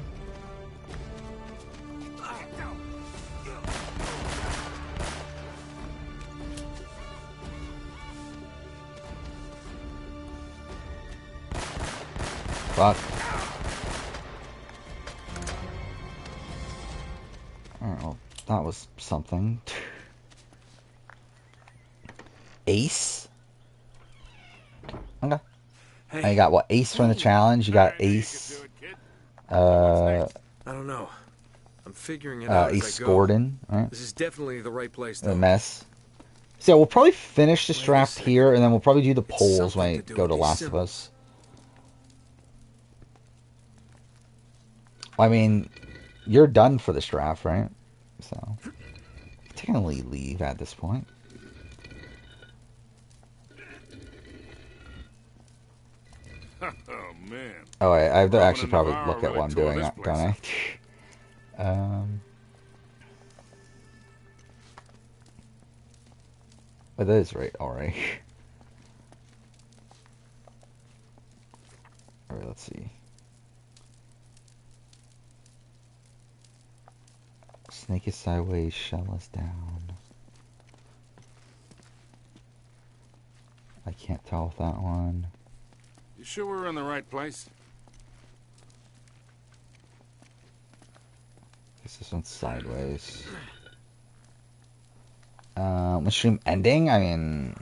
Speaker 1: fuck. Alright, well, that was something. Ace? Okay.
Speaker 3: Hey,
Speaker 1: And you got what? Ace from the challenge. You got
Speaker 7: I knew you could
Speaker 1: Ace.
Speaker 7: do it, kid. So what's
Speaker 1: Uh,
Speaker 7: next?
Speaker 3: I don't know. I'm figuring it out as
Speaker 1: Ace
Speaker 3: I go.
Speaker 1: Gordon. Right?
Speaker 3: This is definitely the right place,
Speaker 1: The
Speaker 3: though.
Speaker 1: mess. So yeah, we'll probably finish this
Speaker 3: Wait a
Speaker 1: draft
Speaker 3: second.
Speaker 1: here, and then we'll probably do the
Speaker 3: It's
Speaker 1: polls when
Speaker 3: something
Speaker 1: I
Speaker 3: to do
Speaker 1: go
Speaker 3: with
Speaker 1: to
Speaker 3: these
Speaker 1: Last of
Speaker 3: symbols.
Speaker 1: Us. I mean, you're done for this draft, right? So, technically leave at this point.
Speaker 7: Oh, man.
Speaker 1: Oh, I have to
Speaker 7: Roman
Speaker 1: actually
Speaker 7: and
Speaker 1: probably
Speaker 7: Navarro
Speaker 1: look at
Speaker 7: really
Speaker 1: what I'm
Speaker 7: tore
Speaker 1: doing,
Speaker 7: this
Speaker 1: don't I?
Speaker 7: place
Speaker 1: But that is right, alright. Alright, let's see. Snake is sideways, shell is down. I can't tell with that one.
Speaker 7: You sure we're in the right place?
Speaker 1: Guess this one's sideways. Mushroom ending? I mean,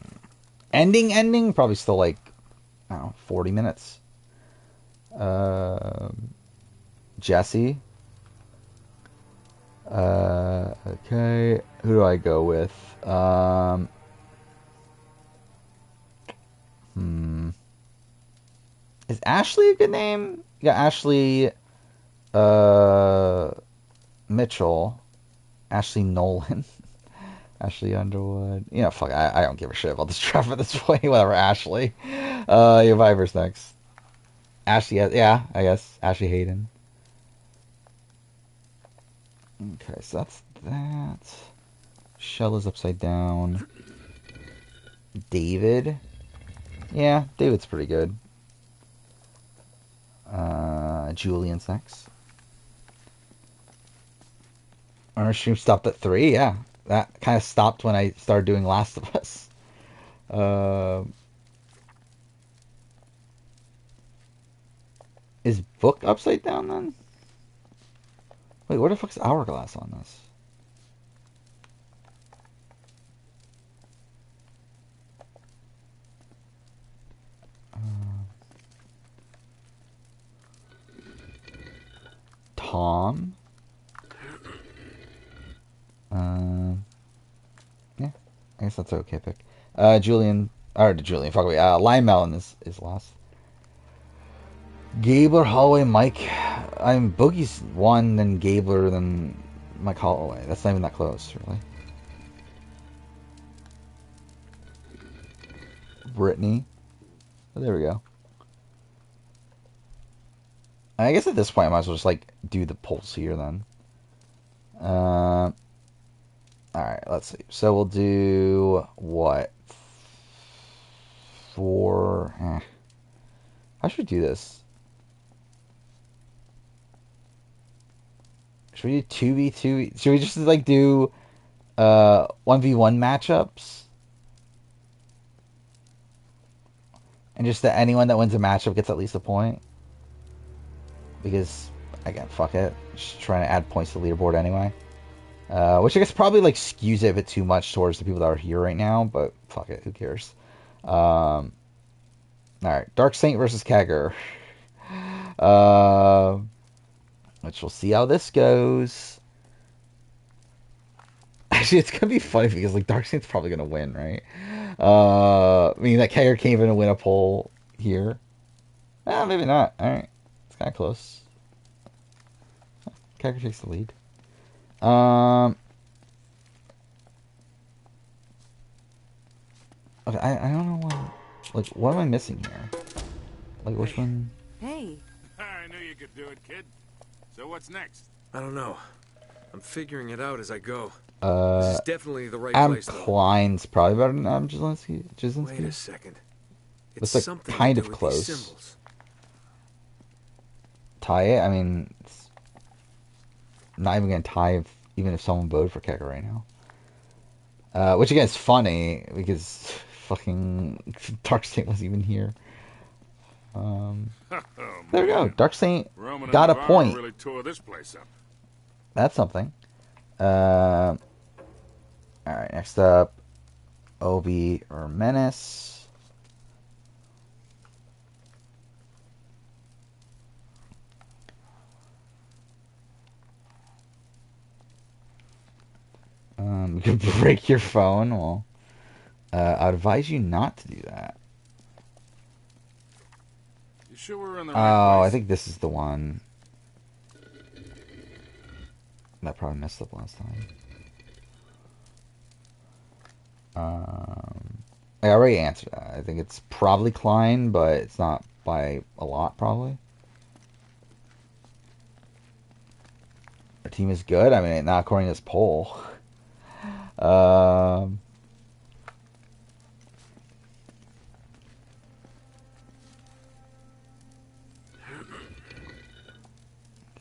Speaker 1: ending? Probably still like, I don't know, 40 minutes. Jesse. Okay. Who do I go with? Is Ashley a good name? Yeah, Ashley, Mitchell. Ashley Nolan. Ashley Underwood. You know, fuck, I don't give a shit about this draft at this point. Whatever, Ashley. Your Viper's next. Ashley, yeah, I guess. Ashley Hayden. Okay, so that's that. Shell is upside down. David. Yeah, David's pretty good. Julian's next. Our stream stopped at 3, yeah. That kind of stopped when I started doing Last of Us. Is Book upside down then? Wait, where the fuck's Hourglass on this? Tom? Yeah, I guess that's an okay pick. Julian, fuck me. Lime Melon is last. Gabler, Holloway, Mike. I'm Boogie's 1, then Gabler, then Mike Holloway. That's not even that close, really. Brittany. Oh, there we go. I guess at this point I might as well just like do the polls here then. Alright, let's see. So we'll do what? How should we do this? Should we do 2v2? Should we just like do 1v1 matchups? And just that anyone that wins a matchup gets at least a point? Because, again, fuck it. Just trying to add points to the leaderboard anyway. Which I guess probably like skews it a bit too much towards the people that are here right now, but fuck it, who cares? Alright, Dark Saint versus Kegger. Which we'll see how this goes. Actually, it's gonna be funny because like Dark Saint's probably gonna win, right? I mean that Kegger can't even win a poll here. Maybe not. Alright. It's kinda close. Kegger takes the lead. Okay, I don't know what am I missing here? Like which one?
Speaker 6: Hey.
Speaker 7: I knew you could do it, kid. So what's next?
Speaker 3: I don't know. I'm figuring it out as I go. This is definitely the right place, though.
Speaker 1: Klein's probably better than
Speaker 3: Wait
Speaker 1: Jasinski.
Speaker 3: a second.
Speaker 1: It's like
Speaker 3: something
Speaker 1: kind
Speaker 3: to
Speaker 1: of
Speaker 3: do with
Speaker 1: close.
Speaker 3: these symbols.
Speaker 1: Tie it? I mean, it's not even gonna tie even if someone voted for Kegger right now. Which again is funny because fucking Dark Saint wasn't even here. There we go. Dark Saint
Speaker 7: Roman
Speaker 1: got a
Speaker 7: and Navarro
Speaker 1: point.
Speaker 7: really tore this place up.
Speaker 1: That's something. Alright, next up, Obi or Menace. You could break your phone. Well, I'd advise you not to do that.
Speaker 7: You sure we're in the right
Speaker 1: Oh,
Speaker 7: place?
Speaker 1: I think this is the one. That probably messed up last time. I already answered that. I think it's probably Klein, but it's not by a lot, probably. Our team is good. I mean, not according to this poll. Okay,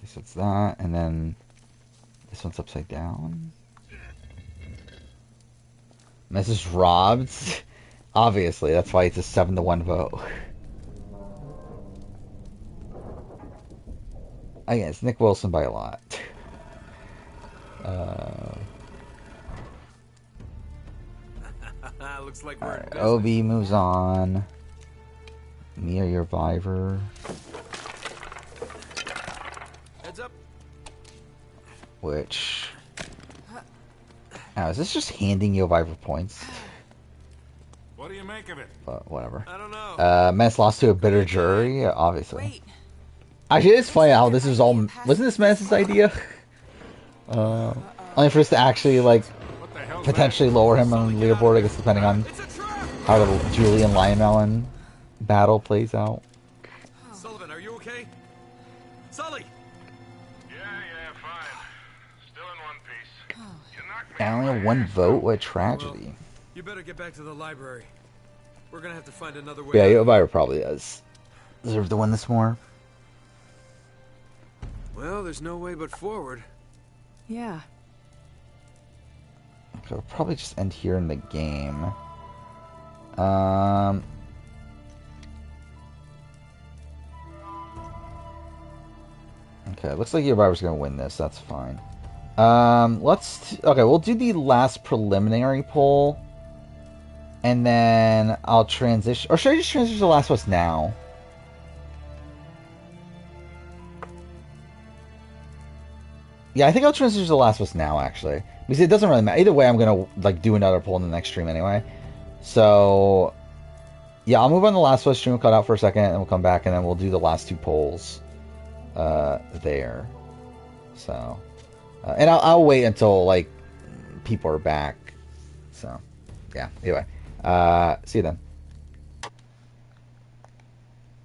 Speaker 1: so it's that, and then this one's upside down. Mrs. robbed. Obviously, that's why it's a 7-1 vote. Again, it's Nick Wilson by a lot.
Speaker 3: Looks like we're in
Speaker 1: Alright,
Speaker 3: business.
Speaker 1: Obi moves on. Mia, your Viver.
Speaker 3: Heads up.
Speaker 1: Which... Now, is this just handing you Viver points?
Speaker 7: What do you make of it?
Speaker 1: But whatever.
Speaker 3: I don't know.
Speaker 1: Menace lost to a bitter jury, yeah, obviously.
Speaker 6: Wait.
Speaker 1: Actually, it's funny how this is all... Wasn't this Menace's idea? Only for us to actually, like,
Speaker 7: What the hell's
Speaker 1: potentially lower him on the leaderboard, I guess, depending on
Speaker 3: It's a trap.
Speaker 1: how the Julian Lionmelon battle plays out.
Speaker 3: Sullivan, are you okay? Sully.
Speaker 7: Yeah, fine. Still in one piece. You knocked me
Speaker 1: And
Speaker 7: out
Speaker 1: only
Speaker 7: my
Speaker 1: have one
Speaker 7: ass.
Speaker 1: vote? What a tragedy.
Speaker 3: You better get back to the library. We're gonna have to find another way.
Speaker 1: Yeah,
Speaker 3: out.
Speaker 1: Viver probably does deserve to win this more.
Speaker 3: Well, there's no way but forward.
Speaker 6: Yeah.
Speaker 1: Okay, we'll probably just end here in the game. Okay, looks like your Viver's gonna win this. That's fine. Okay, we'll do the last preliminary poll, and then I'll transition. Or should I just transition to Last of Us now? Yeah, I think I'll transition to Last of Us now, actually, because it doesn't really matter. Either way, I'm gonna like do another poll in the next stream anyway. So, yeah, I'll move on to the Last of Us stream, cut out for a second, and we'll come back, and then we'll do the last two polls there. So, and I'll wait until like people are back. So, yeah. Anyway, see you then.